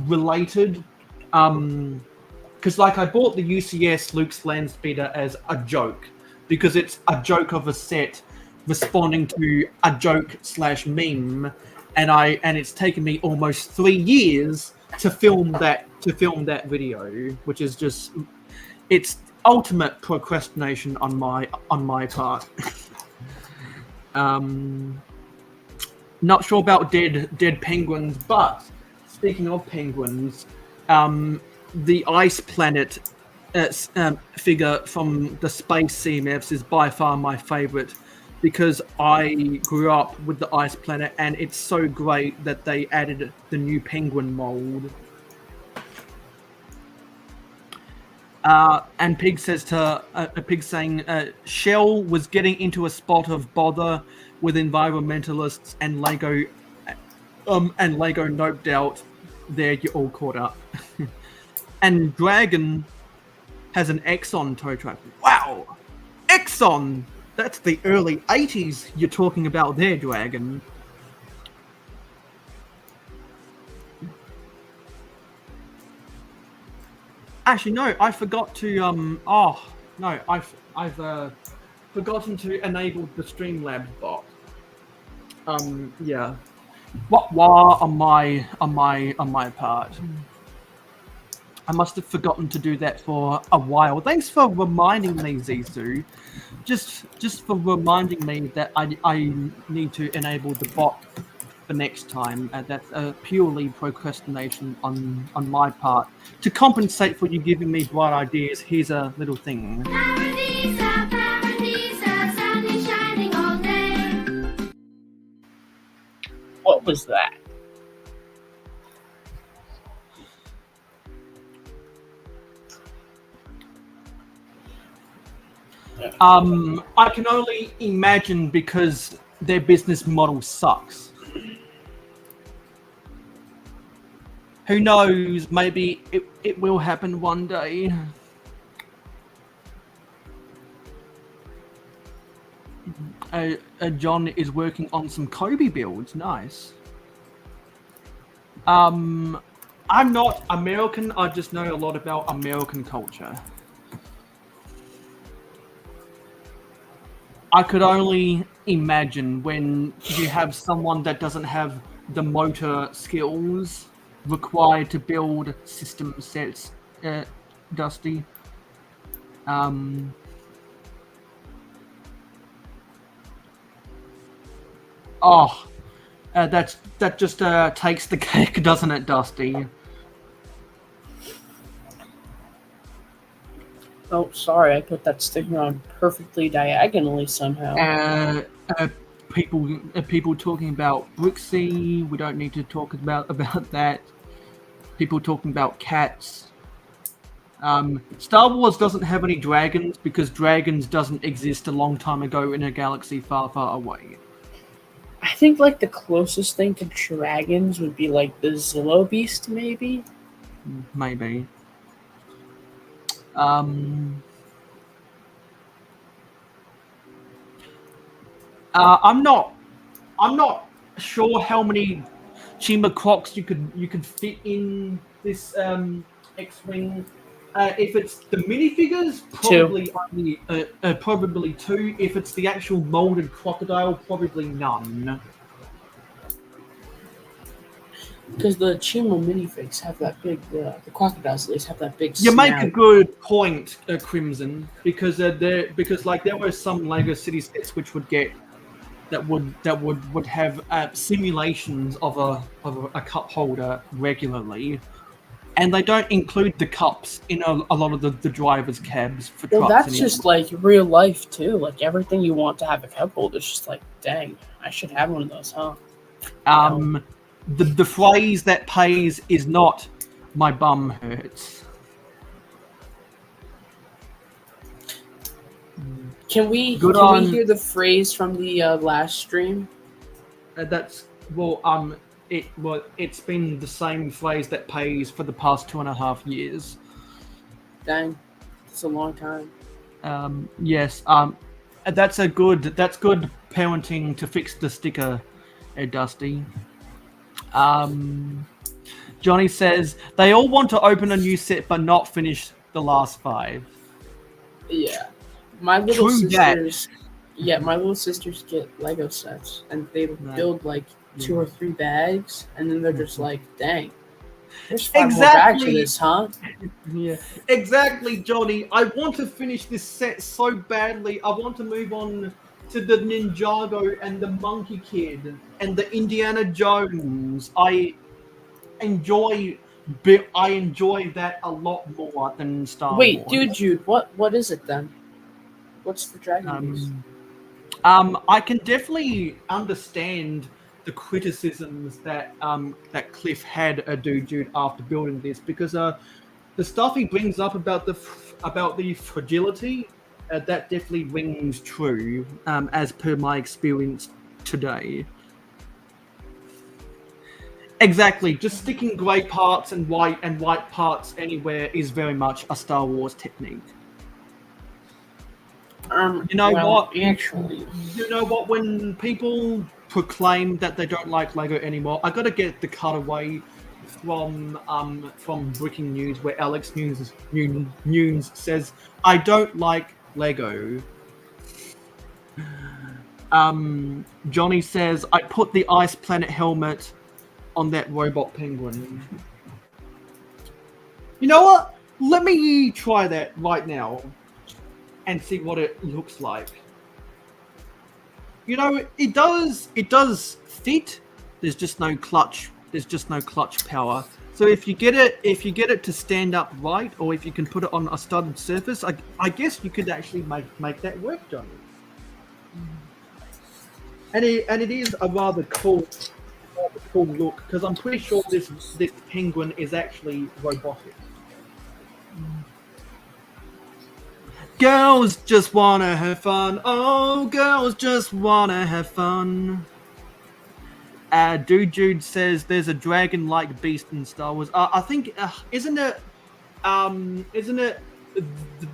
Speaker 2: related. Because I bought the UCS Luke's Landspeeder as a joke, because it's a joke of a set responding to a joke / meme, and it's taken me almost 3 years to film that video, which is just, it's ultimate procrastination on my part. Not sure about dead penguins, but speaking of penguins, the ice planet figure from the space CMFs is by far my favorite, because I grew up with the ice planet, and it's so great that they added the new penguin mold. And Pig says to Pig saying, Shell was getting into a spot of bother with environmentalists and Lego, no doubt. There, you're all caught up. And Dragon has an Exxon tow truck. Wow, Exxon! That's the early 80s you're talking about there, Dragon. Actually, no, I forgot to, I've forgotten to enable the Streamlabs bot. Yeah. What on my part? I must have forgotten to do that for a while. Thanks for reminding me, Zizou. Just for reminding me that I need to enable the bot for next time. That's purely procrastination on my part. To compensate for you giving me bright ideas, here's a little thing.
Speaker 17: What was that?
Speaker 2: I can only imagine, because their business model sucks. Who knows, maybe it will happen one day. John is working on some Kobe builds, nice. I'm not American, I just know a lot about American culture. I could only imagine when you have someone that doesn't have the motor skills required to build system sets, Dusty. That just takes the cake, doesn't it, Dusty?
Speaker 17: Oh, sorry, I put that sticker on perfectly diagonally somehow.
Speaker 2: People talking about Brixie. We don't need to talk about that. People talking about cats. Star Wars doesn't have any dragons because dragons doesn't exist a long time ago in a galaxy far, far away.
Speaker 17: I think like the closest thing to dragons would be like the Zillow Beast, maybe.
Speaker 2: Maybe. I'm not sure how many Chima Crocs you could fit in this X-wing. If it's the minifigures, probably only probably 2. If it's the actual molded crocodile, probably none.
Speaker 17: Because the Chimo minifigs have that big, the crocodiles at least have that big.
Speaker 2: You
Speaker 17: snout.
Speaker 2: make a good point, Crimson, because there were some Lego City sets which would get that would have simulations of a cup holder regularly, and they don't include the cups in a lot of the drivers' cabs for trucks.
Speaker 17: Well, that's just like real life too. Like everything you want to have a cup holder is just like, dang, I should have one of those, huh?
Speaker 2: The phrase that pays is not "my bum hurts."
Speaker 17: Can we hear the phrase from the last stream?
Speaker 2: It's been the same phrase that pays for the past 2.5 years.
Speaker 17: Dang, it's a long time.
Speaker 2: Yes. That's good parenting to fix the sticker, Dusty. Johnny says they all want to open a new set but not finish the last 5.
Speaker 17: Yeah. My little sisters get Lego sets and they build like 2 or 3 bags, and then they're just like, dang, there's 5 more bags of this, huh?
Speaker 2: Yeah, exactly, Johnny. I want to finish this set so badly. I want to move on to the Ninjago and the Monkey Kid and the Indiana Jones. I enjoy that a lot more than Star
Speaker 17: Wait,
Speaker 2: Wars.
Speaker 17: dude, Jude, what is it then? What's the Dragon Beast?
Speaker 2: I can definitely understand the criticisms that that Cliff had Dude after building this, because the stuff he brings up about the fragility that definitely rings true as per my experience today. Exactly, just sticking grey parts and white parts anywhere is very much a Star Wars technique. You know what?
Speaker 17: Actually,
Speaker 2: you know what? When people proclaim that they don't like Lego anymore, I got to get the cutaway from Breaking News, where Alex Nunes says, "I don't like Lego." Johnny says, "I put the Ice Planet helmet on that robot penguin." You know what? Let me try that right now and see what it looks like. You know, it does fit. There's just no clutch. There's just no clutch power. So if you get it to stand up right, or if you can put it on a studded surface, I guess you could actually make that work, Johnny. And it is a rather cool look, because I'm pretty sure this penguin is actually robotic. Girls just wanna have fun. Oh, girls just wanna have fun. Dude says there's a dragon-like beast in Star Wars. I think isn't it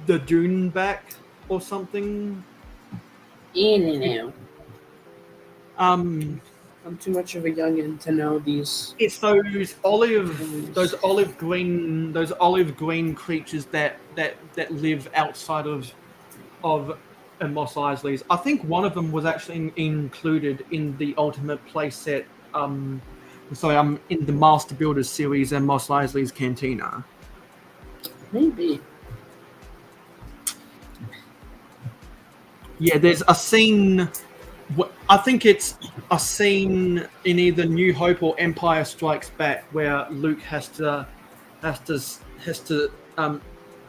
Speaker 2: the Dune back or something?
Speaker 17: I don't know. I'm too much of a youngin' to know these.
Speaker 2: It's those olive green creatures that live outside of Mos Eisley's. I think one of them was actually included in the Ultimate Playset. In the Master Builders series and Mos Eisley's Cantina.
Speaker 17: Maybe.
Speaker 2: Yeah, there's a scene. I think it's a scene in either New Hope or Empire Strikes Back where Luke has to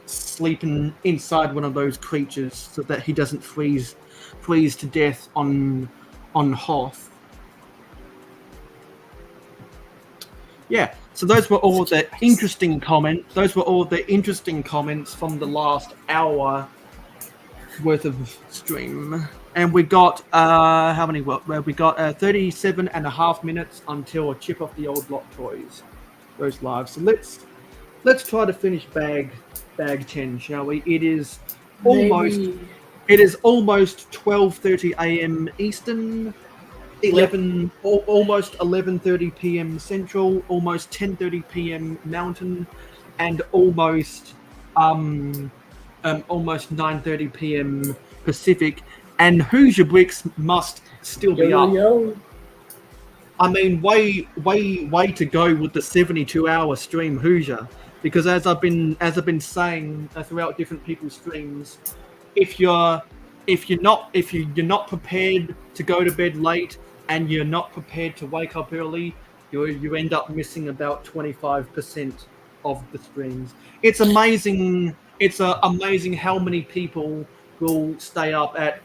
Speaker 2: sleep inside one of those creatures so that he doesn't freeze to death on Hoth. Yeah, so those were all the interesting comments. Those were all the interesting comments from the last hour worth of stream. And we got how many? Well, we got 37 and a half minutes until a chip off the old block toys goes live. So let's try to finish bag 10, shall we? It is almost 12:30 a.m. Eastern, almost 11:30 p.m. Central, almost 10:30 p.m. Mountain, and almost 9:30 p.m. Pacific. And Hoosier Bricks must still be up. I mean, way to go with the 72-hour stream, Hoosier. Because as I've been saying throughout different people's streams, if you're not prepared to go to bed late and you're not prepared to wake up early, you end up missing about 25% of the streams. It's amazing. It's amazing how many people will stay up at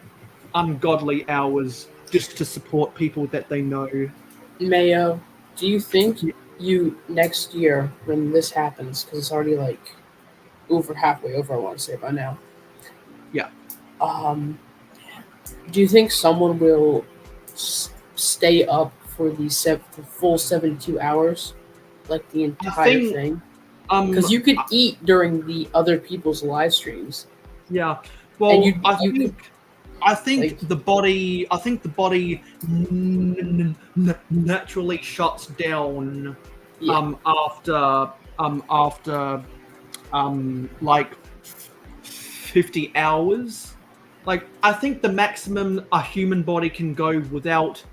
Speaker 2: ungodly hours just to support people that they know.
Speaker 17: Mayo, do you think you next year when this happens, because it's already like over halfway over, I want to say by now.
Speaker 2: Yeah.
Speaker 17: Do you think someone will stay up for the full 72 hours, like the entire thing? Because you could eat during the other people's live streams.
Speaker 2: Yeah. Well, I think the body naturally shuts down after like 50 hours. Like, I think the maximum a human body can go without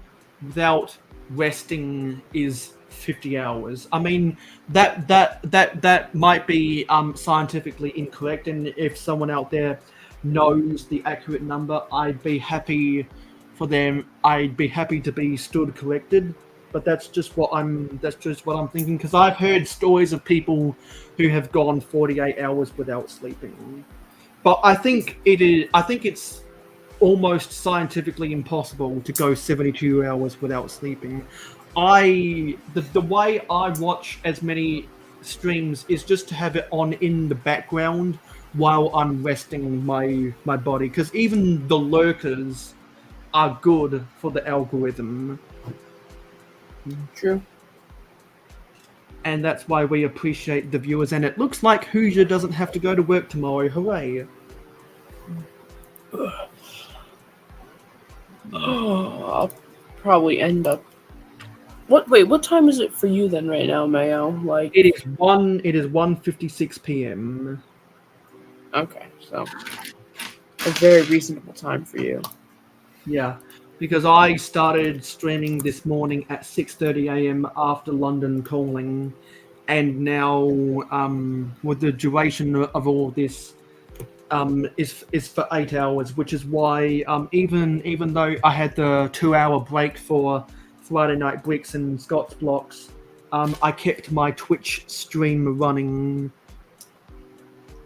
Speaker 2: resting is 50 hours. I mean, that might be scientifically incorrect, and if someone out there knows the accurate number, I'd be happy for them. I'd be happy to be stood corrected. But that's just what I'm thinking, because I've heard stories of people who have gone 48 hours without sleeping. But I think it's almost scientifically impossible to go 72 hours without sleeping. The way I watch as many streams is just to have it on in the background while I'm resting my body, because even the lurkers are good for the algorithm.
Speaker 17: True.
Speaker 2: And that's why we appreciate the viewers. And it looks like Hoosier doesn't have to go to work tomorrow. Hooray.
Speaker 17: I'll probably end up. What time is it for you then right now, Mayo? Like
Speaker 2: it is 1:56 p.m.
Speaker 17: Okay, so a very reasonable time for you.
Speaker 2: Yeah, because I started streaming this morning at 6:30 a.m. after London calling, and now with the duration of all this is for 8 hours, which is why even though I had the 2-hour break for Friday Night Bricks and Scott's Blocks, I kept my Twitch stream running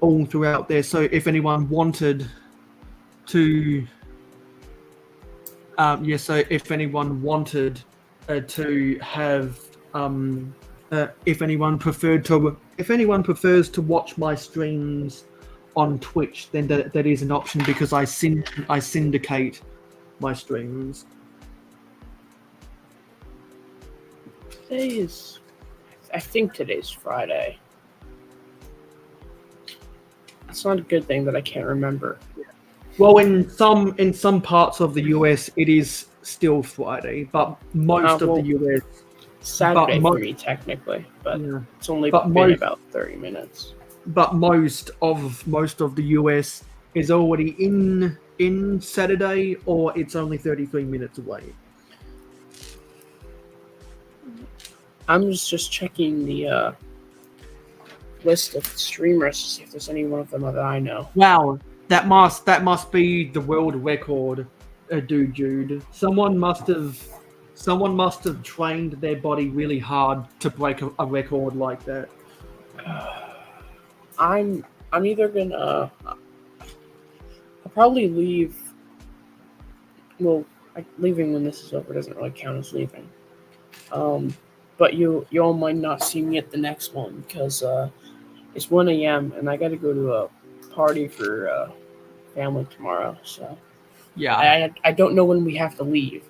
Speaker 2: all throughout there. So if anyone wanted to if anyone wanted to have if anyone prefers to watch my streams on Twitch, then that is an option, because I syndicate my streams.
Speaker 17: I think today's Friday. It's not a good thing that I can't remember.
Speaker 2: Well, in some parts of the US, it is still Friday, but most of the US
Speaker 17: Saturday for me technically, but it's only been about 30 minutes.
Speaker 2: But most of the US is already in Saturday, or it's only 33 minutes away.
Speaker 17: I'm just checking the list of streamers to see if there's any one of them that I know.
Speaker 2: Wow, that must be the world record, Jude. Someone must have trained their body really hard to break a record like that.
Speaker 17: I'm either gonna I'll probably leave. Well, leaving when this is over doesn't really count as leaving. But you all might not see me at the next one, because it's 1 a.m. and I got to go to a party for family tomorrow. So
Speaker 2: yeah,
Speaker 17: I don't know when we have to leave.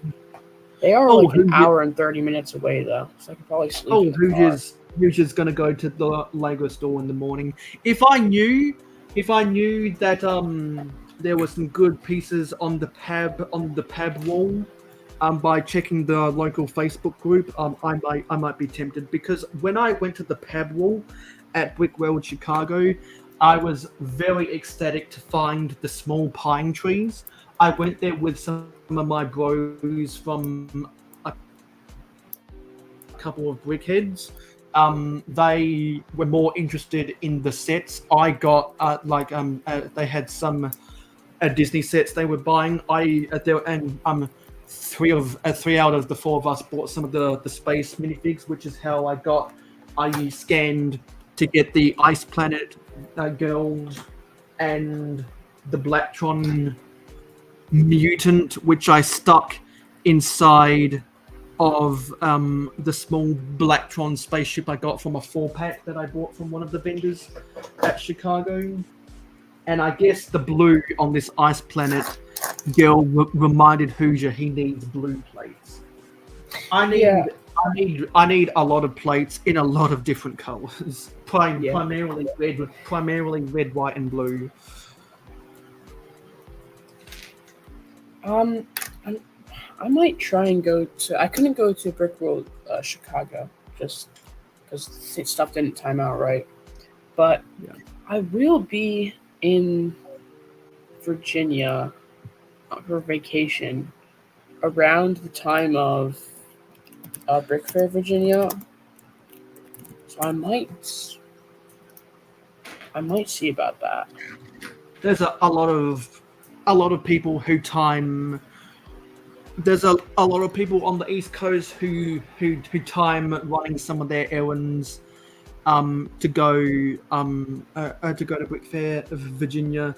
Speaker 17: They are like an hour and 30 minutes away though, so I could probably sleep.
Speaker 2: Hoosier's gonna go to the Lego store in the morning. If I knew that there were some good pieces on the pab wall, by checking the local Facebook group, I might be tempted, because when I went to the pab wall at Brick World Chicago, I was very ecstatic to find the small pine trees. I went there with some of my bros from a couple of brickheads. They were more interested in the sets. I got they had some Disney sets they were buying. Three out of the four of us bought some of the space minifigs, which is how I scanned to get the Ice Planet girls and the Blacktron mutant, which I stuck inside of the small Blacktron spaceship I got from a 4-pack that I bought from one of the vendors at Chicago. And I guess the blue on this Ice Planet girl reminded Hoosier he needs blue plates. I need a lot of plates in a lot of different colors, primarily red, white, and blue.
Speaker 17: I might try and go to. I couldn't go to Brick World Chicago just because stuff didn't time out right. But I will be in Virginia for vacation around the time of Brick Fair, Virginia. So I might see about that.
Speaker 2: there's a lot of people who time. There's a lot of people on the East Coast who time running some of their errands to go to Brick Fair of Virginia.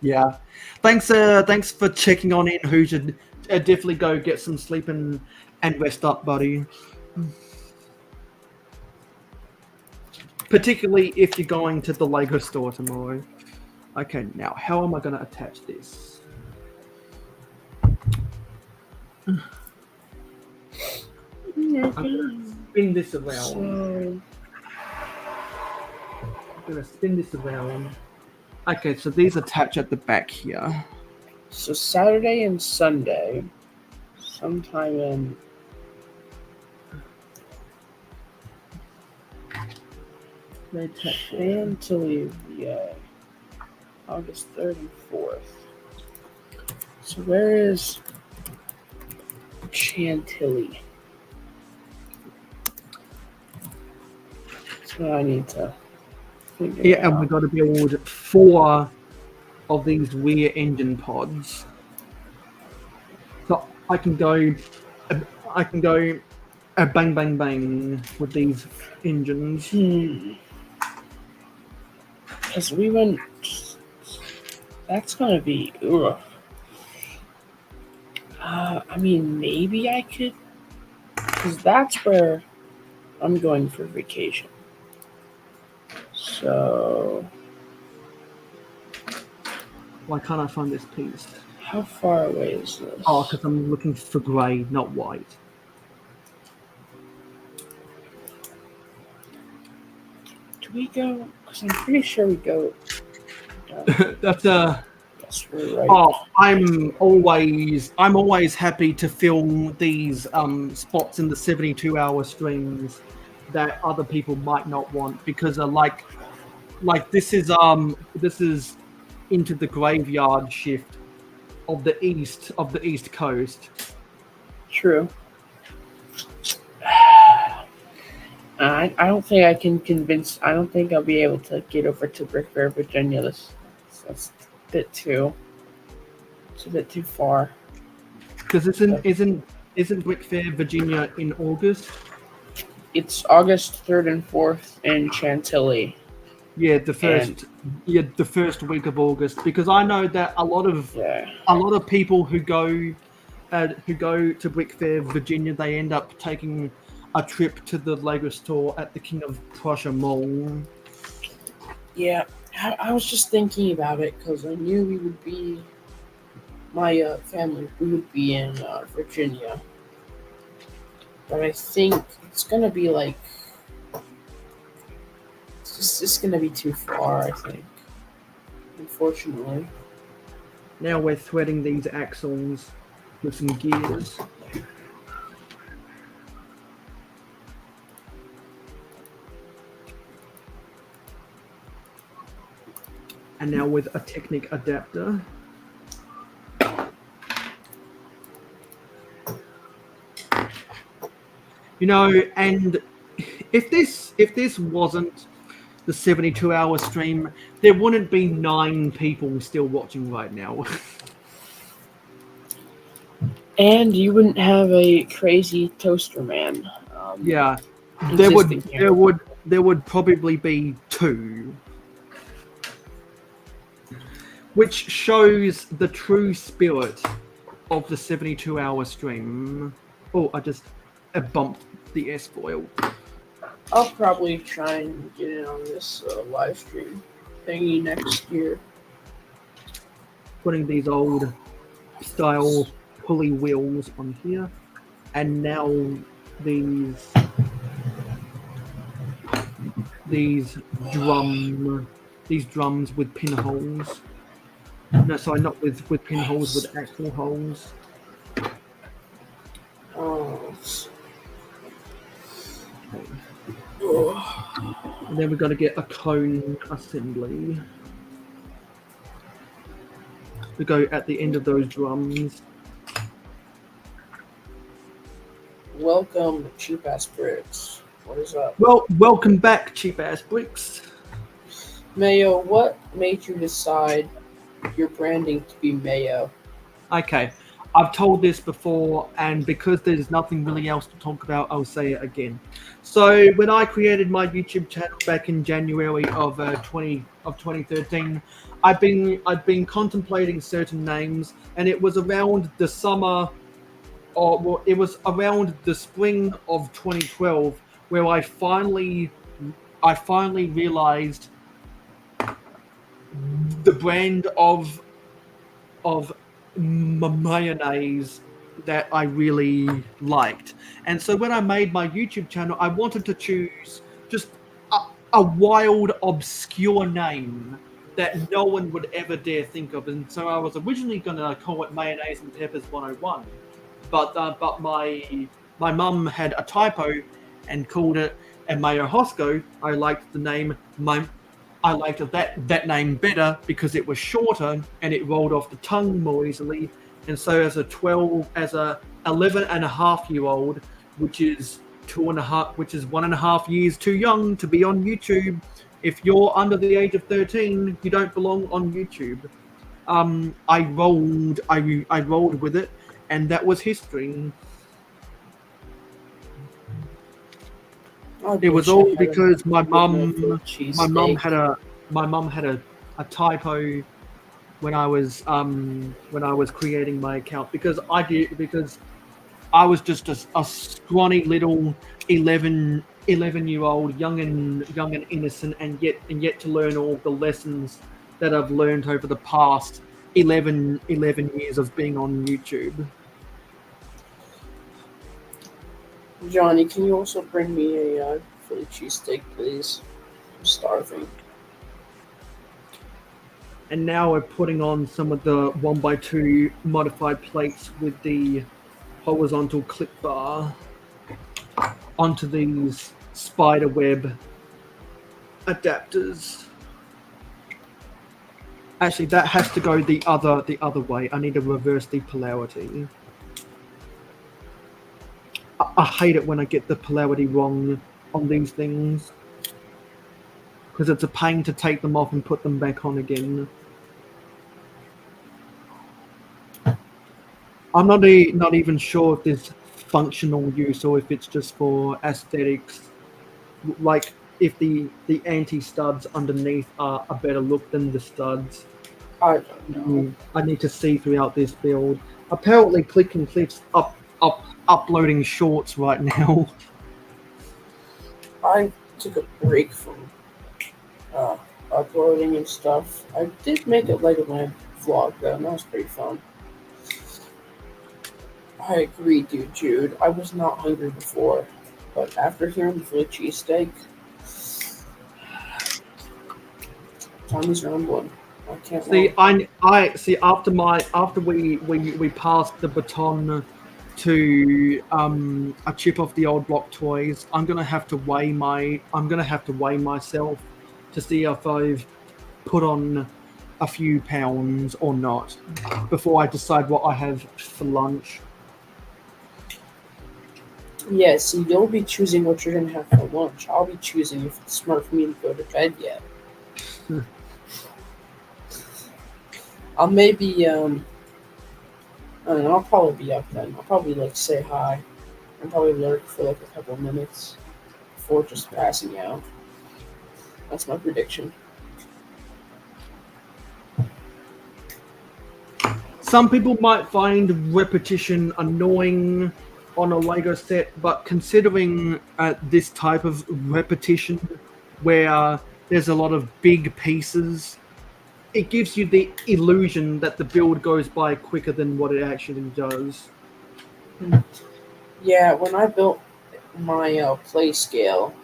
Speaker 2: Yeah, thanks for checking on in. Who should definitely go get some sleep and rest up, buddy. Particularly if you're going to the Lego store tomorrow. Okay, now how am I going to attach this? I'm gonna spin this around. Okay, so these attach at the back here.
Speaker 17: So Saturday and Sunday, sometime in Chantilly, VA, August 3rd and 4th. So where is Chantilly? That's what I need to figure out.
Speaker 2: And we got to build 4 of these rear engine pods. So I can go bang bang bang with these engines.
Speaker 17: Because we went. That's gonna be. Ugh. I mean, maybe I could. Because that's where I'm going for vacation. So.
Speaker 2: Why can't I find this piece?
Speaker 17: How far away is this?
Speaker 2: Oh, because I'm looking for grey, not white.
Speaker 17: Do we go? Because I'm pretty sure we go.
Speaker 2: That's
Speaker 17: Yes, we're right.
Speaker 2: Oh, I'm always happy to film these spots in the 72-hour streams that other people might not want, because like this is into the graveyard shift of the East Coast.
Speaker 17: True. I don't think I can convince. I don't think I'll be able to get over to Brick Fair, Virginia. That's a bit too. It's a bit too far.
Speaker 2: Because isn't Brick Fair, Virginia in August?
Speaker 17: It's August 3rd and 4th in Chantilly.
Speaker 2: Yeah, the first week of August. Because I know that a lot of people who go to Brick Fair, Virginia, they end up taking a trip to the Lego store at the King of Prussia Mall.
Speaker 17: Yeah, I was just thinking about it because I knew we would be, my family, we would be in Virginia. But I think it's going to be like, it's just going to be too far, I think, unfortunately.
Speaker 2: Now we're threading these axles with some gears. And now with a Technic adapter. You know, and if this wasn't the 72-hour stream, there wouldn't be 9 people still watching right now.
Speaker 17: And you wouldn't have a crazy toaster man.
Speaker 2: Yeah, there would probably be 2. Which shows the true spirit of the 72-hour stream. Oh, I just bumped the S-foil.
Speaker 17: I'll probably try and get in on this live stream thingy next year.
Speaker 2: Putting these old style pulley wheels on here. And now these drums with pinholes. No, sorry, not with pinholes, with actual holes.
Speaker 17: Oh.
Speaker 2: Okay. And then we've got to get a cone assembly to go at the end of those drums.
Speaker 17: Welcome, Cheap Ass Bricks. What is up?
Speaker 2: Well, welcome back, Cheap Ass Bricks.
Speaker 17: Mayo, what made you decide your branding to be Mayo?
Speaker 2: Okay, I've told this before, and because there's nothing really else to talk about, I'll say it again. So when I created my YouTube channel back in January of 2013, I've been contemplating certain names, and it was around the summer, or well, it was around the spring of 2012 where I finally realized the brand of mayonnaise that I really liked. And so when I made my YouTube channel, I wanted to choose just a wild, obscure name that no one would ever dare think of. And so I was originally going to call it Mayonnaise and Peppers 101, but my mum had a typo and called it a Mayo Hosko. I liked the name. I liked that name better because it was shorter and it rolled off the tongue more easily. And so as a 11 and a half year old, which is 1.5 years too young to be on YouTube. If you're under the age of 13, you don't belong on YouTube. I rolled with it, and that was history. It was all because my mum had a typo when I was creating my account because I was just a scrawny little 11-year-old, young and innocent, and yet to learn all the lessons that I've learned over the past 11 years of being on YouTube.
Speaker 17: Johnny, can you also bring me a Philly cheesesteak, please? I'm starving.
Speaker 2: And now we're putting on some of the 1x2 modified plates with the horizontal clip bar onto these spider web adapters. Actually, that has to go the other way. I need to reverse the polarity. I hate it when I get the polarity wrong on these things because it's a pain to take them off and put them back on again. I'm not even sure if there's functional use or if it's just for aesthetics. Like if the anti-studs underneath are a better look than the studs.
Speaker 17: I don't know.
Speaker 2: I need to see throughout this build. Apparently, Click and Click's uploading shorts right now.
Speaker 17: I took a break from uploading and stuff. I did make a Legoland vlog though, and that was pretty fun. I agree, dude, Jude. I was not hungry before, but after hearing the Philly cheesesteak, Tommy's rumbling. I can't
Speaker 2: See, I see after we passed the baton to a chip off the old block toys, I'm gonna have to weigh myself to see if I've put on a few pounds or not before I decide what I have for lunch.
Speaker 17: Yeah, see, you'll be choosing what you're gonna have for lunch. I'll be choosing if it's smart for me to go to bed yet. I'll maybe I don't know, I'll probably be up then. I'll probably say hi and probably lurk for a couple of minutes before just passing out. That's my prediction.
Speaker 2: Some people might find repetition annoying on a Lego set, but considering this type of repetition where there's a lot of big pieces, it gives you the illusion that the build goes by quicker than what it actually does.
Speaker 17: Yeah, when I built my play scale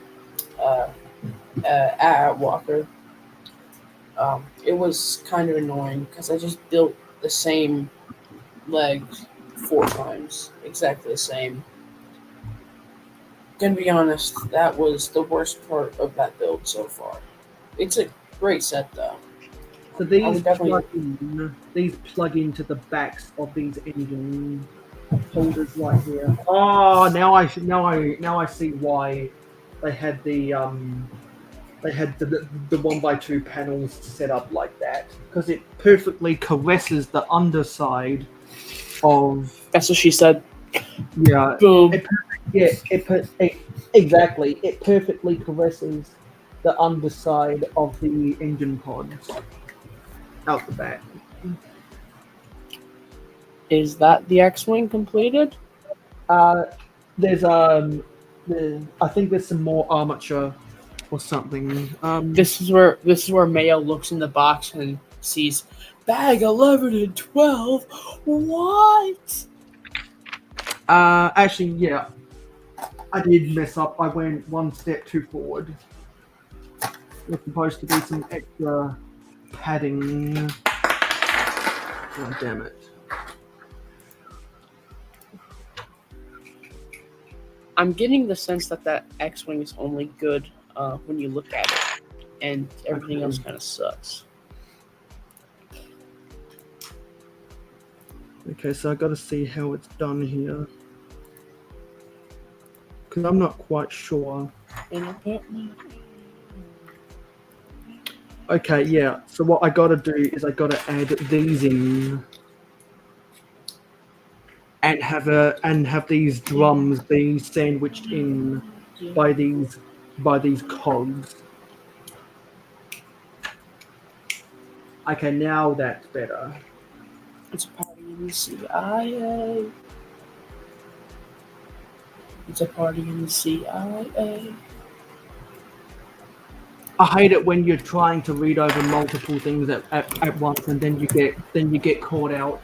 Speaker 17: at Walker, it was kind of annoying because I just built the same legs 4 times, exactly the same. Gonna be honest, that was the worst part of that build so far. It's a great set though.
Speaker 2: So these plug into the backs of these engine holders right here. Oh, now I see why they had the they had the 1x2 panels set up like that because it perfectly caresses the underside of.
Speaker 17: That's what she said.
Speaker 2: Yeah.
Speaker 17: Boom.
Speaker 2: Exactly. It perfectly caresses the underside of the engine pods out the back.
Speaker 17: Is that the X-wing completed?
Speaker 2: There's I think there's some more armature or something.
Speaker 17: This is where Mayo looks in the box and sees bag 11 and 12. What?
Speaker 2: Actually, yeah, I did mess up. I went one step too forward. There's supposed to be some extra padding. Oh, damn it.
Speaker 17: I'm getting the sense that X-wing is only good when you look at it, and everything else kind of sucks.
Speaker 2: Okay, so I got to see how it's done here. Because I'm not quite sure. Okay, yeah. So what I got to do is I got to add these in, and have these drums be sandwiched in by these cogs. Okay, now that's better.
Speaker 17: It's a party in the CIA. It's a party in the CIA.
Speaker 2: I hate it when you're trying to read over multiple things at once, and then you get caught out,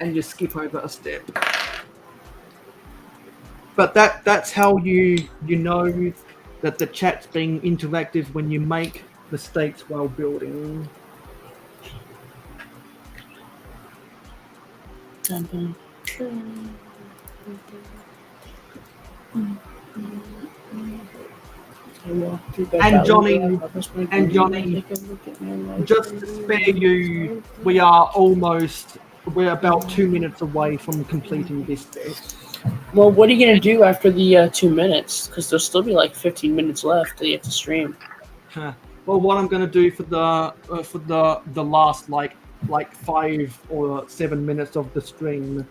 Speaker 2: and you skip over a step. But that's how you know that the chat's being interactive when you make mistakes while building. And Johnny, just to spare you, we're about 2 minutes away from completing this bit.
Speaker 17: Well, what are you gonna do after the 2 minutes? Because there'll still be like 15 minutes left that you have to stream.
Speaker 2: Well, what I'm gonna do for the last like 5 or 7 minutes of the stream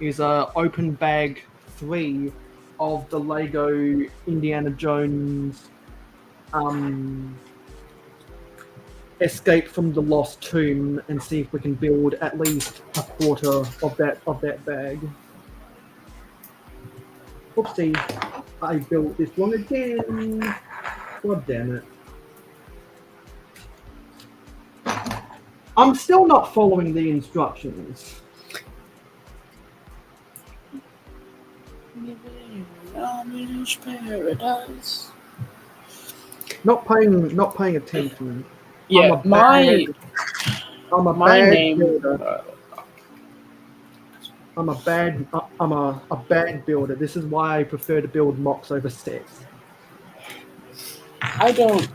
Speaker 2: is open bag 3 of the Lego Indiana Jones Escape from the Lost Tomb and see if we can build at least a quarter of that bag. Oopsie, I built this one again. God damn it. I'm still not following the instructions.
Speaker 17: Paradise.
Speaker 2: Not paying attention.
Speaker 17: Yeah, my name.
Speaker 2: Builder. I'm a bad builder. This is why I prefer to build mocks over sets.
Speaker 17: I don't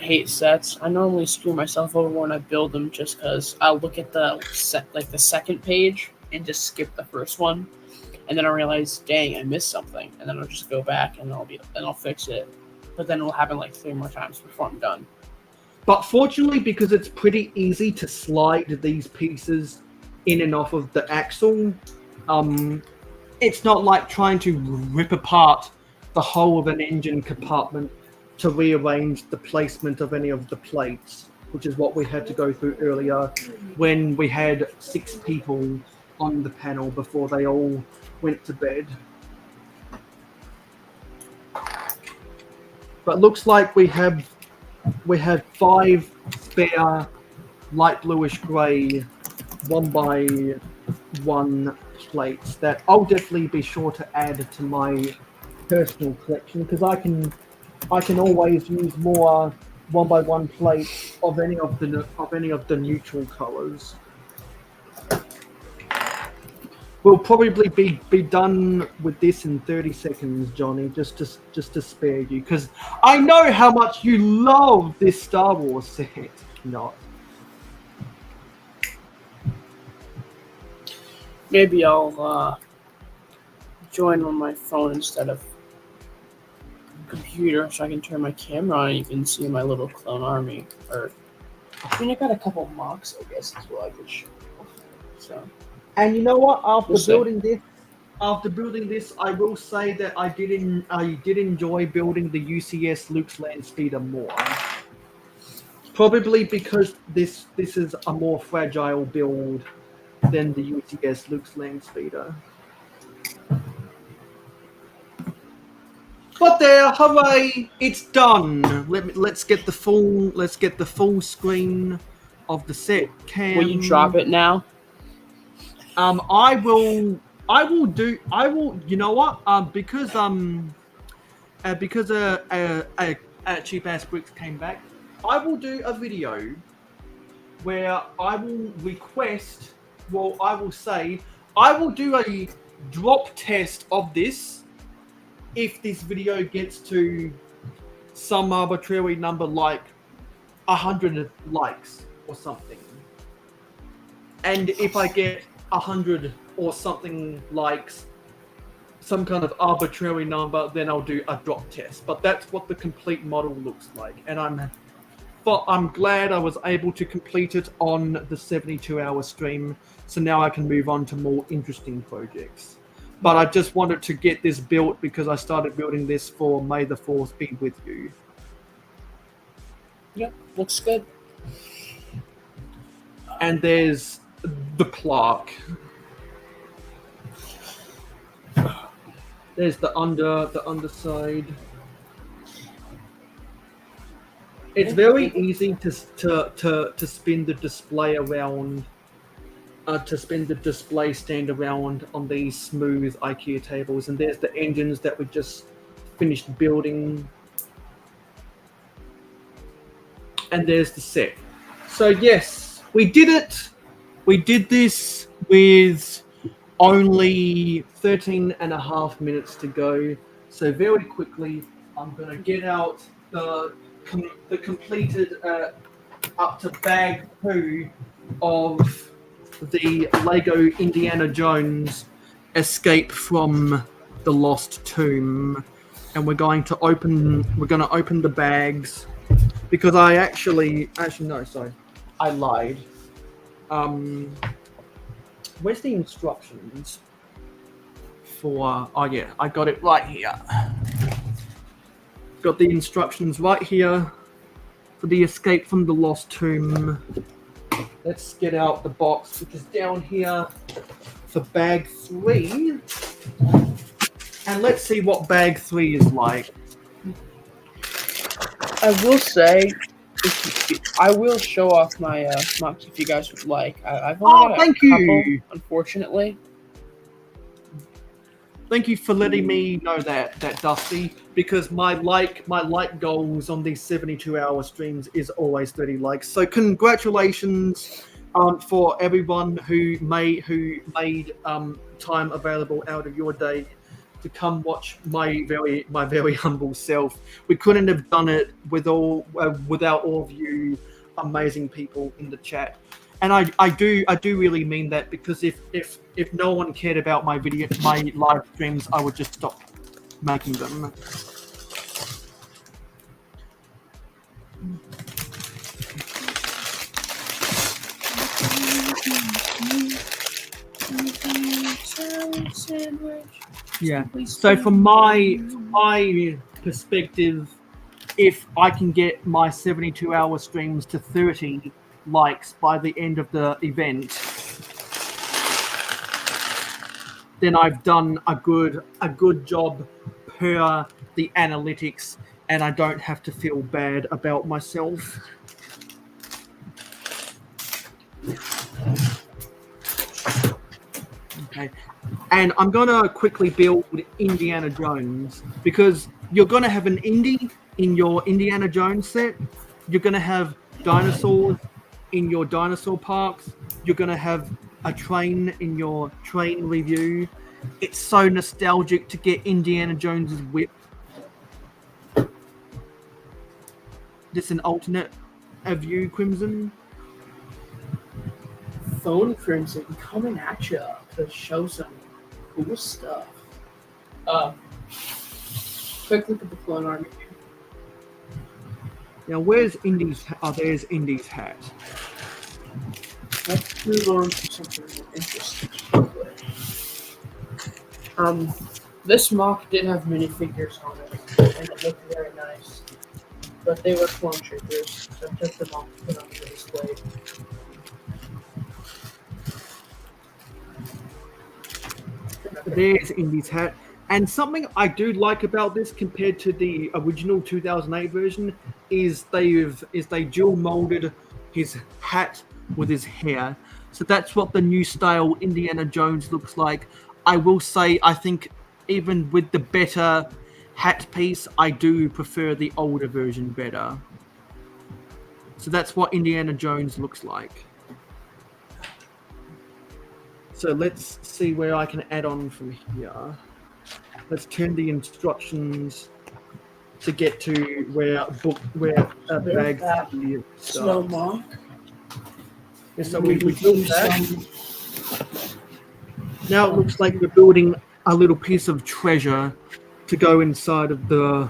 Speaker 17: hate sets. I normally screw myself over when I build them just because I'll look at the second page and just skip the first one, and then I realize, dang, I missed something, and then I'll just go back and I'll fix it. But then it'll happen like 3 more times before I'm done.
Speaker 2: But fortunately, because it's pretty easy to slide these pieces in and off of the axle, it's not like trying to rip apart the whole of an engine compartment to rearrange the placement of any of the plates, which is what we had to go through earlier when we had 6 people on the panel before they all went to bed. But looks like we have 5 spare light bluish grey 1x1 plates that I'll definitely be sure to add to my personal collection, because I can always use more 1x1 plates of any of the neutral colours. We'll probably be done with this in 30 seconds, Johnny, just to spare you, because I know how much you love this Star Wars set. Not.
Speaker 17: Maybe I'll join on my phone instead of computer so I can turn my camera on and you can see my little clone army. Or I mean, I got a couple mocks, I guess, as well I could show. So,
Speaker 2: And you know what? After
Speaker 17: We'll see.
Speaker 2: building this, I will say that I did enjoy building the UCS Luke's land speeder more. Probably because this is a more fragile build than the UCS Luke's land speeder. But there, hooray! It's done. Let's get the full screen of the set cam.
Speaker 17: Will you drop it now?
Speaker 2: I will. You know what? Because Cheap Ass Bricks came back, I will do a video where I will request. Well, I will say I will do a drop test of this. If this video gets to some arbitrary number like 100 likes or something, and if I get 100 or something likes, some kind of arbitrary number, then I'll do a drop test. But that's what the complete model looks like, and I'm glad I was able to complete it on the 72-hour stream, so now I can move on to more interesting projects. But I just wanted to get this built because I started building this for May the 4th be with you.
Speaker 17: Yep, looks good.
Speaker 2: And there's the plaque. There's the underside. It's very easy to spin the display around. To spin the display stand around on these smooth IKEA tables, and there's the engines that we just finished building, and there's the set. So yes, we did it. We did this with only 13 and a half minutes to go. So very quickly, I'm gonna get out the completed up to bag 2 of the Lego Indiana Jones Escape from the Lost Tomb, and we're going to open the bags because I actually no, sorry, I lied. Where's the instructions for? Oh yeah, I got it right here. Got the instructions right here for the Escape from the Lost Tomb. Let's get out the box, which is down here for bag 3. And let's see what bag 3 is like.
Speaker 17: I will say, I will show off my mocks if you guys would like. I've only got a couple,
Speaker 2: you.
Speaker 17: Unfortunately.
Speaker 2: Thank you for letting me know that Dusty, because my like goals on these 72-hour streams is always 30 likes. So congratulations for everyone who made time available out of your day to come watch my very humble self. We couldn't have done it without all of you amazing people in the chat. And I do really mean that, because if no one cared about my live streams, I would just stop making them. Yeah. So from my perspective, if I can get my 72-hour streams to 30 likes by the end of the event, then I've done a good job per the analytics, and I don't have to feel bad about myself. Okay, and I'm gonna quickly build Indiana Jones, because you're gonna have an Indy in your Indiana Jones set. You're gonna have dinosaurs in your dinosaur parks. You're gonna have a train in your train review. It's so nostalgic to get Indiana Jones's whip. This an alternate view, Crimson.
Speaker 17: Phone Crimson coming at you to show some cool stuff. quick look at the clone army.
Speaker 2: Now, where's Indy's? Oh, there's Indy's hat.
Speaker 17: Let's move on to something interesting. This mock did have minifigures on it, and it looked very nice. But they were clone troopers, so I took them off to put on the display.
Speaker 2: There's Indy's hat. And something I do like about this compared to the original 2008 version is they dual molded his hat with his hair. So that's what the new style Indiana Jones looks like. I will say, I think even with the better hat piece, I do prefer the older version better. So that's what Indiana Jones looks like. So let's see where I can add on from here. Let's turn the instructions to get to where bags
Speaker 17: Slow mock.
Speaker 2: Yeah, so we built that. Now it looks like we're building a little piece of treasure to go inside of the.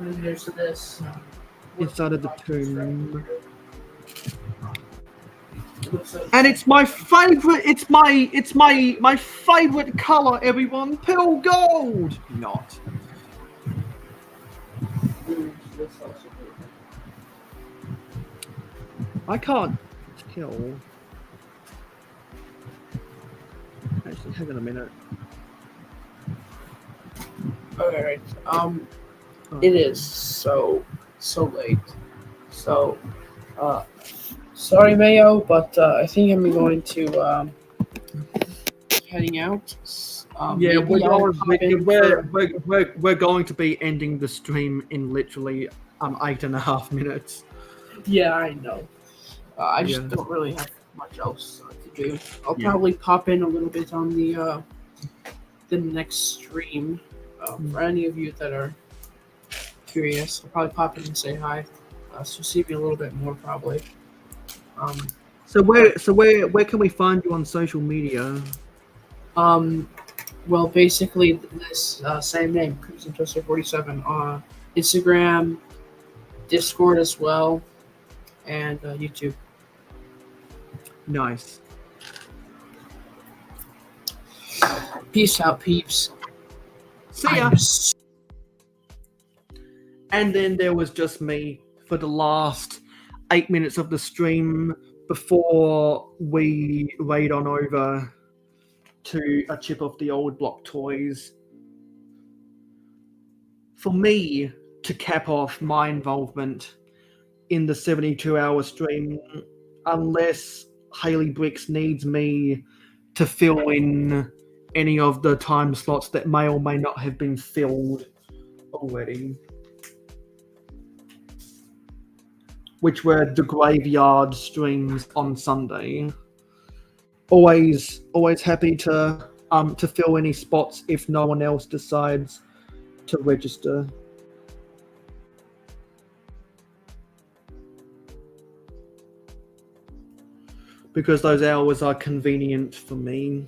Speaker 17: And there's this.
Speaker 2: Inside of the tomb. And it's my favorite. It's my favorite color. Everyone, pearl gold. Not. I can't tell. Actually, hang on a minute.
Speaker 17: Alright. It is so late. So, sorry, Mayo, but I think I'm going to heading out.
Speaker 2: Yeah, we're going to be ending the stream in literally 8.5 minutes.
Speaker 17: Yeah, I know. I just don't really have much else to do. I'll probably pop in a little bit on the next stream. For any of you that are curious, I'll probably pop in and say hi. So see me a little bit more probably.
Speaker 2: So where can we find you on social media?
Speaker 17: Well, basically this same name, Crimson Toaster 47, on Instagram, Discord as well, and YouTube.
Speaker 2: Nice.
Speaker 17: Peace out, peeps.
Speaker 2: See ya. And then there was just me for the last 8 minutes of the stream before we raid on over to a chip of the old block toys. For me to cap off my involvement in the 72-hour stream, unless Haley Bricks needs me to fill in any of the time slots that may or may not have been filled already, which were the graveyard streams on Sunday. Always happy to fill any spots if no one else decides to register. Because those hours are convenient for me.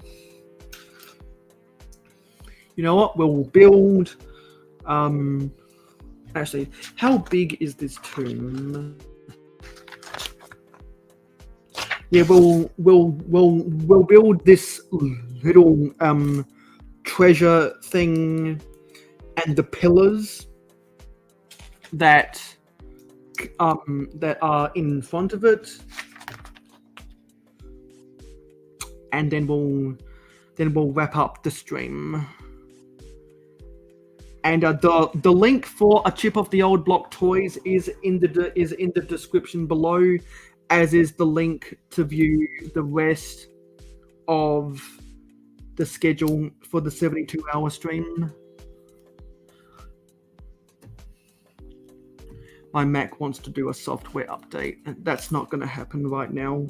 Speaker 2: You know what? We'll build. Actually, how big is this tomb? Yeah, we'll build this little treasure thing and the pillars that are in front of it, and then we'll wrap up the stream. And the link for a chip of the old block toys is in the description below, as is the link to view the rest of the schedule for the 72-hour stream. My Mac wants to do a software update, and that's not going to happen right now.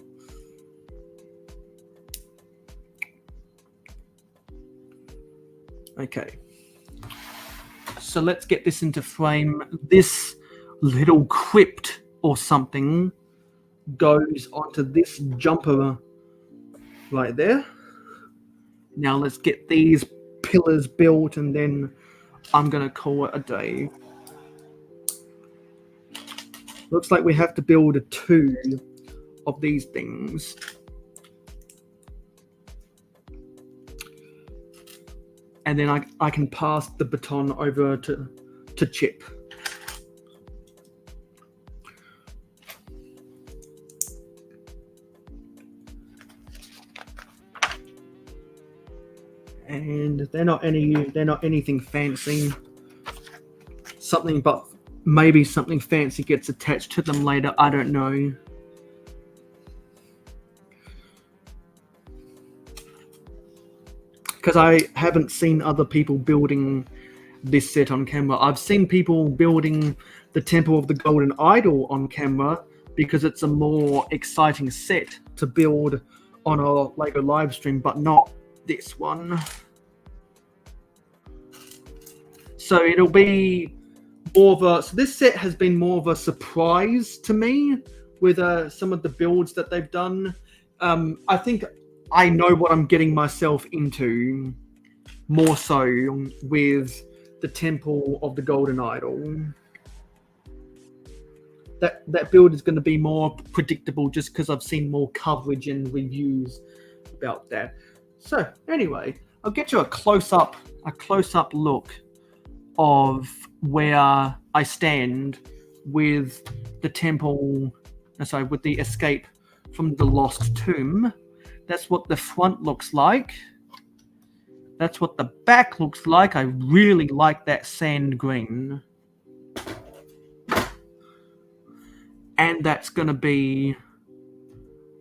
Speaker 2: Okay. So let's get this into frame. This little crypt or something goes onto this jumper right there. Now let's get these pillars built, and then I'm gonna call it a day. Looks like we have to build 2 of these things. And then I can pass the baton over to Chip. And they're not anything fancy. But maybe something fancy gets attached to them later. I don't know. Because I haven't seen other people building this set on camera. I've seen people building the Temple of the Golden Idol on camera because it's a more exciting set to build on a LEGO live stream, but not this one. So it'll be more of a... So this set has been more of a surprise to me with some of the builds that they've done. I think I know what I'm getting myself into more so with the Temple of the Golden Idol. That build is going to be more predictable just because I've seen more coverage and reviews about that. So anyway, I'll get you a close-up look of where I stand with the temple, with the escape from the lost tomb. That's what the front looks like. That's what the back looks like. I really like that sand green. And that's going to be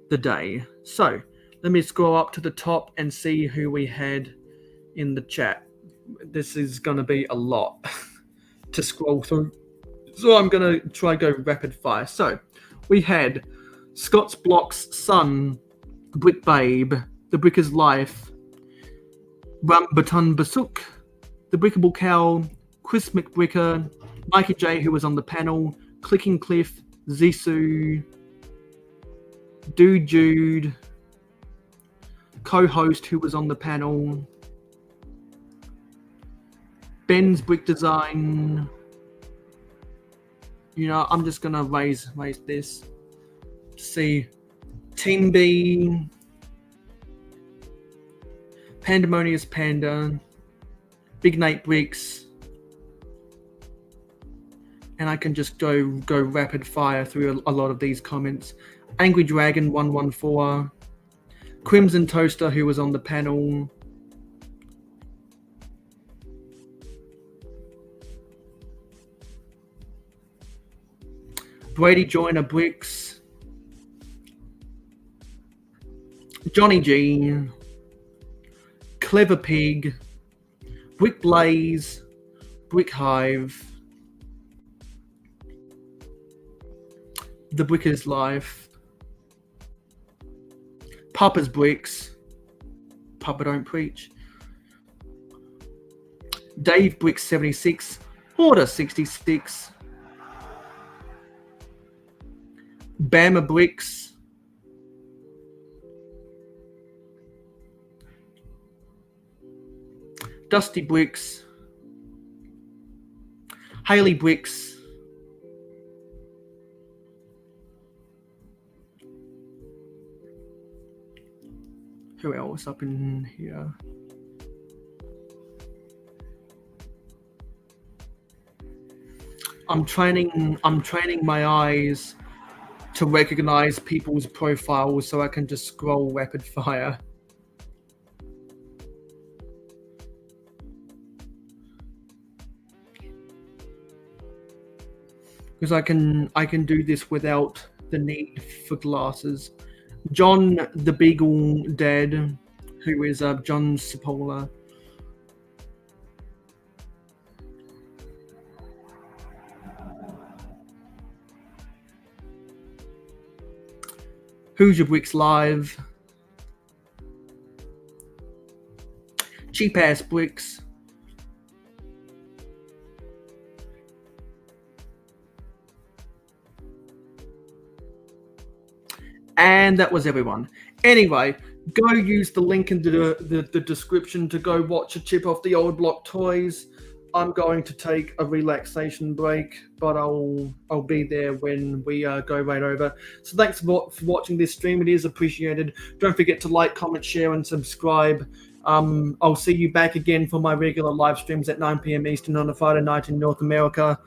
Speaker 2: the day. So let me scroll up to the top and see who we had in the chat. This is going to be a lot to scroll through. So I'm going to try go rapid fire. So we had Scott's Block's son, Brick Babe, The Bricker's Life, Ram Batan Basuk, The Brickable Cow, Chris McBricker, Mikey J, who was on the panel, Clicking Cliff, Zissou, Dude Jude, co-host who was on the panel, Ben's Brick Design. You know, I'm just gonna raise this to see. Team B, Pandemonious Panda, Big Nate Bricks, and I can just go rapid fire through a lot of these comments. Angry Dragon 114, Crimson Toaster, who was on the panel, Brady Joyner Bricks, Johnny G, Clever Pig, Brick Blaze, Brick Hive, The Bricker's Life, Papa's Bricks, Papa Don't Preach, Dave Bricks 76, Order 66, Bama Bricks, Dusty Bricks, Haley Bricks, who else up in here? I'm training my eyes to recognize people's profiles so I can just scroll rapid fire. Because I can do this without the need for glasses. John the Beagle Dad, who is John Cipolla. Who's Your Bricks Live? Cheap Ass Bricks. And that was everyone. Anyway, go use the link in the description to go watch a chip off the old block toys. I'm going to take a relaxation break, but I'll be there when we go right over. So thanks for watching this stream. It is appreciated. Don't forget to like, comment, share, and subscribe. I'll see you back again for my regular live streams at 9 p.m. Eastern on a Friday night in North America.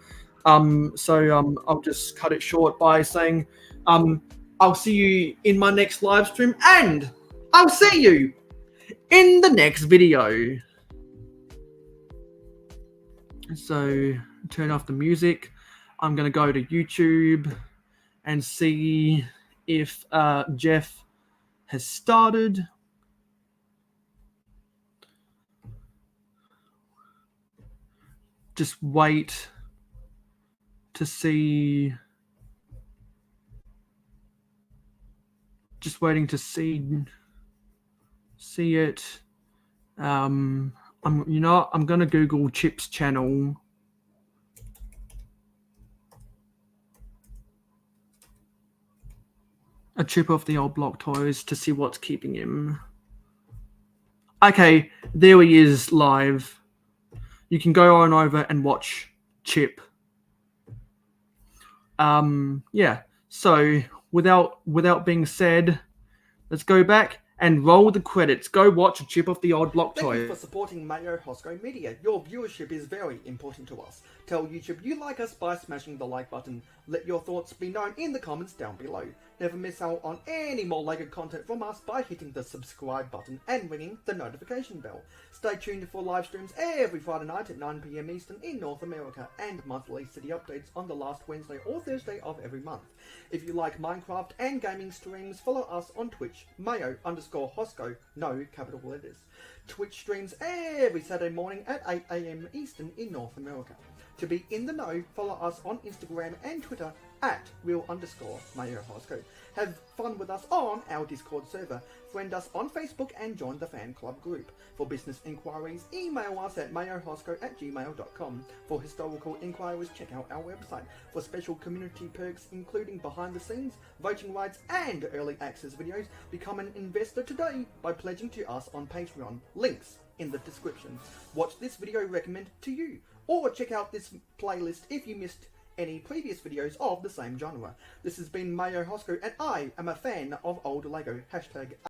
Speaker 2: I'll just cut it short by saying I'll see you in my next live stream, and I'll see you in the next video. So turn off the music. I'm going to go to YouTube and see if Jeff has started. Just wait to see. Just waiting to see it. I'm gonna Google Chip's channel. A chip off the old block toys to see what's keeping him. Okay, there he is live. You can go on over and watch Chip. Yeah. So without being said, let's go back and roll the credits. Go watch a chip off the old block toy.
Speaker 20: Thank you for supporting Mayo Hosko Media. Your viewership is very important to us. Tell YouTube you like us by smashing the like button. Let your thoughts be known in the comments down below. Never miss out on any more LEGO content from us by hitting the subscribe button and ringing the notification bell. Stay tuned for live streams every Friday night at 9 p.m. Eastern in North America and monthly city updates on the last Wednesday or Thursday of every month. If you like Minecraft and gaming streams, follow us on Twitch, Mayo_Hosko, no capital letters. Twitch streams every Saturday morning at 8 a.m. Eastern in North America. To be in the know, follow us on Instagram and Twitter at real_mayohosko. Have fun with us on our Discord server. Friend us on Facebook and join the fan club group. For business inquiries, email us at mayohosko@gmail.com. For historical inquiries, check out our website. For special community perks, including behind the scenes, voting rights, and early access videos, become an investor today by pledging to us on Patreon. Links in the description. Watch this video recommended to you, or check out this playlist if you missed any previous videos of the same genre. This has been Mayo Hosko, and I am a fan of old LEGO.